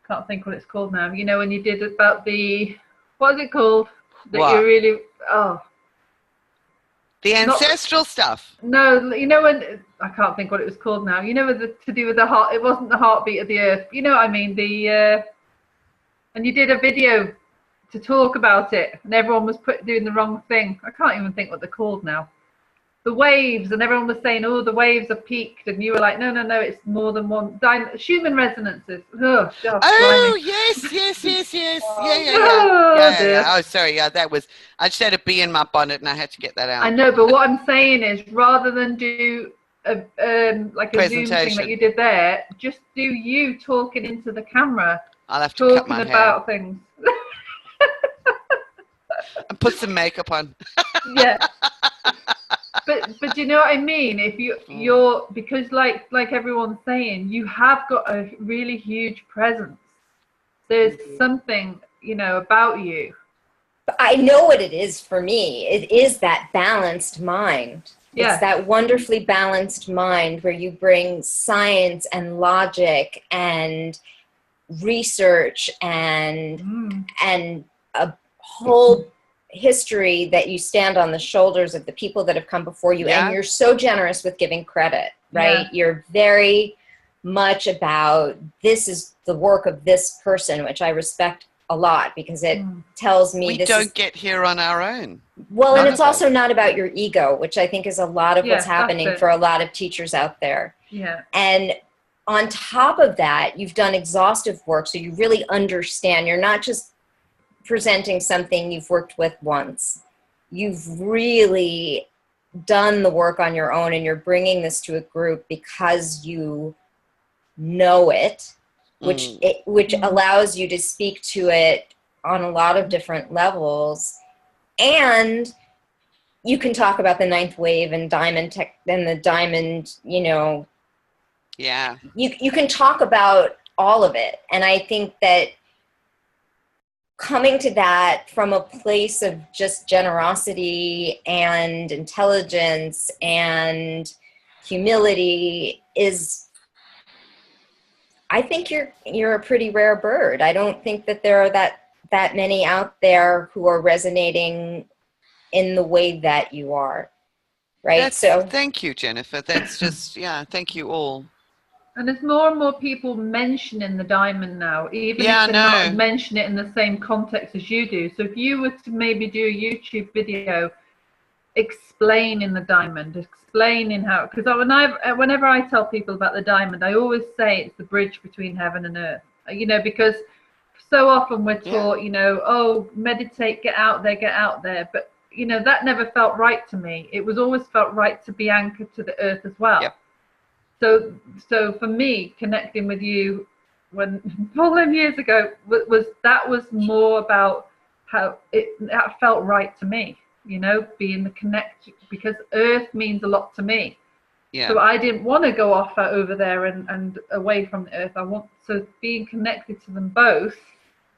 can't think what it's called now. You know, when you did about the, what is it called? That you really, the ancestral stuff. No, you know, when, I can't think what it was called now. You know, to do with the heart, it wasn't the heartbeat of the earth. You know what I mean? And you did a video to talk about it, and everyone was doing the wrong thing. I can't even think what they're called now. The waves, and everyone was saying, oh, the waves are peaked, and you were like, no, it's more than one. Schumann resonances. Oh, yes. Yeah. Oh, sorry. Yeah, that was, I just had a bee in my bonnet and I had to get that out. I know, but what I'm saying is, rather than do like a Zoom thing that you did there, just do you talking into the camera. I'll have to cut my hair. Talking about things. And put some makeup on. Yeah. But you know what I mean? If you're, because like everyone's saying, you have got a really huge presence. There's something, you know, about you. I know what it is for me. It is that balanced mind. Yeah. It's that wonderfully balanced mind where you bring science and logic and research and a whole history that you stand on the shoulders of the people that have come before you, and you're so generous with giving credit, right? You're very much about this is the work of this person, which I respect a lot because it tells me we this don't get here on our own. Well, None and it's of also us. not about your ego, which I think is a lot of what's Yes, that's happening it. for a lot of teachers out there. Yeah. And on top of that, you've done exhaustive work, so you really understand. You're not just presenting something you've worked with once. You've really done the work on your own, and you're bringing this to a group because you know it, which allows you to speak to it on a lot of different levels. And you can talk about the ninth wave and diamond tech and the diamond, you know, Yeah. you can talk about all of it. And I think that coming to that from a place of just generosity and intelligence and humility is, I think you're a pretty rare bird. I don't think that there are that many out there who are resonating in the way that you are, right? Thank you, Jennifer. That's just, yeah, thank you all. And there's more and more people mentioning the diamond now, even Yeah, if they're not mention it in the same context as you do. So if you were to maybe do a YouTube video explaining the diamond, explaining how, because whenever I tell people about the diamond, I always say it's the bridge between heaven and earth, you know, because so often we're taught, you know, oh, meditate, get out there. But, you know, that never felt right to me. It was always felt right to be anchored to the earth as well. Yep. So for me, connecting with you when all them years ago was more about how it felt right to me, you know, being the connect, because earth means a lot to me. Yeah. So I didn't want to go off over there and away from the earth. So being connected to them both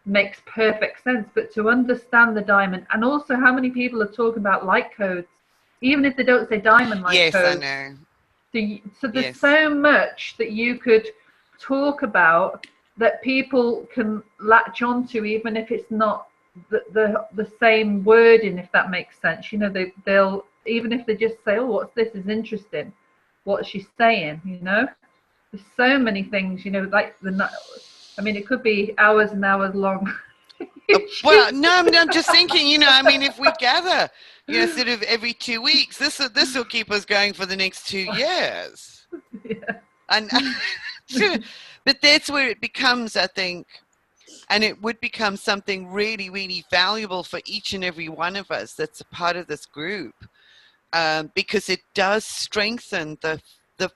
makes perfect sense. But to understand the diamond, and also how many people are talking about light codes, even if they don't say diamond light codes. Yes, I know. So there's so much that you could talk about that people can latch onto, even if it's not the same wording, if that makes sense. You know, they'll even if they just say, "Oh, what's this? Is interesting. What's she saying?" You know, there's so many things. You know, like I mean, it could be hours and hours long. Well, no, I'm just thinking, you know, I mean, if we gather, you know, sort of every 2 weeks, this will keep us going for the next 2 years. Yeah. And but that's where it becomes, I think, and it would become something really, really valuable for each and every one of us that's a part of this group, because it does strengthen the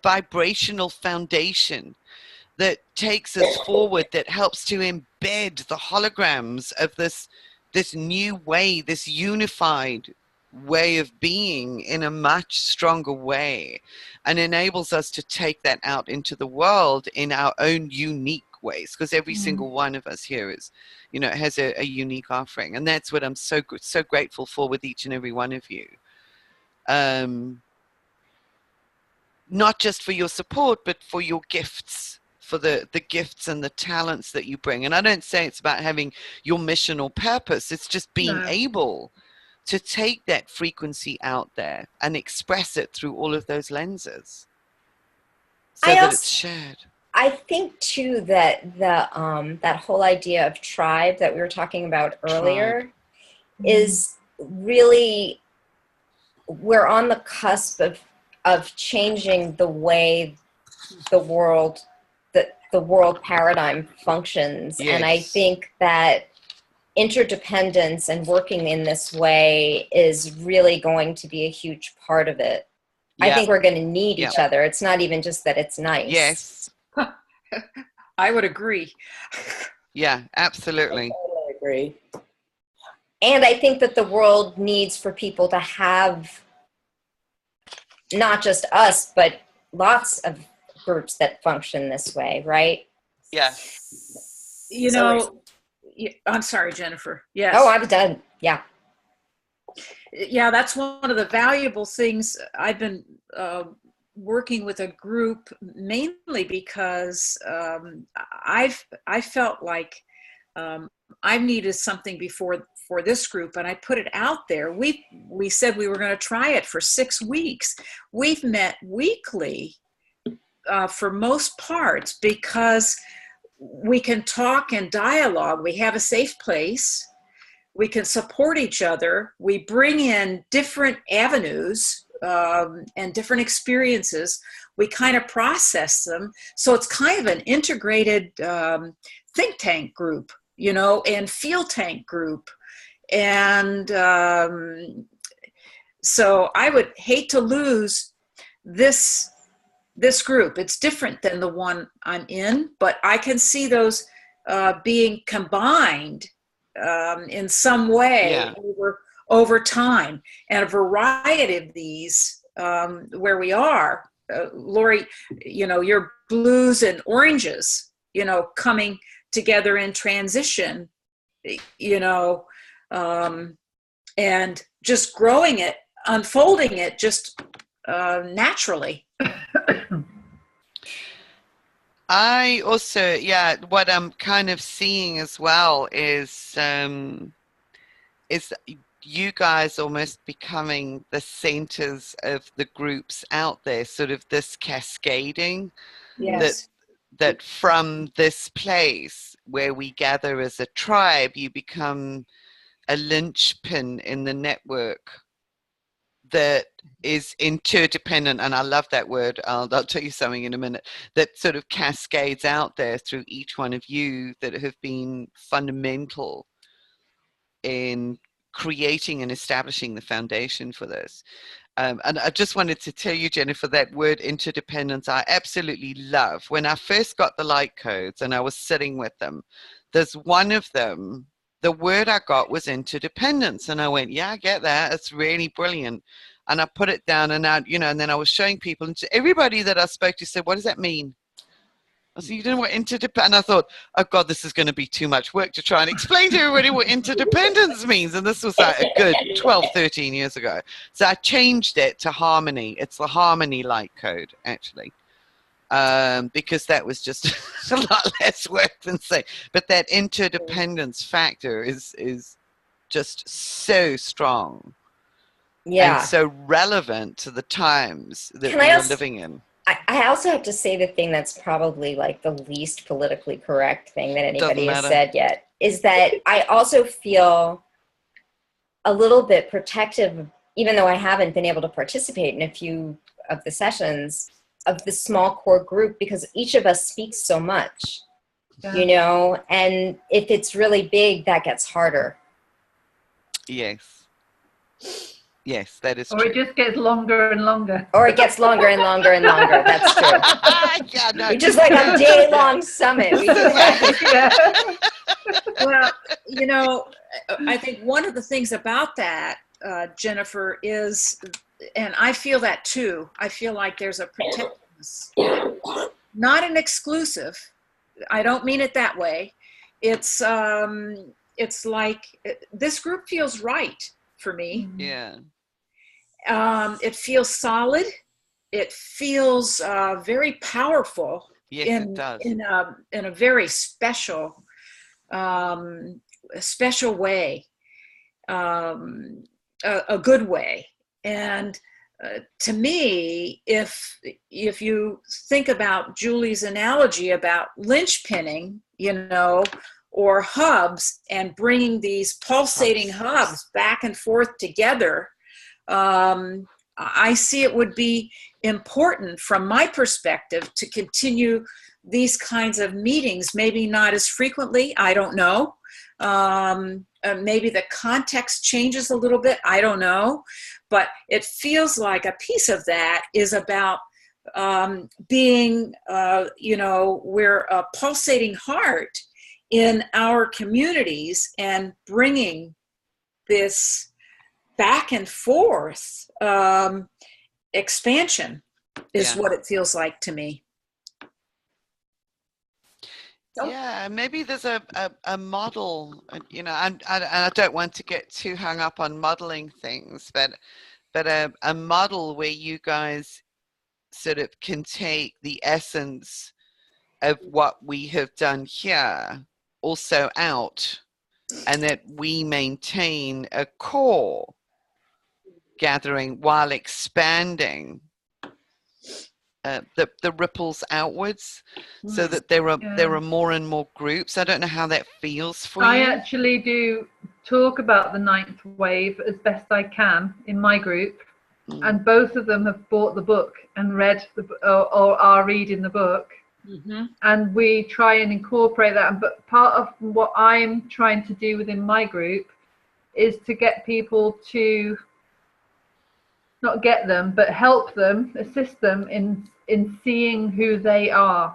vibrational foundation that takes us forward, that helps to embed the holograms of this new way, this unified way of being in a much stronger way, and enables us to take that out into the world in our own unique ways, because every single one of us here is, you know, has a unique offering, and that's what I'm so grateful for with each and every one of you. Not just for your support, but for your gifts, for the gifts and the talents that you bring. And I don't say it's about having your mission or purpose. It's just being able to take that frequency out there and express it through all of those lenses so that it's shared. I think too that that whole idea of tribe that we were talking about earlier is really, we're on the cusp of changing the way the world paradigm functions. Yes. And I think that interdependence and working in this way is really going to be a huge part of it. Yeah. I think we're going to need each other. It's not even just that it's nice. Yes. I would agree. Yeah, absolutely. I totally agree. And I think that the world needs for people to have not just us, but lots of groups that function this way, right? Yeah. You know, I'm sorry, Jennifer. Yes. Oh, I'm done. Yeah. Yeah, that's one of the valuable things. I've been working with a group mainly because I felt like I needed something for this group, and I put it out there. We said we were going to try it for 6 weeks. We've met weekly for most parts, because we can talk and dialogue. We have a safe place. We can support each other. We bring in different avenues and different experiences. We kind of process them. So it's kind of an integrated think tank group, you know, and field tank group. And so I would hate to lose this group. It's different than the one I'm in, but I can see those being combined in some way over time. And a variety of these where we are, Lori, you know, your blues and oranges, you know, coming together in transition, you know, and just growing it, unfolding it just naturally. I also, what I'm kind of seeing as well is you guys almost becoming the centers of the groups out there, sort of this cascading. Yes. That from this place where we gather as a tribe, you become a linchpin in the network that is interdependent, and I love that word. I'll tell you something in a minute, that sort of cascades out there through each one of you that have been fundamental in creating and establishing the foundation for this. And I just wanted to tell you, Jennifer, that word interdependence I absolutely love. When I first got the light codes and I was sitting with them, there's one of them, the word I got was interdependence. And I went, yeah, I get that. It's really brilliant. And I put it down, and and then I was showing people, and everybody that I spoke to said, what does that mean? I said, you don't know what interdependence? And I thought, oh God, this is going to be too much work to try and explain to everybody what interdependence means. And this was like a good 12, 13 years ago. So I changed it to harmony. It's the harmony light code, actually. Because that was just a lot less work than say. But that interdependence factor is just so strong. Yeah. And so relevant to the times that we're living in. I also have to say the thing that's probably like the least politically correct thing that anybody has said yet is that I also feel a little bit protective, even though I haven't been able to participate in a few of the sessions, of the small core group, because each of us speaks so much, you know, and if it's really big, that gets harder. Yes. Yes, that is true. Or it just gets longer and longer. Or it gets longer and longer and longer. That's true. Yeah, no. We just like a day-long summit. We Well, you know, I think one of the things about that, Jennifer, is, and I feel that too, I feel like there's a protectiveness. Not an exclusive. I don't mean it that way. It's like this group feels right for me. Yeah. It feels solid. It feels very powerful. Yes, it does. In a very special way, a good way. And to me, if you think about Julie's analogy about linchpinning, you know, or hubs, and bringing these pulsating hubs back and forth together, I see it would be important from my perspective to continue these kinds of meetings, maybe not as frequently, I don't know. Maybe the context changes a little bit, I don't know. But it feels like a piece of that is about being, you know, we're a pulsating heart in our communities, and bringing this back and forth expansion is what it feels like to me. Yeah, maybe there's a model, you know, and I don't want to get too hung up on modeling things, but a model where you guys sort of can take the essence of what we have done here also out, and that we maintain a core gathering while expanding the ripples outwards, so that there are more and more groups. I don't know how that feels for you. I actually do talk about the ninth wave as best I can in my group, and both of them have bought the book and read or are reading the book. And we try and incorporate that. But part of what I'm trying to do within my group is to get people to not get them, but help them, assist them in seeing who they are,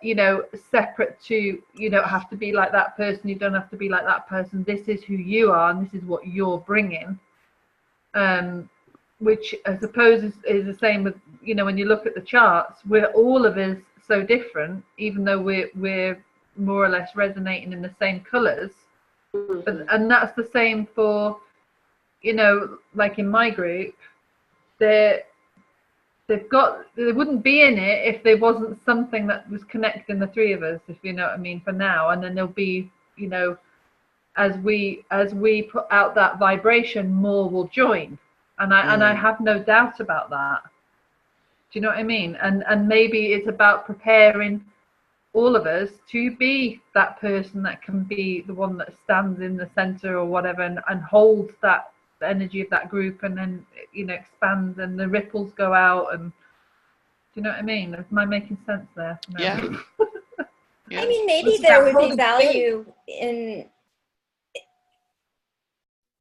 you know, separate to, you don't have to be like that person, you don't have to be like that person, this is who you are and this is what you're bringing, which I suppose is the same with, you know, when you look at the charts, we're all of us so different, even though we're more or less resonating in the same colors. And that's the same for, you know, like in my group, they wouldn't be in it if there wasn't something that was connecting the three of us, if you know what I mean, for now. And then there'll be, you know, as we put out that vibration, more will join. And I have no doubt about that. Do you know what I mean? And maybe it's about preparing all of us to be that person that can be the one that stands in the center or whatever, and holds that the energy of that group, and then, you know, expands and the ripples go out. And do you know what I mean? Am I making sense there? No. Yeah. I mean, maybe there would be value in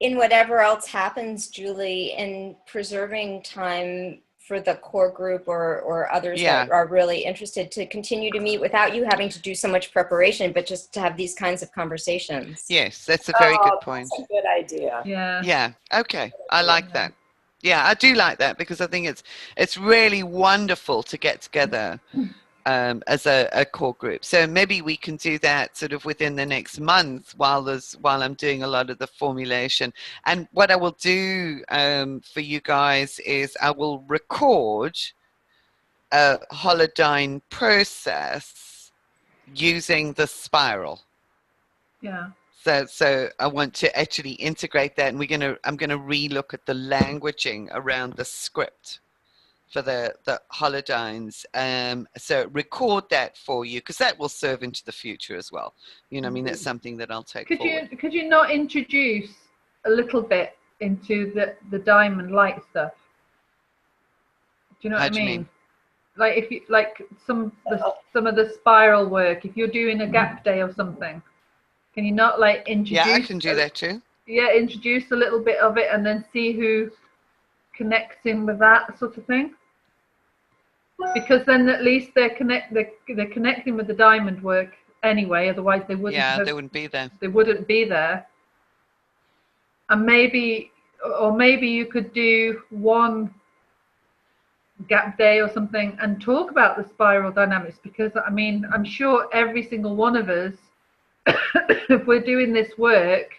whatever else happens, Julie, in preserving time for the core group or others that are really interested to continue to meet without you having to do so much preparation, but just to have these kinds of conversations. Yes, that's a very good point. That's a good idea. Yeah. Okay. I like that. Yeah, I do like that, because I think it's really wonderful to get together as a core group. So maybe we can do that sort of within the next month while I'm doing a lot of the formulation. And what I will do for you guys is I will record a holodyne process using the spiral. Yeah. So I want to actually integrate that, and I'm gonna relook at the languaging around the script for the holodynes. So record that for you, because that will serve into the future as well. You know, I mean, that's something that I'll take forward. Could you not introduce a little bit into the diamond light stuff? Do you know what I mean? Like if you like some of the spiral work, if you're doing a gap day or something, can you not like introduce? Yeah, I can do that too. Yeah, introduce a little bit of it and then see who connects in with that sort of thing. Because then at least they're connecting with the diamond work anyway. Otherwise, they wouldn't. Yeah, they wouldn't be there. They wouldn't be there. And maybe you could do one gap day or something and talk about the spiral dynamics. Because I mean, I'm sure every single one of us, if we're doing this work,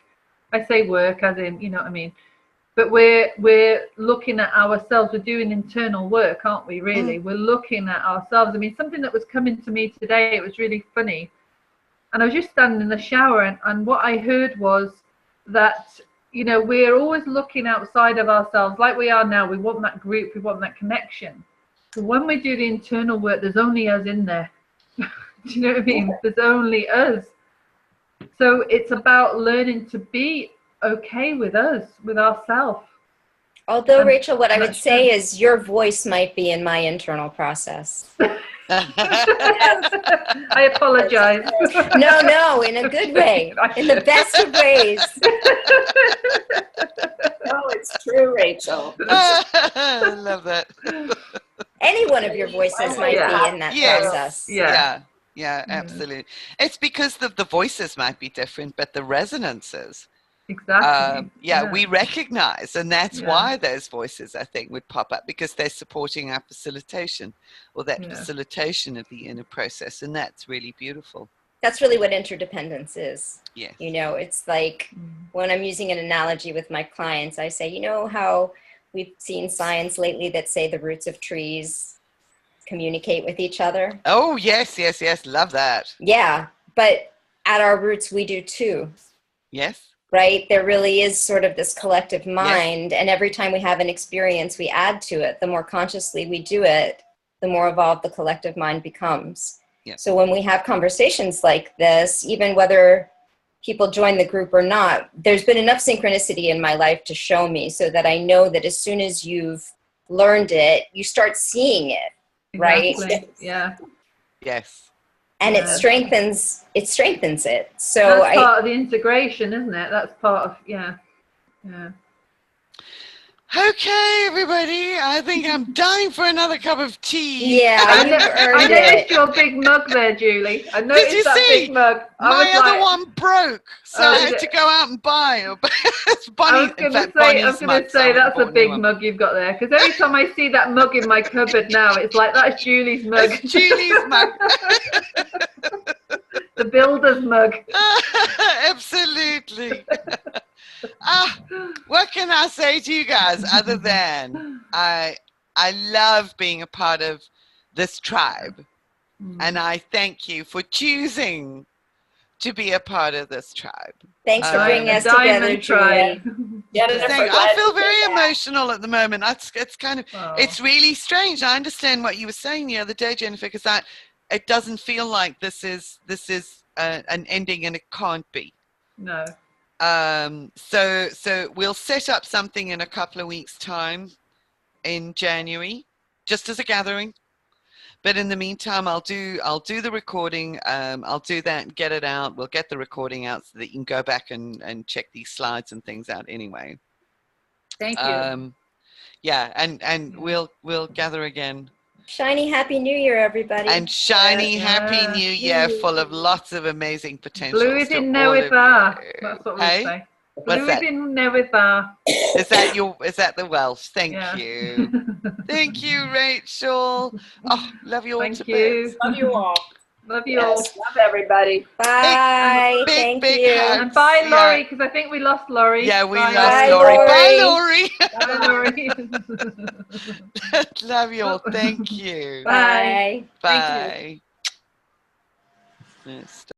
I say work as in, you know what I mean. But we're looking at ourselves. We're doing internal work, aren't we, really? We're looking at ourselves. I mean, something that was coming to me today, it was really funny. And I was just standing in the shower, and what I heard was that, you know, we're always looking outside of ourselves like we are now. We want that group. We want that connection. But when we do the internal work, there's only us in there. Do you know what I mean? There's only us. So it's about learning to be okay with us, with ourselves. Although, Rachel, what I would say is your voice might be in my internal process. I apologize. No, in a good way, in the best of ways. Oh, it's true, Rachel. I love that. Any one of your voices might be in that process. Yeah, absolutely. It's because the voices might be different, but the resonances. Exactly. We recognize, and that's why those voices, I think, would pop up, because they're supporting our facilitation, or that facilitation of the inner process, and that's really beautiful. That's really what interdependence is. Yes. You know, it's like when I'm using an analogy with my clients, I say, you know how we've seen science lately that say the roots of trees communicate with each other? Oh, yes. Love that. Yeah, but at our roots, we do too. Yes. Right? There really is sort of this collective mind, and every time we have an experience, we add to it. The more consciously we do it, the more evolved the collective mind becomes. Yeah. So when we have conversations like this, even whether people join the group or not, there's been enough synchronicity in my life to show me so that I know that as soon as you've learned it, you start seeing it, right? Exactly. Yeah. Yes. And Yeah. it strengthens it. So That's part of the integration, isn't it? That's part of, yeah. Okay, everybody. I think I'm dying for another cup of tea. yeah, you've I earned noticed it. your big mug there, Julie. I noticed you that see? big mug. My other one broke, so Oh, I did had it? to go out and buy it. It's I Bonnie, was in going fact, to say, Bonnie's mug, so I that's haven't a bought a new big one. mug you've got there. Because every time I see that mug in my cupboard now, it's like, that's Julie's mug. It's Julie's mug. The builder's mug. Absolutely. What can I say to you guys other than I love being a part of this tribe, and I thank you for choosing to be a part of this tribe. Thanks for bringing us together, Diamond Julie. tribe. Jennifer, I glad feel to very hear that. emotional at the moment. It's kind of, Oh. it's really strange. I understand what you were saying the other day, Jennifer, because it doesn't feel like this is an ending, and it can't be. No. So we'll set up something in a couple of weeks' time in January, just as a gathering. But in the meantime, I'll do the recording. I'll do that and get it out. We'll get the recording out so that you can go back and check these slides and things out anyway. Thank you. Yeah, and we'll gather again. Shiny Happy New Year, everybody. And shiny Happy Yeah. New Year, full of lots of amazing potential. Blue is in Newydd. That's what we Hey? say. What's Blue that? is in Newydd. Is that the Welsh? Thank Yeah. you. Thank you, Rachel. Oh, love you all Thank to you. bits. Love you all. Love you all. Yes, love everybody. Bye. Big, Thank big you. hug. And bye, Yeah. Laurie, because I think we lost Laurie. Yeah, we Bye, lost Bye, Laurie. Laurie. Bye, Laurie. Bye, Laurie. Love you all. Thank you. Bye. Thank Bye. Let's